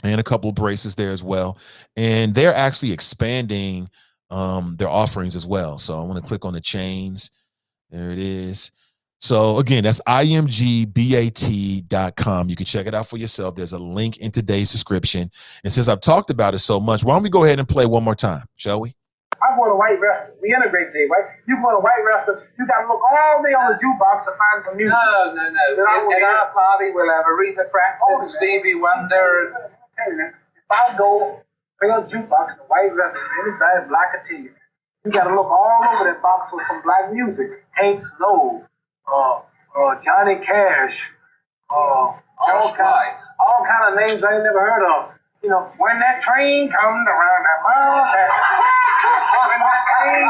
And a couple of braces there as well. And they're actually expanding their offerings as well. So I want to click on the chains. There it is. So again, that's imgbat.com. You can check it out for yourself. There's a link in today's description. And since I've talked about it so much, why don't we go ahead and play one more time, shall we? I go to White Restaurant. We integrate day, right? You go to White Restaurant, you got to look all day on the jukebox to find some music. No. At our party, we'll have Aretha Franklin, Stevie Wonder. If I go to a jukebox in a White Restaurant, anybody black or tea, you got to look all over that box for some black music. Hank Snow, Johnny Cash, all kind of names I ain't never heard of. You know, when that train comes around that mountain, when that train.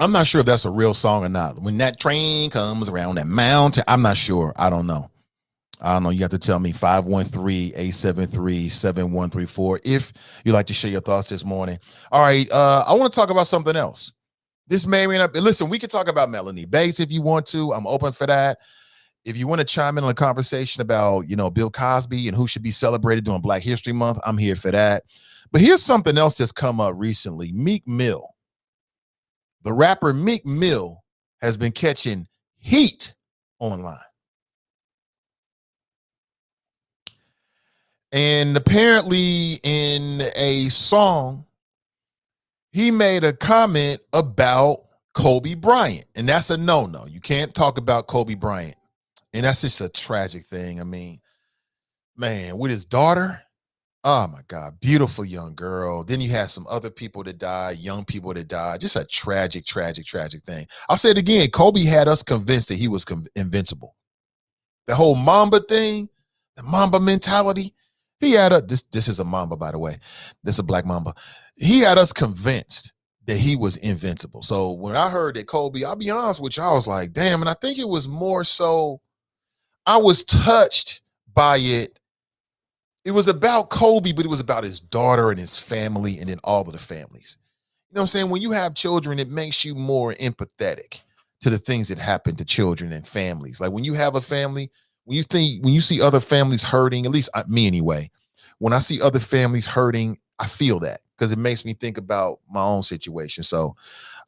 I'm not sure if that's a real song or not. When that train comes around that mountain, I'm not sure. I don't know. You have to tell me. 513-873-7134 if you'd like to share your thoughts this morning. All right. I want to talk about something else. This may not. Listen, we can talk about Melanie Bates if you want to. I'm open for that. If you want to chime in on a conversation about, Bill Cosby and who should be celebrated during Black History Month, I'm here for that. But here's something else that's come up recently. Meek Mill. The rapper Meek Mill has been catching heat online. And apparently in a song, he made a comment about Kobe Bryant. And that's a no-no. You can't talk about Kobe Bryant. And that's just a tragic thing. I mean, man, with his daughter, oh my God, beautiful young girl. Then you had some other people that died, young people that died. Just a tragic thing. I'll say it again. Kobe had us convinced that he was invincible. The whole Mamba thing, the Mamba mentality, he had this is a Mamba, by the way. This is a black Mamba. He had us convinced that he was invincible. So when I heard that Kobe, I'll be honest with you, I was like, damn. And I think it was more so, I was touched by it. It was about Kobe, but it was about his daughter and his family and then all of the families. You know what I'm saying? When you have children, it makes you more empathetic to the things that happen to children and families. Like when you have a family, when you see other families hurting, at least me anyway, when I see other families hurting, I feel that because it makes me think about my own situation. So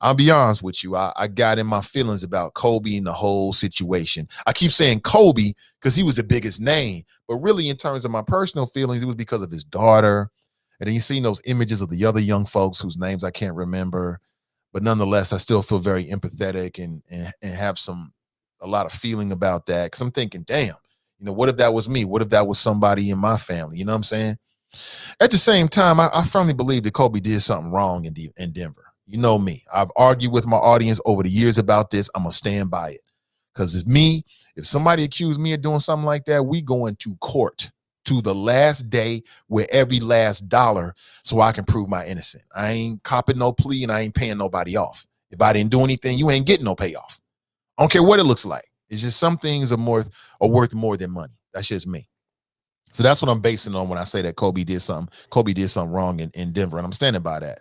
I'll be honest with you. I got in my feelings about Kobe and the whole situation. I keep saying Kobe because he was the biggest name, but really in terms of my personal feelings, it was because of his daughter. And then you see those images of the other young folks whose names I can't remember, but nonetheless, I still feel very empathetic and have a lot of feeling about that. Because I'm thinking, damn, what if that was me? What if that was somebody in my family? You know what I'm saying? At the same time, I firmly believe that Kobe did something wrong in Denver. You know me. I've argued with my audience over the years about this. I'm going to stand by it. Because it's me. If somebody accused me of doing something like that, we go into court to the last day with every last dollar so I can prove my innocence. I ain't copping no plea and I ain't paying nobody off. If I didn't do anything, you ain't getting no payoff. I don't care what it looks like. It's just some things are worth more than money. That's just me. So that's what I'm basing on when I say that Kobe did something wrong in Denver, and I'm standing by that.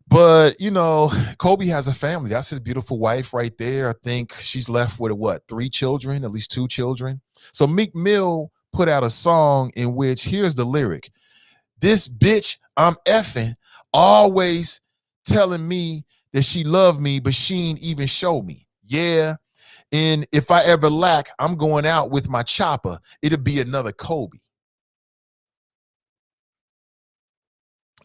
But, Kobe has a family. That's his beautiful wife right there. I think she's left with, 3 children, at least 2 children. So Meek Mill put out a song in which, here's the lyric. This bitch I'm effing always telling me that she loved me, but she ain't even show me. Yeah. And if I ever lack, I'm going out with my chopper. It'll be another Kobe.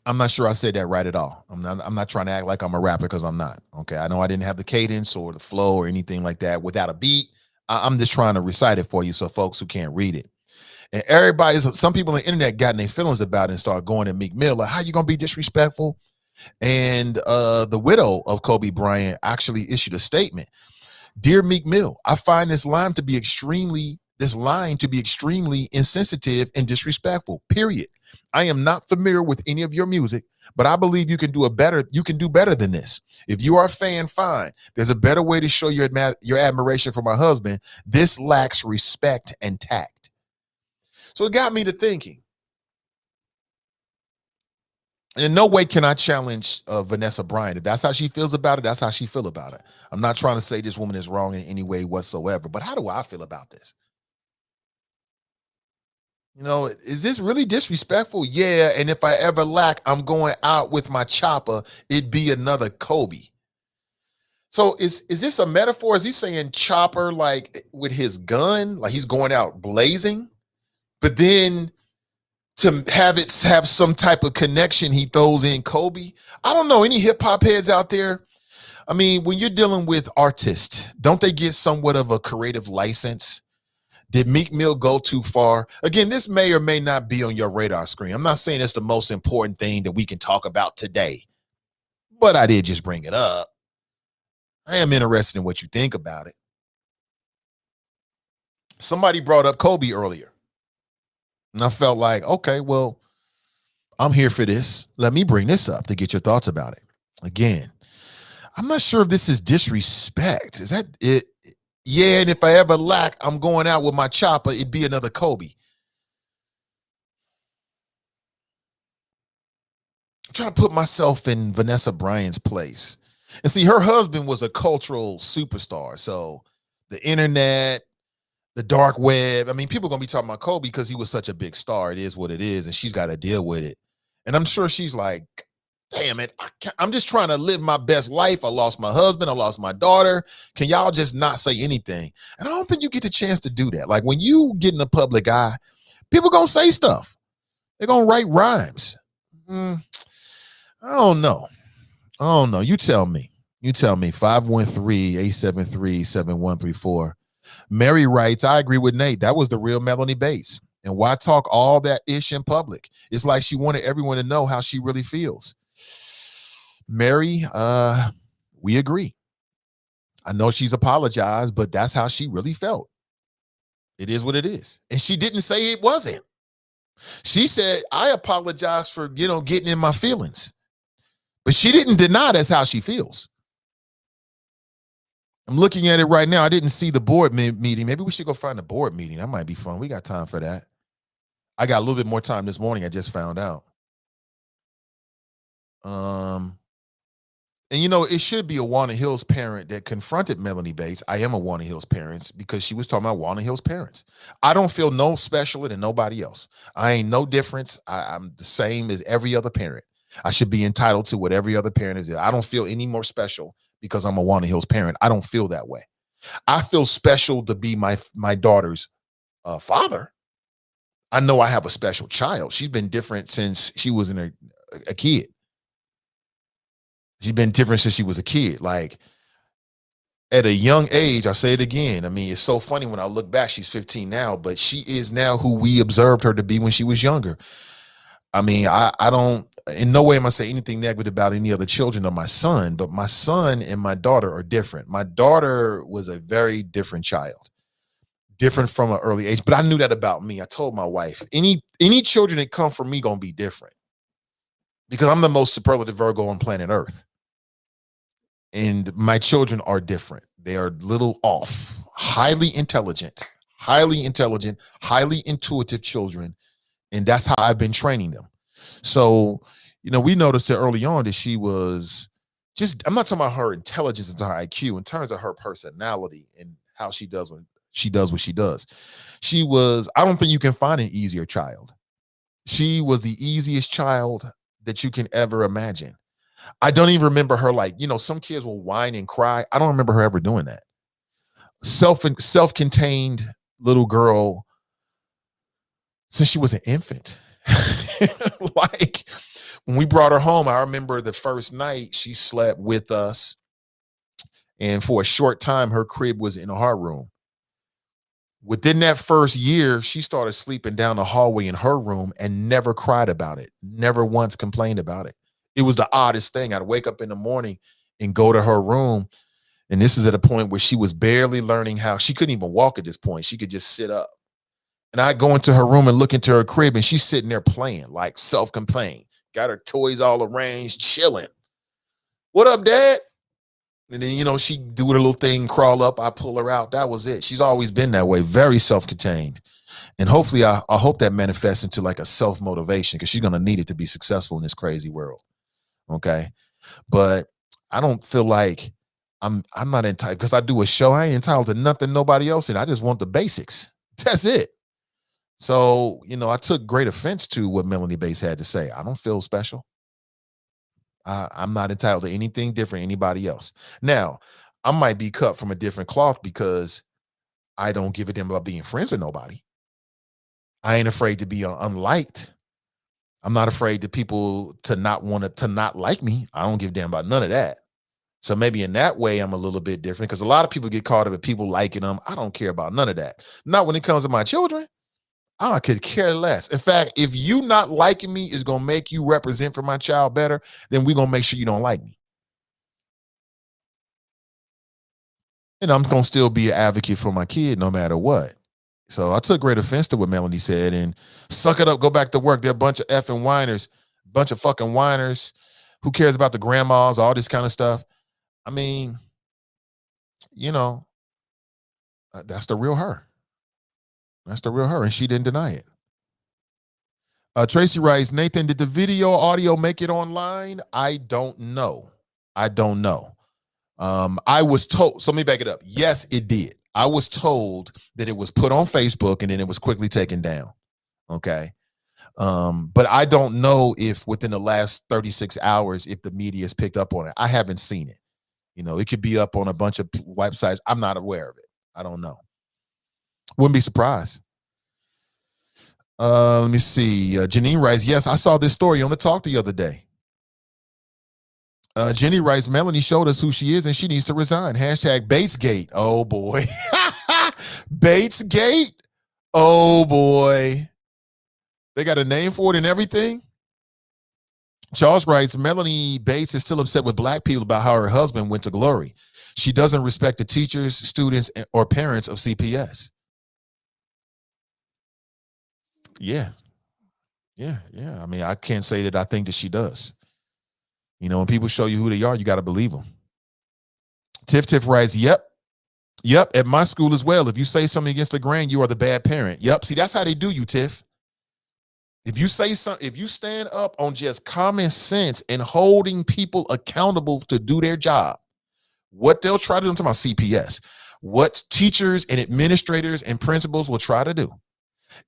I'm not sure I said that right at all. I'm not trying to act like I'm a rapper because I'm not. Okay. I know I didn't have the cadence or the flow or anything like that without a beat. I'm just trying to recite it for you so folks who can't read it. And some people on the internet got in their feelings about it and started going at Meek Mill, like, how you going to be disrespectful? And the widow of Kobe Bryant actually issued a statement. Dear Meek Mill, I find this line to be extremely insensitive and disrespectful, period. I am not familiar with any of your music, but I believe you can do better than this. If you are a fan, fine. There's a better way to show your admiration for my husband. This lacks respect and tact. So it got me to thinking. In no way can I challenge Vanessa Bryant. If that's how she feels about it, that's how she feels about it. I'm not trying to say this woman is wrong in any way whatsoever, but how do I feel about this? Is this really disrespectful? Yeah, and if I ever lack, I'm going out with my chopper. It'd be another Kobe. So is this a metaphor? Is he saying chopper like with his gun, like he's going out blazing? But then to have some type of connection, he throws in Kobe. I don't know, any hip hop heads out there? I mean, when you're dealing with artists, don't they get somewhat of a creative license? Did Meek Mill go too far? Again, this may or may not be on your radar screen. I'm not saying it's the most important thing that we can talk about today, but I did just bring it up. I am interested in what you think about it. Somebody brought up Kobe earlier, and I felt like, okay, well, I'm here for this. Let me bring this up to get your thoughts about it. Again, I'm not sure if this is disrespect. Is that it? Yeah, and if I ever lack, I'm going out with my chopper. It'd be another Kobe. I'm trying to put myself in Vanessa Bryant's place. And see, her husband was a cultural superstar. So the internet, the dark web, I mean, people are going to be talking about Kobe because he was such a big star. It is what it is, and she's got to deal with it. And I'm sure she's like, damn it, I'm just trying to live my best life. I lost my husband. I lost my daughter. Can y'all just not say anything? And I don't think you get the chance to do that. Like when you get in the public eye, people going to say stuff. They're going to write rhymes. I don't know. You tell me. 513-873-7134. Mary writes, I agree with Nate. That was the real Melanie Bates. And why talk all that ish in public? It's like she wanted everyone to know how she really feels. Mary, we agree. I know she's apologized, but that's how she really felt. It is what it is. And she didn't say it wasn't. She said, I apologize for, getting in my feelings. But she didn't deny that's how she feels. I'm looking at it right now. I didn't see the board meeting. Maybe we should go find the board meeting. That might be fun. We got time for that. I got a little bit more time this morning. I just found out. And it should be a Warner Hills parent that confronted Melanie Bates. I am a Warner Hills parent because she was talking about Warner Hills parents. I don't feel no specialer than nobody else. I ain't no difference. I'm the same as every other parent. I should be entitled to what every other parent is. I don't feel any more special because I'm a Warner Hills parent. I don't feel that way. I feel special to be my daughter's father. I know I have a special child. She's been different since she was a kid. She's been different since she was a kid. Like at a young age, I'll say it again. I mean, it's so funny when I look back, she's 15 now, but she is now who we observed her to be when she was younger. I mean, I don't, in no way am I saying anything negative about any other children or my son, but my son and my daughter are different. My daughter was a very different child. different from an early age. But I knew that about me. I told my wife, any children that come from me gonna be different because I'm the most superlative Virgo on planet Earth. And my children are different. They are a little off, highly intelligent, highly intuitive children. And that's how I've been training them. So, we noticed that early on that she was I'm not talking about her intelligence and her IQ, in terms of her personality and how she does what she does. I don't think you can find an easier child. She was the easiest child that you can ever imagine. I don't even remember her some kids will whine and cry. I don't remember her ever doing that. Self-contained little girl since she was an infant. When we brought her home, I remember the first night she slept with us. And for a short time, her crib was in our room. Within that first year, she started sleeping down the hallway in her room and never cried about it. Never once complained about it. It was the oddest thing. I'd wake up in the morning and go to her room. And this is at a point where she was barely learning how. She couldn't even walk at this point. She could just sit up. And I go into her room and look into her crib, and she's sitting there playing, like self-complained. Got her toys all arranged, chilling. What up, Dad? And then, she do her little thing, crawl up. I pull her out. That was it. She's always been that way, very self-contained. And hopefully, I hope that manifests into like a self-motivation, because she's going to need it to be successful in this crazy world. Okay. But I don't feel like I'm not entitled, because I do a show. I ain't entitled to nothing nobody else in. I just want the basics. That's it. So, I took great offense to what Melanie Bates had to say. I don't feel special. I'm not entitled to anything different than anybody else. Now, I might be cut from a different cloth because I don't give a damn about being friends with nobody. I ain't afraid to be unliked. I'm not afraid to people to not like me. I don't give a damn about none of that. So maybe in that way, I'm a little bit different, because a lot of people get caught up with people liking them. I don't care about none of that. Not when it comes to my children. I could care less. In fact, if you not liking me is going to make you represent for my child better, then we're going to make sure you don't like me. And I'm going to still be an advocate for my kid no matter what. So I took great offense to what Melanie said, and suck it up, go back to work. They're a bunch of effing whiners, bunch of fucking whiners. Who cares about the grandmas, all this kind of stuff? I mean, that's the real her. That's the real her, and she didn't deny it. Tracy writes, Nathan, did the video audio make it online? I don't know. I was told, so let me back it up. Yes, it did. I was told that it was put on Facebook and then it was quickly taken down. Okay. But I don't know if within the last 36 hours, if the media has picked up on it. I haven't seen it. It could be up on a bunch of websites. I'm not aware of it. I don't know. Wouldn't be surprised. Let me see. Janine writes, yes, I saw this story on the talk the other day. Jenny writes, Melanie showed us who she is and she needs to resign. Hashtag Batesgate. Oh, boy. Batesgate. Oh, boy. They got a name for it and everything. Charles writes, Melanie Bates is still upset with black people about how her husband went to glory. She doesn't respect the teachers, students, or parents of CPS. Yeah. I mean, I can't say that I think that she does. When people show you who they are, you got to believe them. Tiff writes, yep. At my school as well. If you say something against the grain, you are the bad parent. Yep. See, that's how they do you, Tiff. If you say something, if you stand up on just common sense and holding people accountable to do their job, what they'll try to do, I'm talking about CPS, what teachers and administrators and principals will try to do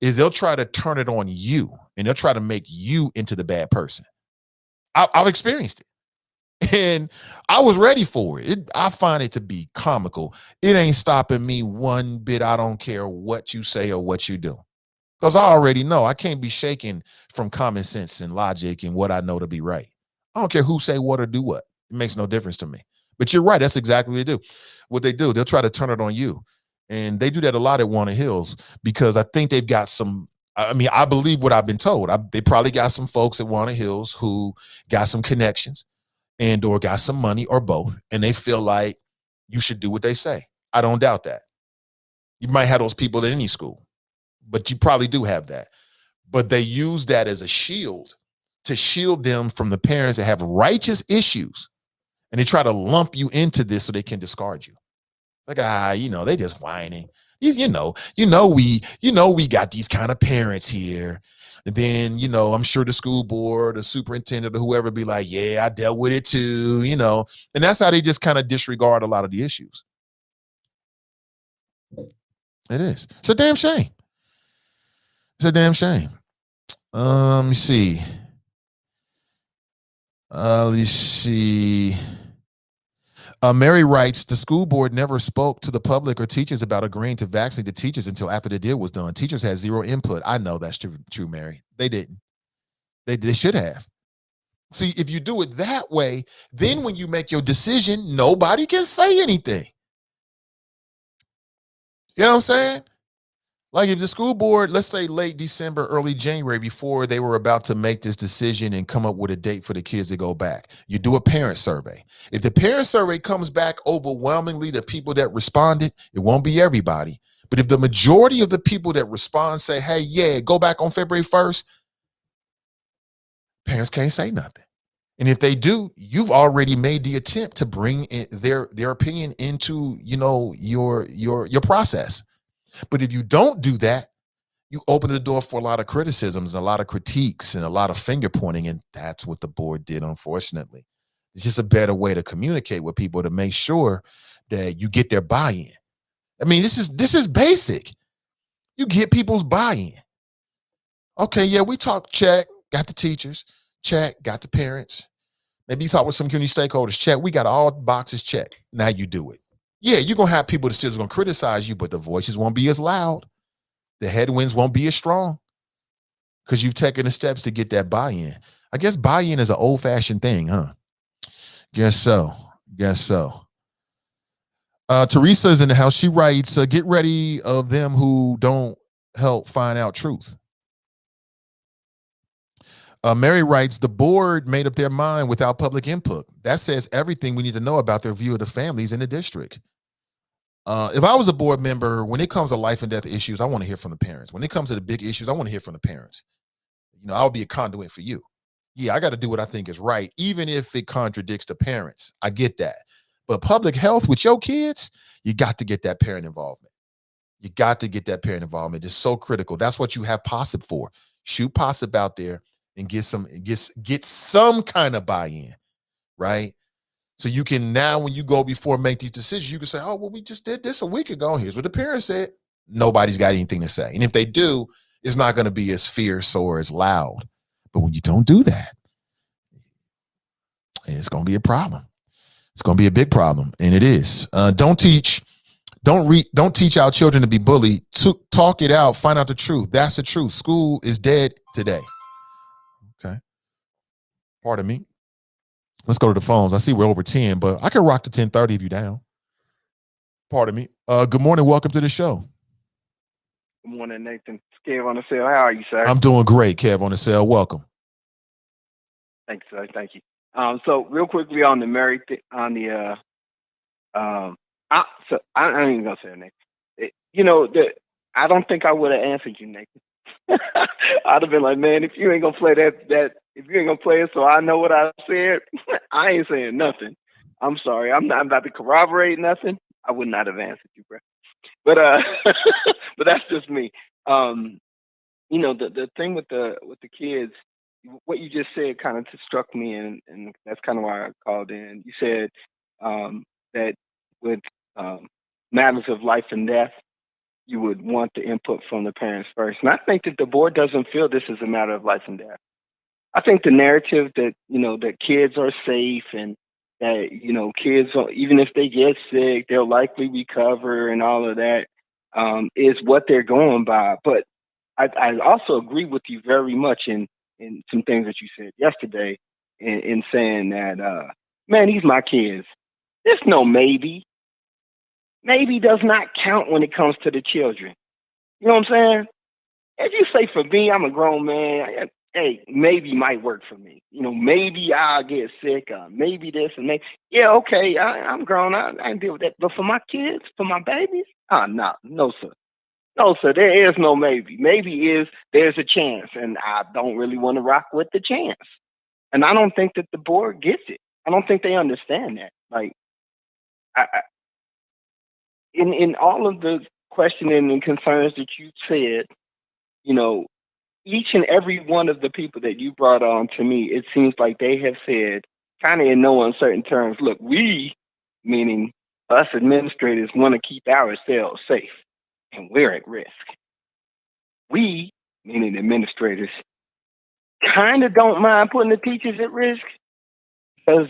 is they'll try to turn it on you, and they'll try to make you into the bad person. I've experienced it, and I was ready for it. I find it to be comical. It ain't stopping me one bit. I don't care what you say or what you do, because I already know I can't be shaken from common sense and logic and what I know to be right. I don't care who say what or do what. It makes no difference to me. But you're right. That's exactly what they do. What they do, they'll try to turn it on you. And they do that a lot at Warner Hills, because I think they've got some, I believe what I've been told. They probably got some folks at Warner Hills who got some connections and or got some money or both. And they feel like you should do what they say. I don't doubt that. You might have those people in any school, but you probably do have that. But they use that as a shield to shield them from the parents that have righteous issues. And they try to lump you into this so they can discard you. Like, they just whining. We got these kind of parents here. And then, I'm sure the school board, the superintendent, or whoever be like, yeah, I dealt with it too, And that's how they just kind of disregard a lot of the issues. It is. It's a damn shame. It's a damn shame. Let me see. Let's see. Mary writes, the school board never spoke to the public or teachers about agreeing to vaccinate the teachers until after the deal was done. Teachers had zero input. I know that's true, Mary. They didn't. They should have. See, if you do it that way, then when you make your decision, nobody can say anything. You know what I'm saying? Like if the school board, let's say late December, early January, before they were about to make this decision and come up with a date for the kids to go back, you do a parent survey. If the parent survey comes back overwhelmingly, the people that responded, it won't be everybody. But if the majority of the people that respond say, hey, yeah, go back on February 1st, parents can't say nothing. And if they do, you've already made the attempt to bring in their opinion into, your process. But if you don't do that, you open the door for a lot of criticisms and a lot of critiques and a lot of finger pointing. And that's what the board did, unfortunately. It's just a better way to communicate with people to make sure that you get their buy-in. I mean, this is basic. You get people's buy-in. Okay, yeah, we talked, check, got the teachers, check, got the parents. Maybe you talk with some community stakeholders, check, we got all boxes checked. Now you do it. Yeah, you're going to have people that still going to criticize you, but the voices won't be as loud. The headwinds won't be as strong because you've taken the steps to get that buy-in. I guess buy-in is an old-fashioned thing, huh? Guess so. Teresa's in the house. She writes, get ready of them who don't help find out truth. Mary writes, the board made up their mind without public input. That says everything we need to know about their view of the families in the district. If I was a board member, when it comes to life and death issues, I want to hear from the parents. When it comes to the big issues, I want to hear from the parents. I'll be a conduit for you. Yeah, I got to do what I think is right, even if it contradicts the parents. I get that. But public health with your kids, you got to get that parent involvement. It's so critical. That's what you have POSIP for. Shoot POSIP out there and get some kind of buy-in, right? So you can now, when you go before make these decisions, you can say, oh, well, we just did this a week ago. Here's what the parents said. Nobody's got anything to say. And if they do, it's not going to be as fierce or as loud. But when you don't do that, it's going to be a problem. It's going to be a big problem. And it is. Don't teach our children to be bullied. Talk it out. Find out the truth. That's the truth. School is dead today. Okay. Pardon me. Let's go to the phones. I see we're over 10, but I can rock to 10:30 if you're down. Pardon me. Good morning. Welcome to the show. Good morning, Nathan. Kev on the cell. How are you, sir? I'm doing great, Kev on the cell. Welcome. Thanks, sir. Thank you. So real quickly on the Mary I ain't even gonna say her name. I don't think I would have answered you, Nathan. I'd have been like, man, if you ain't gonna play if you ain't gonna play it so I know what I said, I ain't saying nothing. I'm sorry. I'm not about to corroborate nothing. I would not have answered you, bro. But but that's just me. The thing with the kids, what you just said kind of struck me, and that's kind of why I called in. You said that with matters of life and death, you would want the input from the parents first. And I think that the board doesn't feel this is a matter of life and death. I think the narrative that, that kids are safe and that, kids, even if they get sick, they'll likely recover and all of that is what they're going by. But I also agree with you very much in some things that you said yesterday in saying that, man, these my kids. There's no maybe. Maybe does not count when it comes to the children. You know what I'm saying? If you say for me, I'm a grown man, hey, maybe might work for me. Maybe I'll get sick, maybe this and maybe, yeah, okay, I'm grown. I can deal with that. But for my kids, for my babies, no, sir. No, sir, there is no maybe. Maybe is there's a chance, and I don't really want to rock with the chance. And I don't think that the board gets it. I don't think they understand that. Like, in all of the questioning and concerns that you said, each and every one of the people that you brought on to me, it seems like they have said, kind of in no uncertain terms, look, we, meaning us administrators, want to keep ourselves safe, and we're at risk. We, meaning administrators, kind of don't mind putting the teachers at risk because,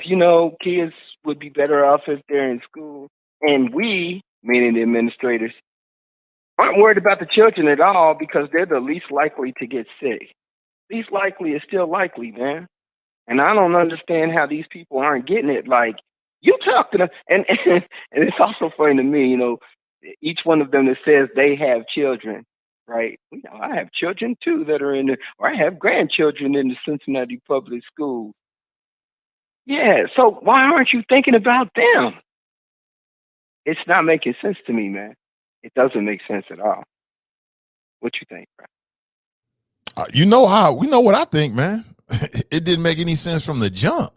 kids would be better off if they're in school. And we, meaning the administrators, aren't worried about the children at all because they're the least likely to get sick. Least likely is still likely, man. And I don't understand how these people aren't getting it. Like, you talk to them, and it's also funny to me, each one of them that says they have children, right? I have children too that are in or I have grandchildren in the Cincinnati public schools. Yeah, so why aren't you thinking about them? It's not making sense to me, man. It doesn't make sense at all. What you think, bro? We know what I think, man. It didn't make any sense from the jump.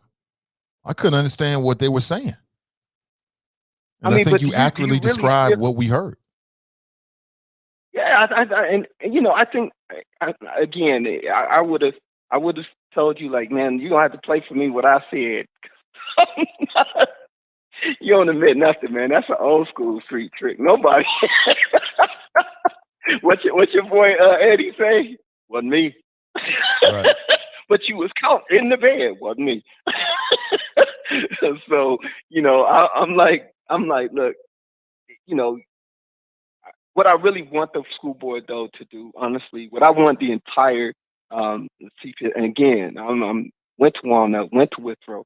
I couldn't understand what they were saying. And I think you accurately described what we heard. Yeah, I think again, I would have told you, like, man, you don't have to play for me what I said. You don't admit nothing, man. That's an old school street trick. Nobody. What's your boy Eddie say? Wasn't me. Right. But you was caught in the bed. Wasn't me. So I'm like, look, what I really want the school board though to do, honestly, what I want the entire CPS, and again, went to Walnut, went to Withrow,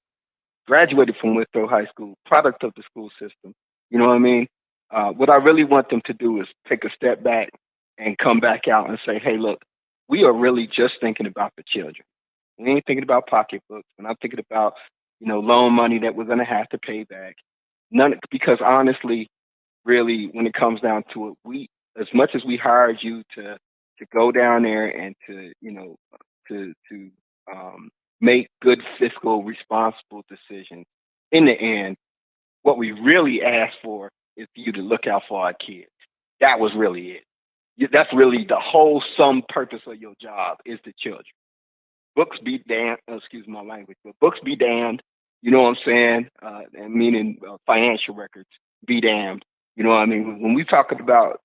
graduated from Withrow High School, product of the school system. You know what I mean? What I really want them to do is take a step back and come back out and say, hey, look, we are really just thinking about the children. We ain't thinking about pocketbooks. We're not thinking about, loan money that we're going to have to pay back. Because honestly, really, when it comes down to it, we, as much as we hired you to go down there and to make good fiscal, responsible decisions, in the end, what we really asked for is for you to look out for our kids. That was really it. That's really the whole sum purpose of your job is the children. Books be damned, excuse my language, but books be damned, you know what I'm saying? And meaning financial records be damned. You know what I mean? When we talking about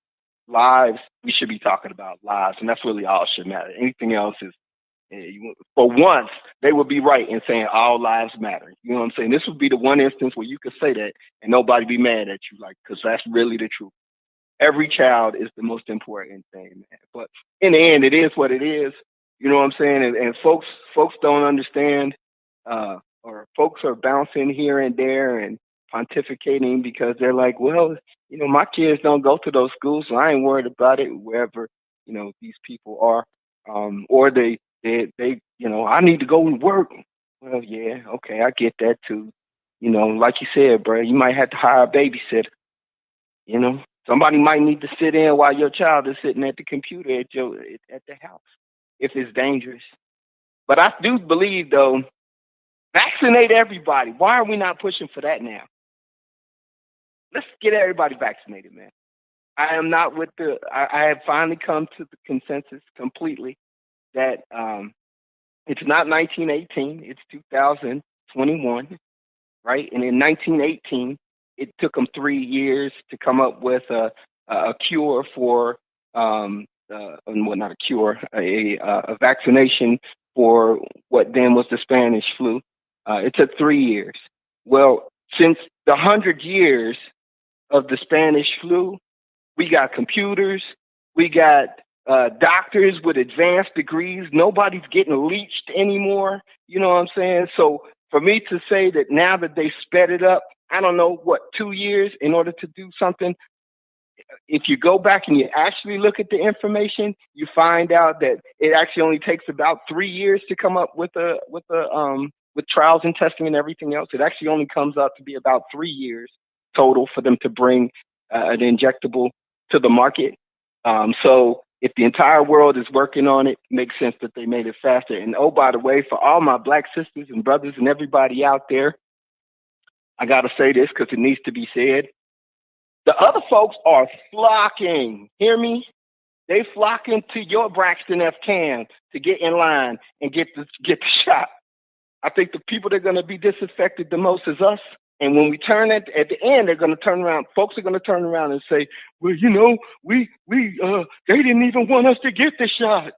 lives, we should be talking about lives, and that's really all should matter. Anything else is, for once, they would be right in saying all lives matter. You know what I'm saying? This would be the one instance where you could say that and nobody be mad at you, like, because that's really the truth. Every child is the most important thing, man. But in the end, it is what it is. You know what I'm saying? And folks don't understand, or folks are bouncing here and there and pontificating because they're like, well, my kids don't go to those schools, so I ain't worried about it. Wherever these people are, or they I need to go and work. Well, yeah, okay, I get that too. Like you said, bro, you might have to hire a babysitter. Somebody might need to sit in while your child is sitting at the computer at the house if it's dangerous. But I do believe, though, vaccinate everybody. Why are we not pushing for that now? Let's get everybody vaccinated, man. I am not with I have finally come to the consensus completely that it's not 1918, it's 2021, right? And in 1918, it took them 3 years to come up with a cure for, well, not a cure, a vaccination for what then was the Spanish flu. It took 3 years. Well, since the 100 years of the Spanish flu, we got computers, we got doctors with advanced degrees. Nobody's getting leeched anymore. You know what I'm saying? So for me to say that now that they sped it up, I don't know, 2 years in order to do something, if you go back and you actually look at the information, you find out that it actually only takes about 3 years to come up with trials and testing and everything else. It actually only comes out to be about 3 years total for them to bring an injectable to the market. So if the entire world is working on it, it makes sense that they made it faster. And oh, by the way, for all my Black sisters and brothers and everybody out there, I got to say this because it needs to be said. The other folks are flocking. Hear me? They flocking to your Braxton F. Can to get in line and get the shot. I think the people that are going to be disaffected the most is us. And when we turn at the end, they're going to turn around. Folks are going to turn around and say, well, you know, they didn't even want us to get the shot.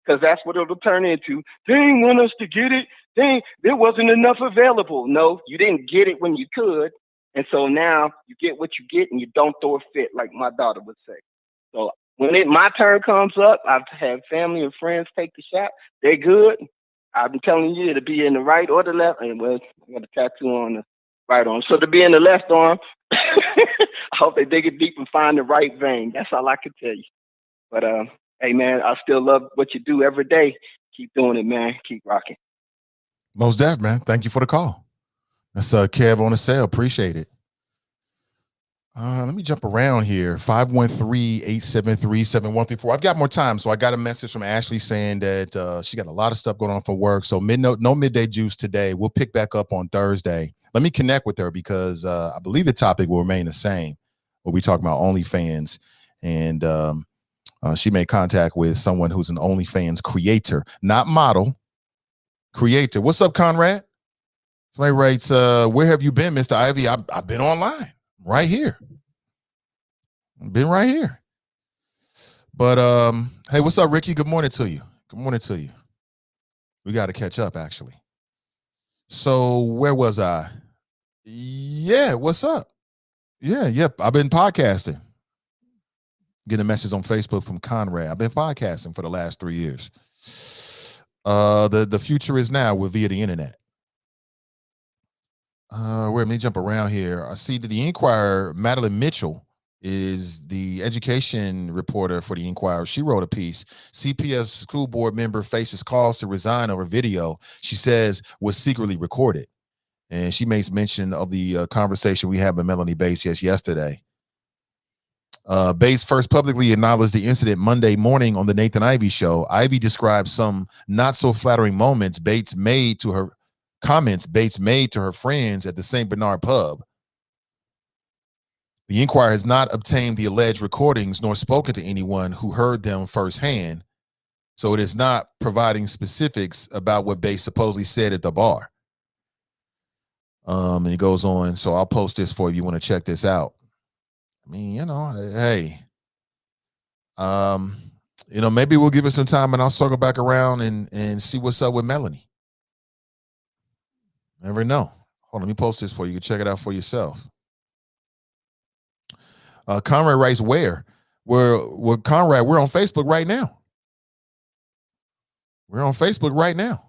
Because that's what it'll turn into. They didn't want us to get it. There wasn't enough available. No, you didn't get it when you could. And so now you get what you get and you don't throw a fit, like my daughter would say. So when my turn comes up, I've had family and friends take the shot. They're good. I'm telling you, it'll be in the right or the left. And well, I got a tattoo on the right arm. So to be in the left arm, I hope they dig it deep and find the right vein. That's all I can tell you. But hey, man, I still love what you do every day. Keep doing it, man. Keep rocking. Most def, man. Thank you for the call. That's Kev on the sale. Appreciate it. Let me jump around here. 513-873-7134. I've got more time. So I got a message from Ashley saying that she got a lot of stuff going on for work. So no midday juice today. We'll pick back up on Thursday. Let me connect with her because I believe the topic will remain the same. We'll be talking about OnlyFans. And she made contact with someone who's an OnlyFans creator, not model, creator. What's up, Conrad? Somebody writes, where have you been, Mr. Ivy? I've been online, right here. I've been right here. But hey, what's up, Ricky? Good morning to you. Good morning to you. We got to catch up, actually. So where was I? Yeah, what's up? Yep. I've been podcasting. Getting a message on Facebook from Conrad. I've been podcasting for the last 3 years. The future is now. We're via the internet. Let me jump around here. I see that the Inquirer, Madeline Mitchell, is the education reporter for the Inquirer. She wrote a piece. CPS school board member faces calls to resign over video she says was secretly recorded. And she makes mention of the conversation we had with Melanie Bates yesterday. Bates first publicly acknowledged the incident Monday morning on the Nathan Ivey show. Ivey described some not so flattering moments Bates made to her friends at the St. Bernard pub. The Inquirer has not obtained the alleged recordings nor spoken to anyone who heard them firsthand, so it is not providing specifics about what Bates supposedly said at the bar. And he goes on, so I'll post this for you if you want to check this out. I mean, hey, maybe we'll give it some time and I'll circle back around and see what's up with Melanie. Never know. Hold on, let me post this for you. You can check it out for yourself. Conrad writes, where? We're Conrad, we're on Facebook right now. We're on Facebook right now.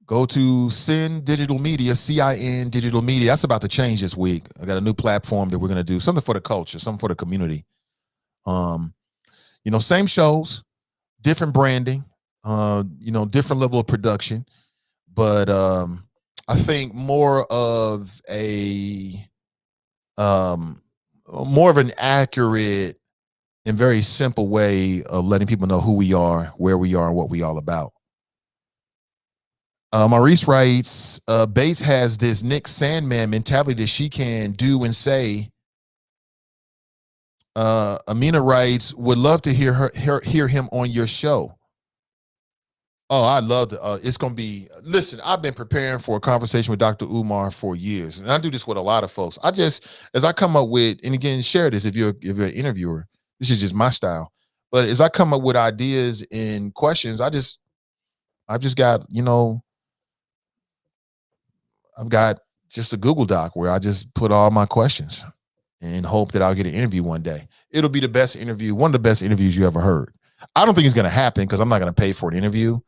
Go to CIN Digital Media, CIN Digital Media. That's about to change this week. I got a new platform that we're going to do, something for the culture, something for the community. Same shows, different branding, different level of production. But I think more of an accurate and very simple way of letting people know who we are, where we are, and what we all about. Maurice writes, Bates has this Nick Sandman mentality that she can do and say. Amina writes, would love to hear him on your show. Oh, I love it. It's going to be, listen, I've been preparing for a conversation with Dr. Umar for years. And I do this with a lot of folks. As I come up with, and again, share this if you're an interviewer, this is just my style. But as I come up with ideas and questions, I've just got, I've got just a Google Doc where I just put all my questions and hope that I'll get an interview one day. It'll be the best interview, one of the best interviews you ever heard. I don't think it's going to happen because I'm not going to pay for an interview.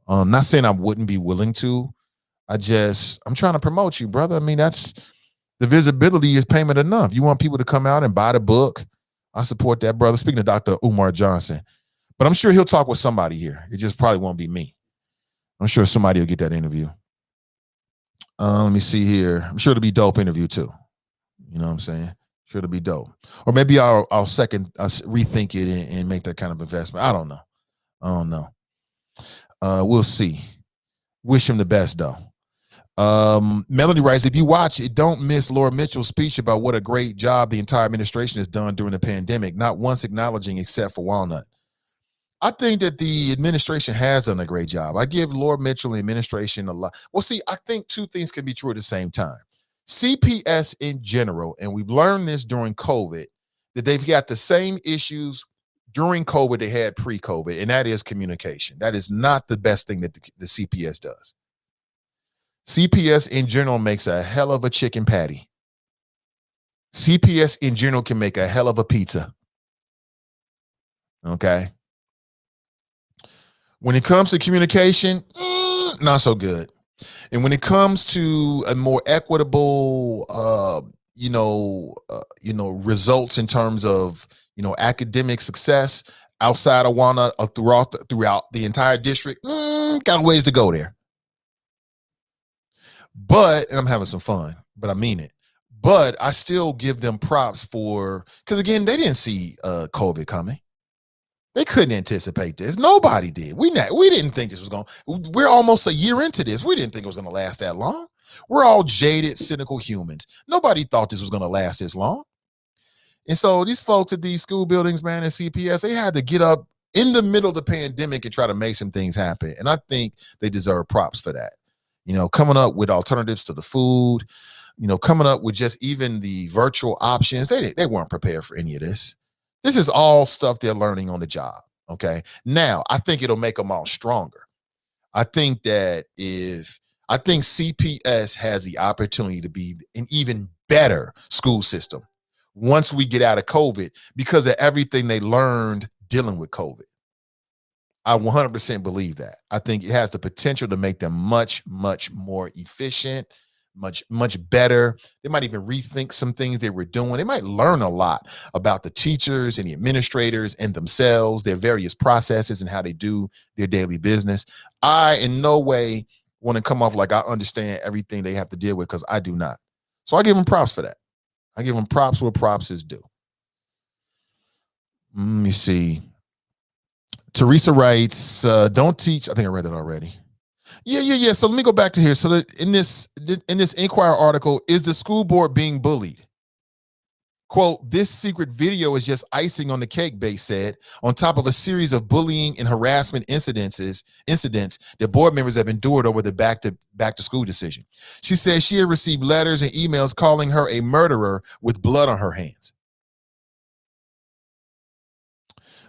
Not saying I wouldn't be willing to. I'm trying to promote you, brother. I mean, that's The visibility is payment enough. You want people to come out and buy the book. I support that, brother. Speaking to Dr. Umar Johnson, but I'm sure he'll talk with somebody here. It just probably won't be me. I'm sure somebody will get that interview. Let me see here. I'm sure it'll be dope interview too. You know what I'm saying? Sure it'll be dope. Or maybe I'll rethink it and make that kind of investment. I don't know. We'll see. Wish him the best though. Melanie writes, if you watch it, don't miss Laura Mitchell's speech about what a great job the entire administration has done during the pandemic, not once acknowledging except for Walnut. I think that the administration has done a great job. I give Laura Mitchell and the administration a lot. Well, see, I think two things can be true at the same time. CPS in general, and we've learned this during COVID, that they've got the same issues during COVID they had pre-COVID, and that is communication. That is not the best thing that the CPS does. CPS in general makes a hell of a chicken patty. CPS in general can make a hell of a pizza. Okay. When it comes to communication, not so good. And when it comes to a more equitable, results in terms of, academic success outside of Walnut or throughout the entire district, got a ways to go there. But, and I'm having some fun, but I mean it. But I still give them props because again, they didn't see COVID coming. They couldn't anticipate this. Nobody did. We didn't think this was going. We're almost a year into this. We didn't think it was going to last that long. We're all jaded, cynical humans. Nobody thought this was going to last this long. And so these folks at these school buildings, man, and CPS, they had to get up in the middle of the pandemic and try to make some things happen. And I think they deserve props for that. Coming up with alternatives to the food, coming up with just even the virtual options. They weren't prepared for any of this. This is all stuff they're learning on the job, okay? Now, I think it'll make them all stronger. I think CPS has the opportunity to be an even better school system once we get out of COVID because of everything they learned dealing with COVID. I 100% believe that. I think it has the potential to make them much, much more efficient, much, much better. They might even rethink some things they were doing. They might learn a lot about the teachers and the administrators and themselves, their various processes and how they do their daily business. I in no way want to come off like I understand everything they have to deal with because I do not. So I give them props for that. I give them props where props is due. Let me see. Teresa writes, don't teach. I think I read that already. Yeah. So let me go back to here. So that in this Inquirer article, is the school board being bullied? Quote, this secret video is just icing on the cake, Bates said, on top of a series of bullying and harassment incidents that board members have endured over the back to school decision. She says she had received letters and emails calling her a murderer with blood on her hands.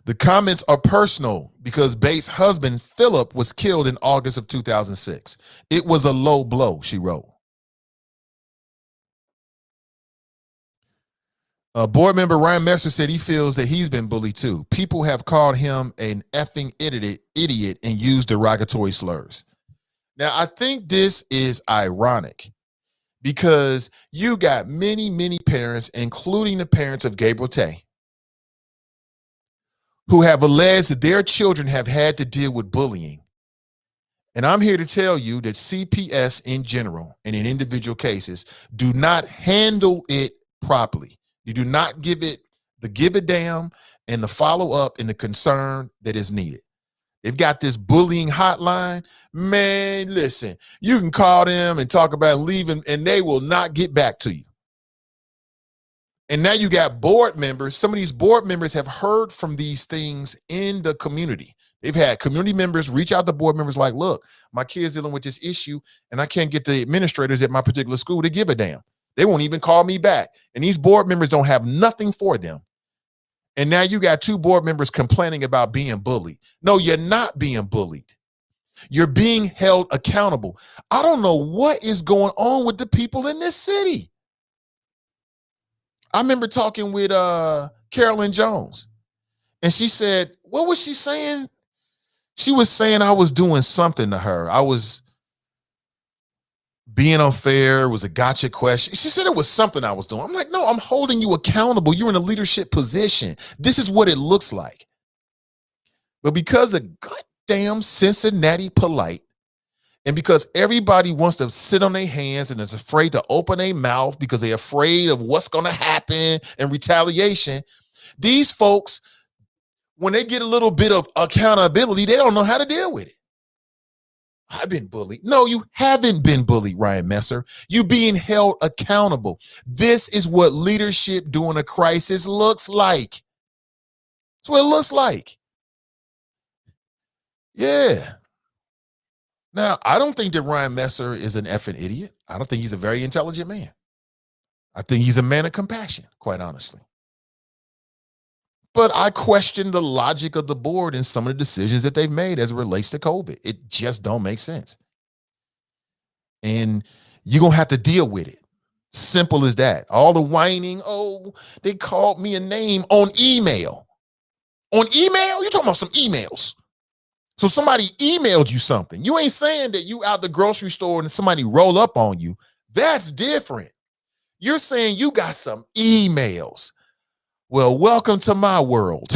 The comments are personal because Bates' husband, Philip, was killed in August of 2006. It was a low blow, she wrote. Board member Ryan Messer said he feels that he's been bullied too. People have called him an effing idiot and used derogatory slurs. Now, I think this is ironic because you got many, many parents, including the parents of Gabriel Tay, who have alleged that their children have had to deal with bullying. And I'm here to tell you that CPS in general and in individual cases do not handle it properly. You do not give it the give a damn and the follow up and the concern that is needed. They've got this bullying hotline. Man, listen, you can call them and talk about leaving and they will not get back to you. And now you got board members. Some of these board members have heard from these things in the community. They've had community members reach out to board members like, look, my kid's dealing with this issue and I can't get the administrators at my particular school to give a damn. They won't even call me back. And these board members don't have nothing for them. And now you got two board members complaining about being bullied. No, you're not being bullied. You're being held accountable. I don't know what is going on with the people in this city. I remember talking with Carolyn Jones, and she said, what was she saying? She was saying I was doing something to her. I was being unfair was a gotcha question. She said it was something I was doing. I'm like, no, I'm holding you accountable. You're in a leadership position. This is what it looks like. But because of goddamn Cincinnati polite, and because everybody wants to sit on their hands and is afraid to open their mouth because they're afraid of what's going to happen and retaliation, these folks, when they get a little bit of accountability, they don't know how to deal with it. I've been bullied. No, you haven't been bullied, Ryan Messer. You're being held accountable. This is what leadership during a crisis looks like. That's what it looks like. Yeah. Now, I don't think that Ryan Messer is an effing idiot. I don't think he's a very intelligent man. I think he's a man of compassion, quite honestly. But I question the logic of the board and some of the decisions that they've made as it relates to COVID. It just don't make sense. And you're going to have to deal with it. Simple as that. All the whining, oh, they called me a name on email. On email? You're talking about some emails. So somebody emailed you something. You ain't saying that you out the grocery store and somebody roll up on you. That's different. You're saying you got some emails. Well, welcome to my world.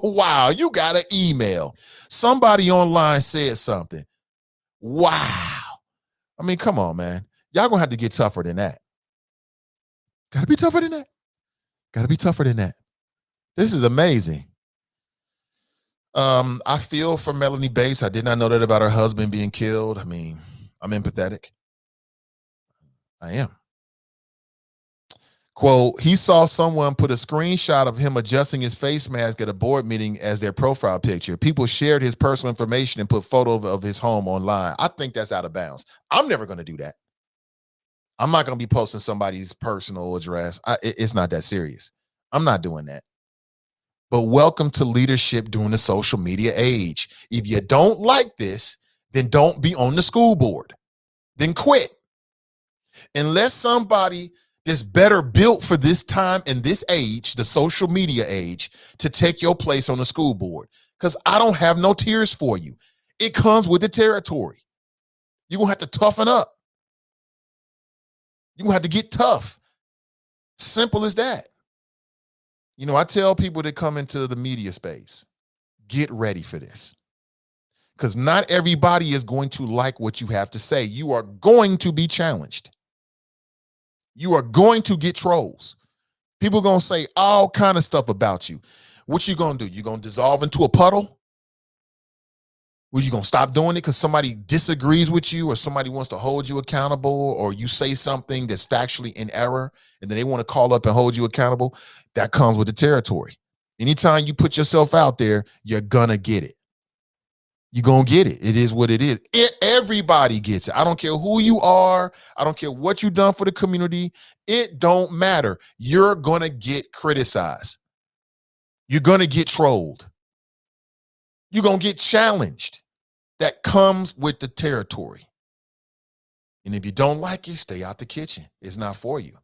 Wow, you got an email. Somebody online said something. Wow. I mean, come on, man. Y'all gonna have to get tougher than that. Gotta be tougher than that. Gotta be tougher than that. This is amazing. I feel for Melanie Bates. I did not know that about her husband being killed. I mean, I'm empathetic. I am. Quote, he saw someone put a screenshot of him adjusting his face mask at a board meeting as their profile picture. People shared his personal information and put photos of his home online. I think that's out of bounds. I'm never going to do that. I'm not going to be posting somebody's personal address. It's not that serious. I'm not doing that. But welcome to leadership during the social media age. If you don't like this, then don't be on the school board. Then quit. Unless somebody that's better built for this time and this age, the social media age, to take your place on the school board. Because I don't have no tears for you. It comes with the territory. You're going to have to toughen up. You're going to have to get tough. Simple as that. You know, I tell people that come into the media space, get ready for this. Because not everybody is going to like what you have to say. You are going to be challenged. You are going to get trolls. People are going to say all kind of stuff about you. What you going to do? You going to dissolve into a puddle? Or you going to stop doing it because somebody disagrees with you or somebody wants to hold you accountable or you say something that's factually in error and then they want to call up and hold you accountable? That comes with the territory. Anytime you put yourself out there, you're going to get it. You're going to get it. It is what it is. Everybody gets it. I don't care who you are. I don't care what you've done for the community. It don't matter. You're going to get criticized. You're going to get trolled. You're going to get challenged. That comes with the territory. And if you don't like it, stay out the kitchen. It's not for you.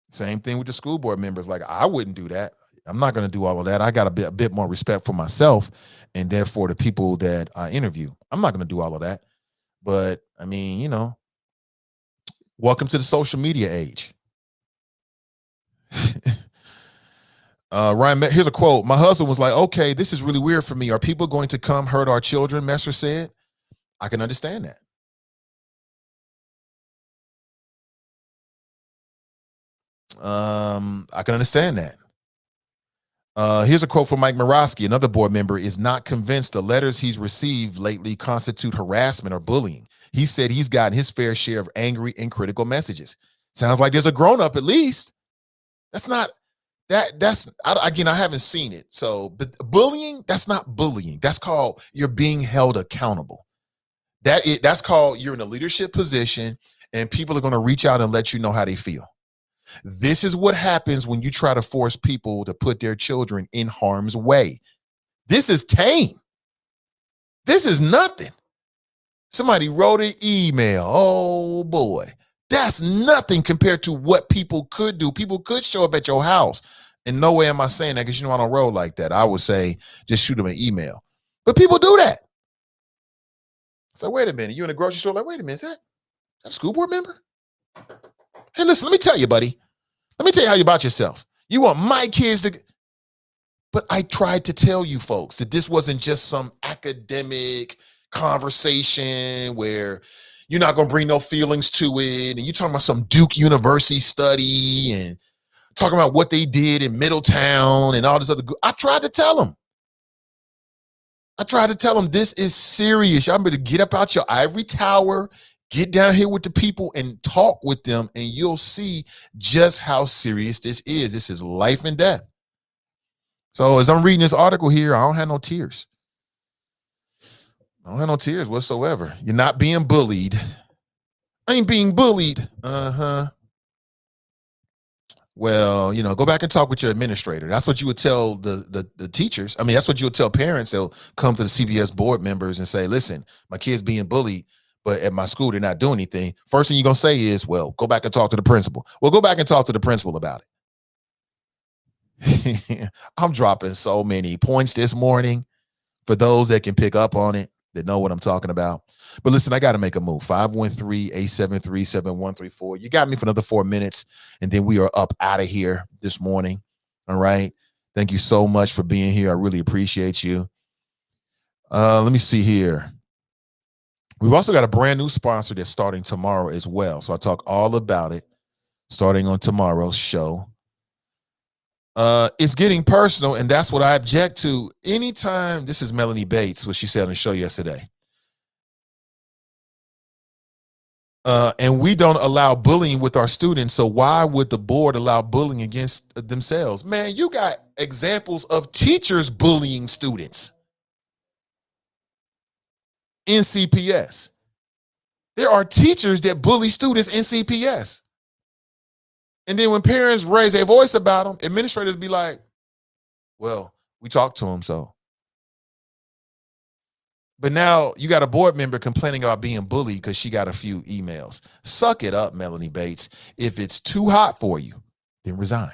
Same thing with the school board members. Like, I wouldn't do that. I'm not going to do all of that. I got a bit more respect for myself and therefore the people that I interview. I'm not going to do all of that. But I mean, you know, welcome to the social media age. Ryan, here's a quote. My husband was like, okay, this is really weird for me. Are people going to come hurt our children? Messer said. I can understand that. I can understand that. Here's a quote from Mike Morosky. Another board member is not convinced the letters he's received lately constitute harassment or bullying. He said he's gotten his fair share of angry and critical messages. Sounds like there's a grown-up at least. That's not again, I haven't seen it. So, but bullying, that's not bullying. That's called you're being held accountable. That's called you're in a leadership position and people are going to reach out and let you know how they feel. This is what happens when you try to force people to put their children in harm's way. This is tame. This is nothing. Somebody wrote an email. Oh boy. That's nothing compared to what people could do. People could show up at your house. In no way am I saying that because, you know, I don't roll like that. I would say just shoot them an email. But people do that. So wait a minute, you in the grocery store, like, wait a minute, is that a school board member? Hey, listen, let me tell you, buddy. Let me tell you how you about yourself. You want my kids to, but I tried to tell you folks that this wasn't just some academic conversation where you're not going to bring no feelings to it. And you're talking about some Duke University study and talking about what they did in Middletown and all this other. I tried to tell them. This is serious. Y'all better get up out your ivory tower, get down here with the people and talk with them, and you'll see just how serious this is. This is life and death. So as I'm reading this article here, I don't have no tears. I don't have no tears whatsoever. You're not being bullied. I ain't being bullied. Well, go back and talk with your administrator. That's what you would tell the teachers. I mean, that's what you would tell parents. They'll come to the CPS board members and say, listen, my kid's being bullied, but at my school, they're not doing anything. First thing you're going to say is, well, go back and talk to the principal. Well, go back and talk to the principal about it. I'm dropping so many points this morning for those that can pick up on it, that know what I'm talking about. But listen, I got to make a move. 513-873-7134. You got me for another 4 minutes, and then we are up out of here this morning. All right. Thank you so much for being here. I really appreciate you. Let me see here. We've also got a brand new sponsor that's starting tomorrow as well. So I talk all about it starting on tomorrow's show. It's getting personal, and that's what I object to. Anytime, this is Melanie Bates, what she said on the show yesterday. And we don't allow bullying with our students, so why would the board allow bullying against themselves? Man, you got examples of teachers bullying students in CPS. There are teachers that bully students in CPS. And then when parents raise their voice about them, administrators be like, well, we talked to them, so. But now you got a board member complaining about being bullied because she got a few emails. Suck it up, Melanie Bates. If it's too hot for you, then resign.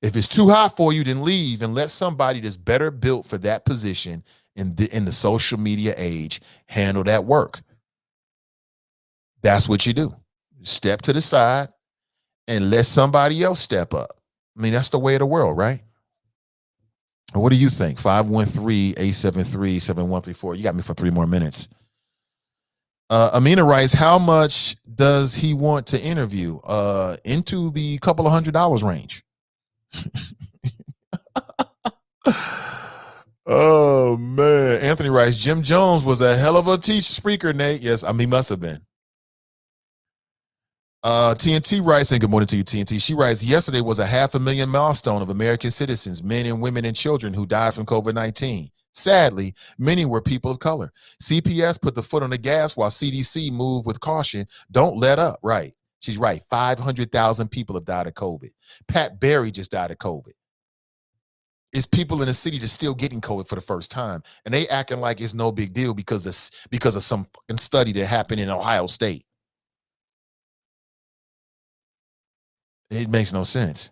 If it's too hot for you, then leave and let somebody that's better built for that position in the social media age handle that work. That's what you do. Step to the side and let somebody else step up. I mean, that's the way of the world, right? What do you think? 513-873-7134. You got me for 3 more minutes. Amina writes, how much does he want to interview? Into the couple of $100 range. Oh, man. Anthony writes, Jim Jones was a hell of a speaker, Nate. Yes, he must have been. TNT writes, and good morning to you, TNT. She writes, yesterday was a 500,000 milestone of American citizens, men and women and children who died from COVID-19. Sadly, many were people of color. CPS put the foot on the gas while CDC moved with caution. Don't let up. Right. She's right. 500,000 people have died of COVID. Pat Berry just died of COVID. It's people in the city that's still getting COVID for the first time. And they acting like it's no big deal because of some fucking study that happened in Ohio State. It makes no sense.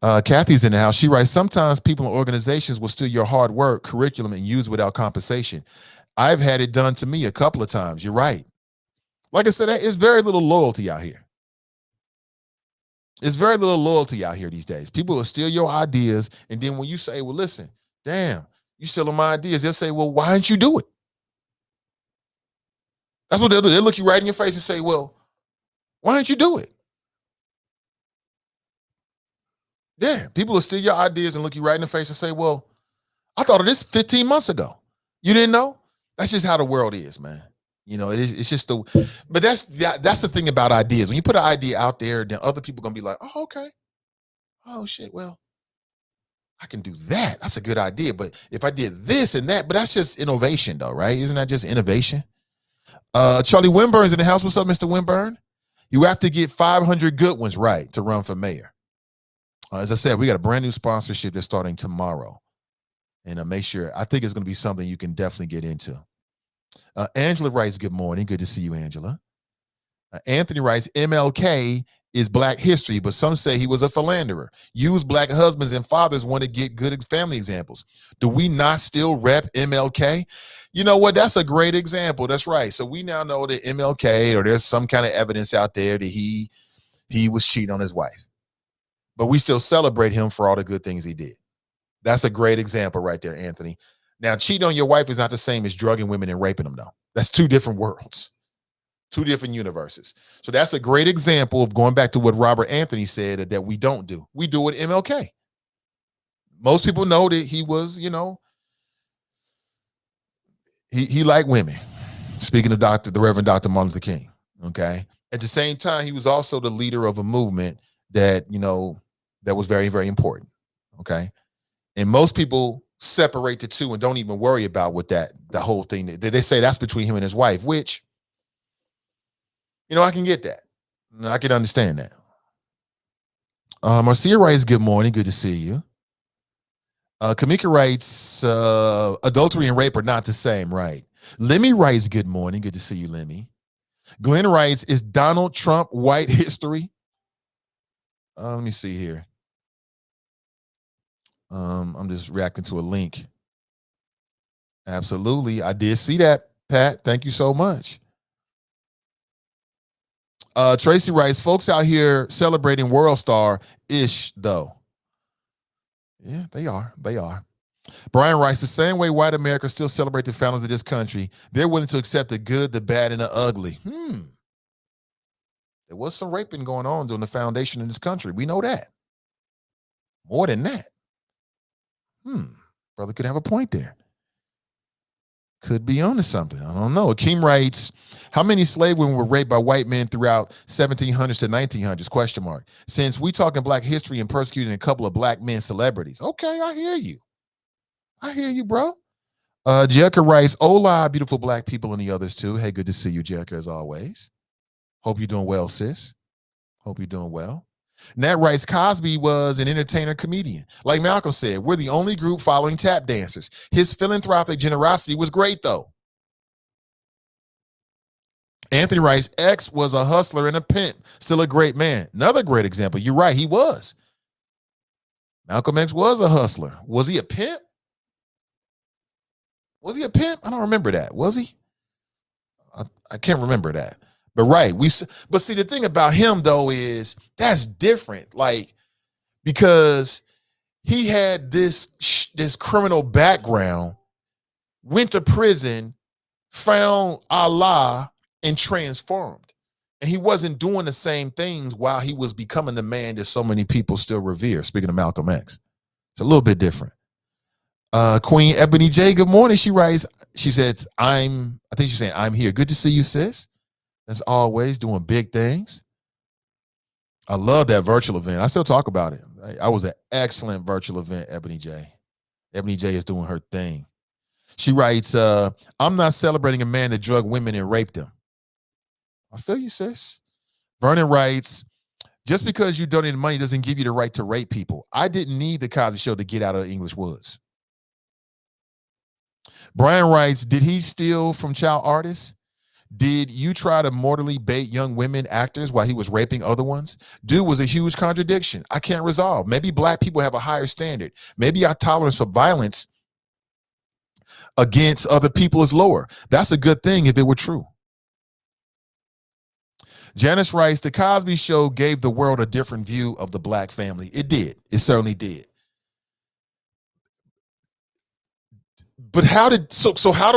Kathy's in the house. She writes, sometimes people and organizations will steal your hard work, curriculum, and use it without compensation. I've had it done to me a couple of times. You're right. Like I said, it's very little loyalty out here. It's very little loyalty out here these days. People will steal your ideas, and then when you say, well, listen, damn, you stealing my ideas, they'll say, well, why didn't you do it? That's what they'll do. They'll look you right in your face and say, well, why didn't you do it? Yeah, people will steal your ideas and look you right in the face and say, well, I thought of this 15 months ago. You didn't know? That's just how the world is, man. It's just but that's the thing about ideas. When you put an idea out there, then other people are going to be like, oh, okay. Oh, shit, well, I can do that. That's a good idea. But if I did this and that, but that's just innovation though, right? Isn't that just innovation? Charlie Winburn's in the house. What's up, Mr. Winburn? You have to get 500 good ones right to run for mayor. As I said, we got a brand new sponsorship that's starting tomorrow. And make sure, I think it's going to be something you can definitely get into. Angela writes, good morning. Good to see you, Angela. Anthony writes, MLK is Black history, but some say he was a philanderer. Used Black husbands and fathers want to get good family examples. Do we not still rep MLK? You know what? That's a great example. That's right. So we now know that MLK, or there's some kind of evidence out there that he was cheating on his wife. But we still celebrate him for all the good things he did. That's a great example right there, Anthony. Now, cheating on your wife is not the same as drugging women and raping them, though. That's two different worlds. Two different universes. So that's a great example of going back to what Robert Anthony said that we don't do. We do it MLK. Most people know that he was, he liked women. Speaking of the Reverend Dr. Martin Luther King. Okay. At the same time, he was also the leader of a movement that, that was very, very important. Okay. And most people separate the two and don't even worry about what the whole thing, they say that's between him and his wife, which, I can get that. I can understand that. Marcia writes, good morning. Good to see you. Kamika writes, adultery and rape are not the same, right? Lemmy writes, good morning. Good to see you, Lemmy. Glenn writes, is Donald Trump white history? Let me see here. I'm just reacting to a link. Absolutely. I did see that, Pat. Thank you so much. Tracy writes, folks out here celebrating World Star-ish, though. Yeah, they are. They are. Brian writes, the same way white America still celebrate the founders of this country, they're willing to accept the good, the bad, and the ugly. There was some raping going on during the foundation of this country. We know that. More than that. Brother could have a point there. Could be onto something. I don't know. Akeem writes, how many slave women were raped by white men throughout 1700s to 1900s? Question mark. Since we talking Black history and persecuting a couple of Black men celebrities. Okay, I hear you. I hear you, bro. Jerica writes, hola, beautiful Black people and the others too. Hey, good to see you, Jerica, as always. Hope you're doing well, sis. Hope you're doing well. Nat writes, Cosby was an entertainer comedian. Like Malcolm said, we're the only group following tap dancers. His philanthropic generosity was great, though. Anthony writes, X was a hustler and a pimp. Still a great man. Another great example. You're right, he was. Malcolm X was a hustler. Was he a pimp? Was he a pimp? I don't remember that. Was he? I can't remember that. But right, but see, the thing about him though is that's different. Like, because he had this criminal background, went to prison, found Allah, and transformed. And he wasn't doing the same things while he was becoming the man that so many people still revere. Speaking of Malcolm X, it's a little bit different. Queen Ebony J, good morning. She writes, she said, I think she's saying, I'm here. Good to see you, sis. As always, doing big things. I love that virtual event. I still talk about it. I was an excellent virtual event, Ebony J. Ebony J is doing her thing. She writes, I'm not celebrating a man that drugged women and raped them. I feel you, sis. Vernon writes, just because you donated money doesn't give you the right to rape people. I didn't need the Cosby Show to get out of the English woods. Brian writes, did he steal from child artists? Did you try to mortally bait young women actors while he was raping other ones? Dude was a huge contradiction. I can't resolve. Maybe Black people have a higher standard. Maybe our tolerance for violence against other people is lower. That's a good thing if it were true. Janice writes, the Cosby Show gave the world a different view of the Black family. It did. It certainly did. But how do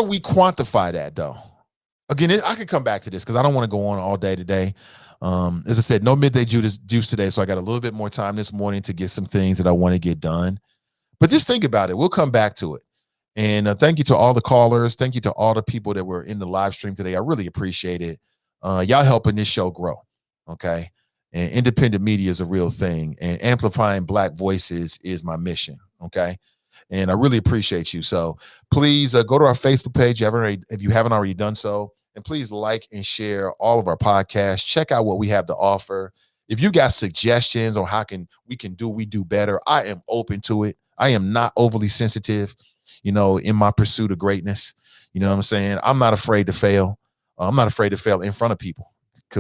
we quantify that though? Again, I could come back to this because I don't want to go on all day today. As I said, no midday juice today, so I got a little bit more time this morning to get some things that I want to get done. But just think about it. We'll come back to it. And thank you to all the callers. Thank you to all the people that were in the live stream today. I really appreciate it. Y'all helping this show grow, okay? And independent media is a real thing. And amplifying Black voices is my mission, okay? And I really appreciate you. So please go to our Facebook page if you haven't already done so. And please like and share all of our podcasts. Check out what we have to offer. If you got suggestions on how we can do better, I am open to it. I am not overly sensitive, in my pursuit of greatness. You know what I'm saying? I'm not afraid to fail. I'm not afraid to fail in front of people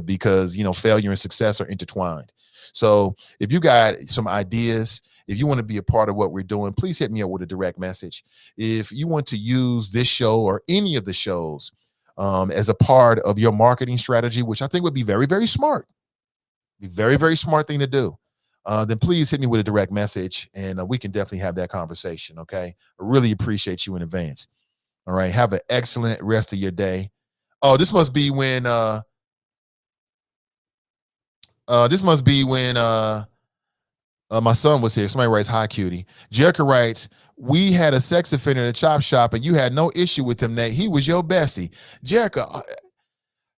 because, failure and success are intertwined. So if you got some ideas, if you want to be a part of what we're doing, please hit me up with a direct message. If you want to use this show or any of the shows as a part of your marketing strategy, which I think would be very, very smart, very, very smart thing to do, then please hit me with a direct message, and we can definitely have that conversation, okay? I really appreciate you in advance. All right, have an excellent rest of your day. Oh, this must be when my son was here. Somebody writes, "Hi, cutie." Jerica writes, "We had a sex offender in a chop shop, and you had no issue with him, Nate. He was your bestie." Jerica,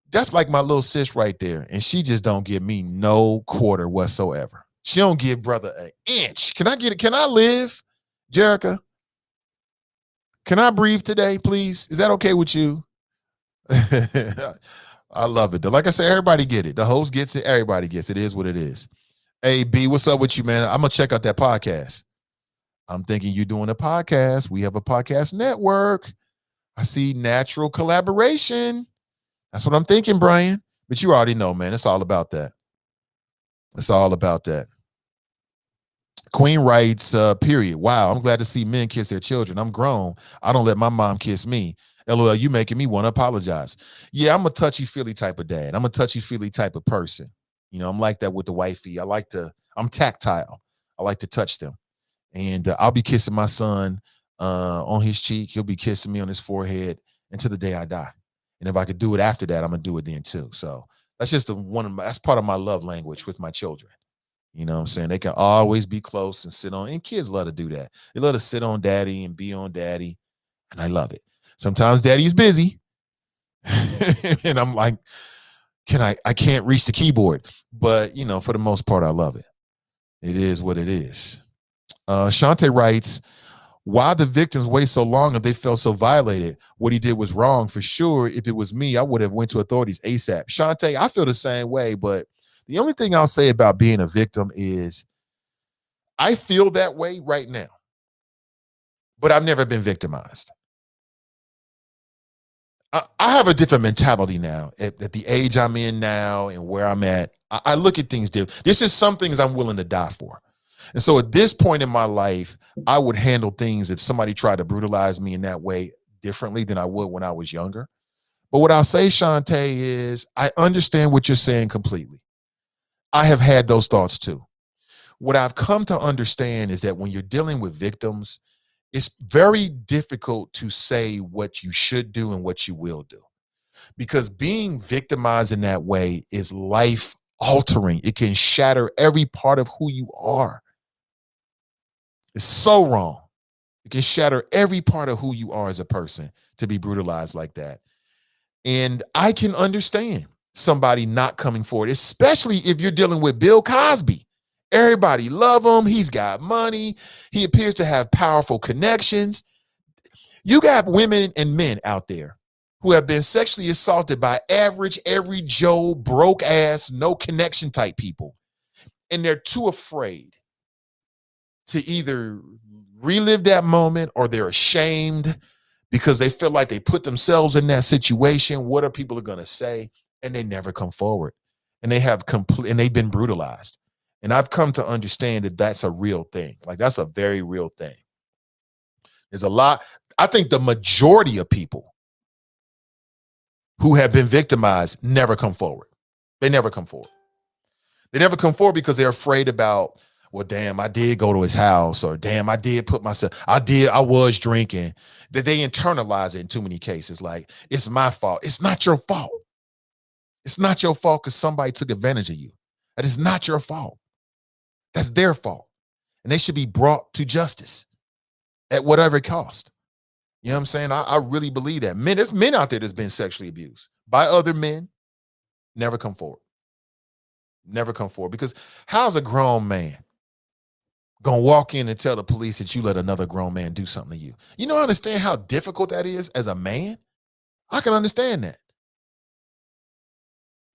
that's like my little sis right there, and she just don't give me no quarter whatsoever. She don't give brother an inch. Can I live, Jerica? Can I breathe today, please? Is that okay with you? I love it. Like I said, everybody get it. The host gets it. Everybody gets it. It is what it is. Hey, B, what's up with you, man? I'm going to check out that podcast. I'm thinking you're doing a podcast. We have a podcast network. I see natural collaboration. That's what I'm thinking, Brian. But you already know, man. It's all about that. It's all about that. Queen writes, period. Wow, I'm glad to see men kiss their children. I'm grown. I don't let my mom kiss me. LOL, you making me want to apologize. Yeah, I'm a touchy-feely type of dad. I'm a touchy-feely type of person. I'm like that with the wifey. I'm tactile. I like to touch them. And I'll be kissing my son on his cheek. He'll be kissing me on his forehead until the day I die. And if I could do it after that, I'm going to do it then too. So that's just that's part of my love language with my children. You know what I'm saying? They can always be close and sit on, and kids love to do that. They love to sit on daddy and be on daddy. And I love it. Sometimes daddy's busy. And I'm like, I can't reach the keyboard. But, for the most part, I love it. It is what it is. Shante writes, why the victims wait so long if they felt so violated? What he did was wrong for sure. If it was me, I would have went to authorities ASAP. Shante, I feel the same way, but the only thing I'll say about being a victim is I feel that way right now, but I've never been victimized. I have a different mentality now at the age I'm in now and where I'm at. I look at things different. There's just some things I'm willing to die for. And so at this point in my life, I would handle things if somebody tried to brutalize me in that way differently than I would when I was younger. But what I'll say, Shante, is I understand what you're saying completely. I have had those thoughts too. What I've come to understand is that when you're dealing with victims, it's very difficult to say what you should do and what you will do, because being victimized in that way is life altering. It can shatter every part of who you are. It's so wrong. It can shatter every part of who you are as a person to be brutalized like that. And I can understand somebody not coming forward, especially if you're dealing with Bill Cosby. Everybody love him. He's got money. He appears to have powerful connections. You got women and men out there who have been sexually assaulted by average, every Joe, broke ass, no connection type people. And they're too afraid to either relive that moment, or they're ashamed because they feel like they put themselves in that situation. What are people going to say? And they never come forward. And they've been brutalized. And I've come to understand that that's a real thing. Like, that's a very real thing. There's a lot. I think the majority of people who have been victimized never come forward. They never come forward. They never come forward because they're afraid about, well, damn, I did go to his house, or damn, I did put myself, I was drinking. That they internalize it in too many cases. Like, it's my fault. It's not your fault. It's not your fault because somebody took advantage of you. That is not your fault. That's their fault. And they should be brought to justice at whatever cost. You know what I'm saying? I really believe that. There's men out there that's been sexually abused by other men, never come forward. Never come forward. Because how's a grown man gonna walk in and tell the police that you let another grown man do something to you? You know, I understand how difficult that is as a man. I can understand that.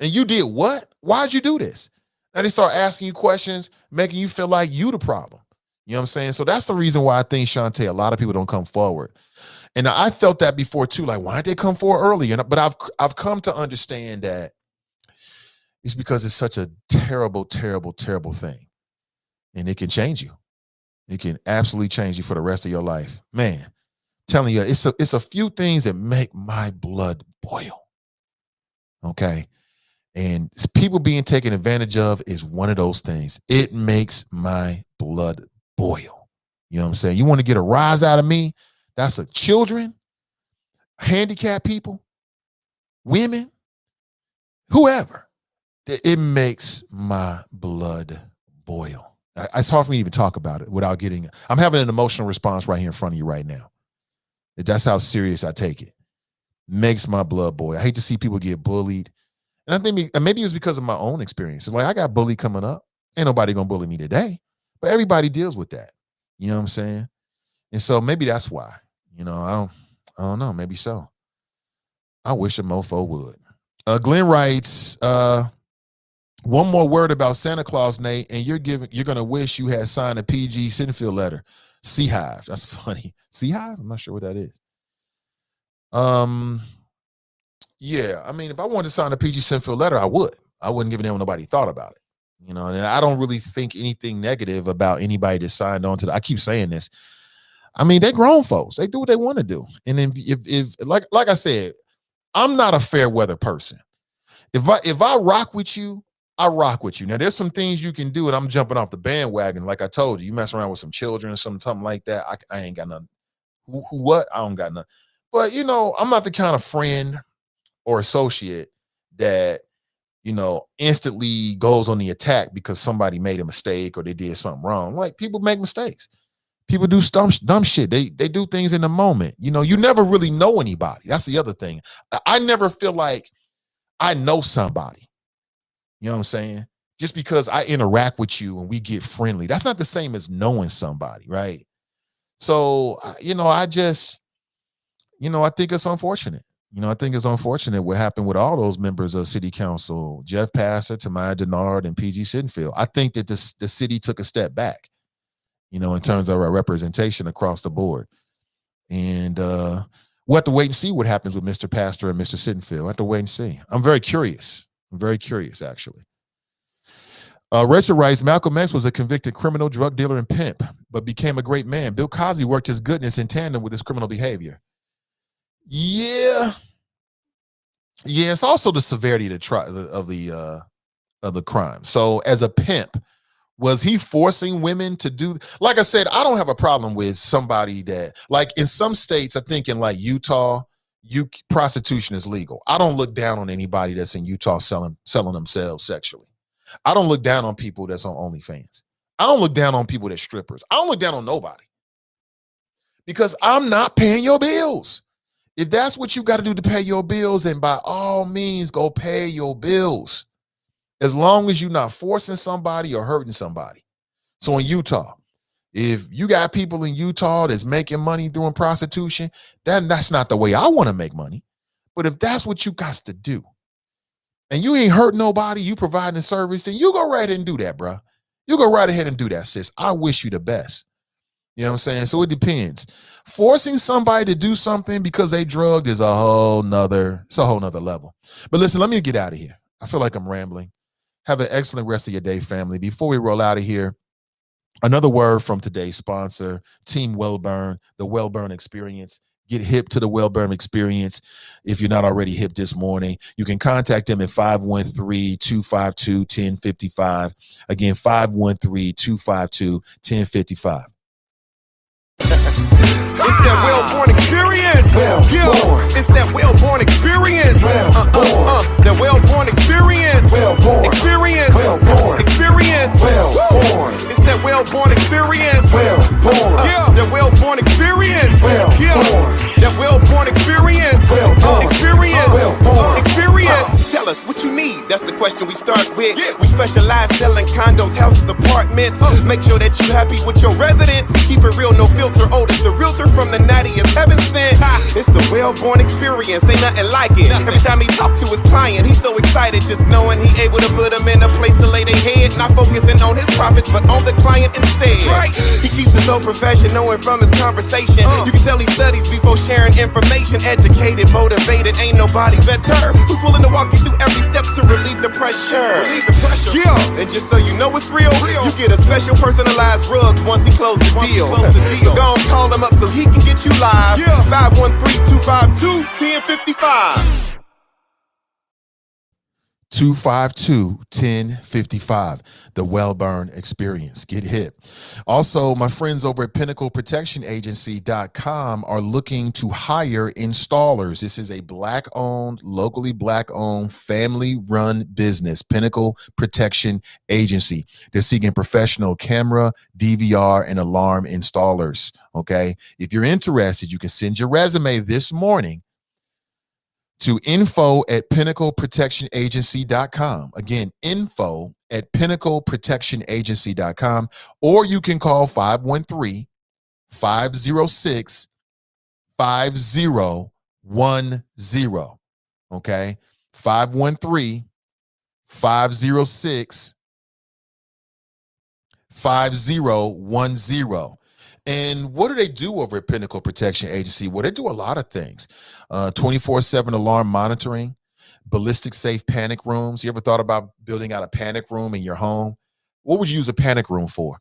And you did what? Why'd you do this? Now they start asking you questions, making you feel like you the problem. You know what I'm saying? So that's the reason why I think, Shante, a lot of people don't come forward. And I felt that before too. Like, why didn't they come forward earlier? But I've come to understand that It's because it's such a terrible, terrible, terrible thing. And it can change you. It can absolutely change you for the rest of your life. Man, I'm telling you, it's a few things that make my blood boil. Okay. And people being taken advantage of is one of those things. It makes my blood boil. You know what I'm saying? You want to get a rise out of me? That's a children, handicapped people, women, whoever. It makes my blood boil. It's hard for me to even talk about it without getting, I'm having an emotional response right here in front of you right now. That's how serious I take it. Makes my blood boil. I hate to see people get bullied. And I think maybe it's because of my own experiences. Like, I got bullied coming up. Ain't nobody gonna bully me today. But everybody deals with that. You know what I'm saying? And so maybe that's why. You know, I don't know. Maybe so. I wish a mofo would. Glenn writes, one more word about Santa Claus, Nate, and you're gonna wish you had signed a PG Sinfield letter. Sea Hive. That's funny. Sea Hive? I'm not sure what that is. Yeah, I mean, if I wanted to sign a PG Sinfield letter, I would. I wouldn't give a damn what nobody thought about it. You know, and I don't really think anything negative about anybody that signed on to I keep saying this. I mean, they're grown folks. They do what they want to do. And if like I said, I'm not a fair weather person. If I rock with you, I rock with you. Now, there's some things you can do, and I'm jumping off the bandwagon. Like I told you, you mess around with some children or something like that. I ain't got nothing. What? I don't got nothing. But, you know, I'm not the kind of friend or associate that, you know, instantly goes on the attack because somebody made a mistake or they did something wrong. Like, people make mistakes. People do dumb shit. They do things in the moment. You know, you never really know anybody. That's the other thing. I never feel like I know somebody. You know what I'm saying? Just because I interact with you and we get friendly, that's not the same as knowing somebody, right? So, you know, I think it's unfortunate. You know, I think it's unfortunate what happened with all those members of city council, Jeff Passer, Tamaya Denard, and PG Sinfield. I think that the city took a step back, you know, in terms of our representation across the board. And we'll have to wait and see what happens with Mr. Pastor and Mr. Sinfield. We'll have to wait and see. I'm very curious. Actually. Rachel writes, Malcolm X was a convicted criminal, drug dealer, and pimp, but became a great man. Bill Cosby worked his goodness in tandem with his criminal behavior. Yeah, it's also the severity of the crime. So as a pimp, was he forcing women to do, like I said, I don't have a problem with somebody that, like in some states, I think in like Utah, prostitution is legal. I don't look down on anybody that's in Utah selling themselves sexually. I don't look down on people that's on OnlyFans. I don't look down on people that's strippers. I don't look down on nobody because I'm not paying your bills. If that's what you got to do to pay your bills, then by all means, go pay your bills. As long as you're not forcing somebody or hurting somebody. So in Utah, if you got people in Utah that's making money doing prostitution, then that's not the way I want to make money. But if that's what you got to do, and you ain't hurt nobody, you providing a service, then you go right ahead and do that, bro. You go right ahead and do that, sis. I wish you the best. You know what I'm saying? So it depends. Forcing somebody to do something because they drugged is a whole nother level. But listen, let me get out of here. I feel like I'm rambling. Have an excellent rest of your day, family. Before we roll out of here, another word from today's sponsor, Team Wellburn, the Wellburn Experience. Get hip to the Wellburn Experience. If you're not already hip this morning, you can contact them at 513-252-1055. Again, 513-252-1055. It's that well-born experience. It's that well-born experience. That well-born experience. Experience. Experience. It's that well-born experience. That well-born experience. That well-born experience. Experience. Tell us what you need. That's the question we start with. We specialize selling condos, houses, apartments. Make sure that you happy with your residence. Keep it real, no filter. Otis, the realtor from the nattiest heaven sent. It's the well-born experience. Ain't nothing like it. Every time he talk to his client, he's so excited just knowing he able to put them in a place to lay their head. Not focusing on his profits, but on the client instead. Right. He keeps it so professional and from his conversation. You can tell he studies before sharing information. Educated, motivated, ain't nobody better. Who's willing to walk you through every step to relieve the pressure. Yeah, and just so you know it's real, you get a special personalized rug once he closes the deal. So go and call him up so he can get you live. 513-252-1055. 252-1055, the Wellburn Experience. Get hit. Also, my friends over at PinnacleProtectionAgency.com are looking to hire installers. This is a Black-owned, locally Black-owned, family-run business, Pinnacle Protection Agency. They're seeking professional camera, DVR, and alarm installers, okay? If you're interested, you can send your resume this morning to info@PinnacleProtectionAgency.com. Again, info@PinnacleProtectionAgency.com, or you can call 513-506-5010. Okay? 513-506-5010. And what do they do over at Pinnacle Protection Agency? Well, they do a lot of things. 24/7 alarm monitoring, ballistic safe panic rooms. You ever thought about building out a panic room in your home? What would you use a panic room for?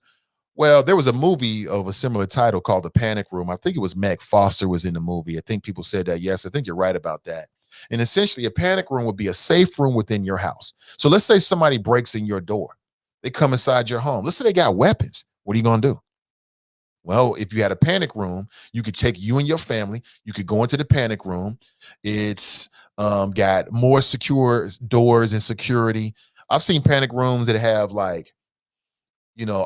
Well, there was a movie of a similar title called The Panic Room. I think it was Meg Foster was in the movie. I think people said that. Yes, I think you're right about that. And essentially, a panic room would be a safe room within your house. So let's say somebody breaks in your door. They come inside your home. Let's say they got weapons. What are you going to do? Well, if you had a panic room, you could take you and your family. You could go into the panic room. It's got more secure doors and security. I've seen panic rooms that have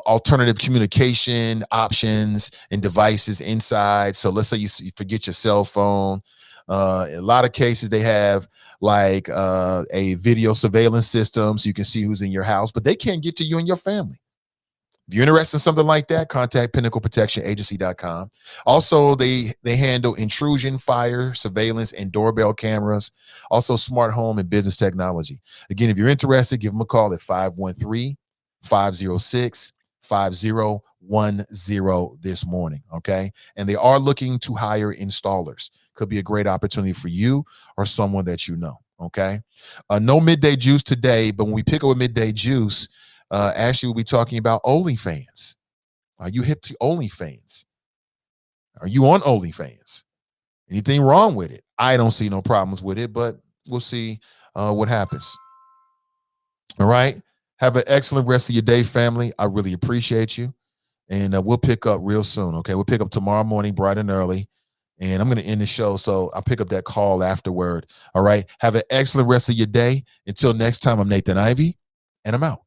alternative communication options and devices inside. So let's say you forget your cell phone. In a lot of cases, they have a video surveillance system so you can see who's in your house, but they can't get to you and your family. If you're interested in something like that, contact PinnacleProtectionAgency.com. Also, they handle intrusion, fire, surveillance, and doorbell cameras. Also, smart home and business technology. Again, if you're interested, give them a call at 513-506-5010 this morning, okay? And they are looking to hire installers. Could be a great opportunity for you or someone that you know, okay? No midday juice today, but when we pick up a midday juice, Ashley will be talking about OnlyFans. Are you hip to OnlyFans? Are you on OnlyFans? Anything wrong with it? I don't see no problems with it, but we'll see what happens. All right. Have an excellent rest of your day, family. I really appreciate you. And we'll pick up real soon. Okay. We'll pick up tomorrow morning, bright and early. And I'm going to end the show. So I'll pick up that call afterward. All right. Have an excellent rest of your day. Until next time, I'm Nathan Ivy, and I'm out.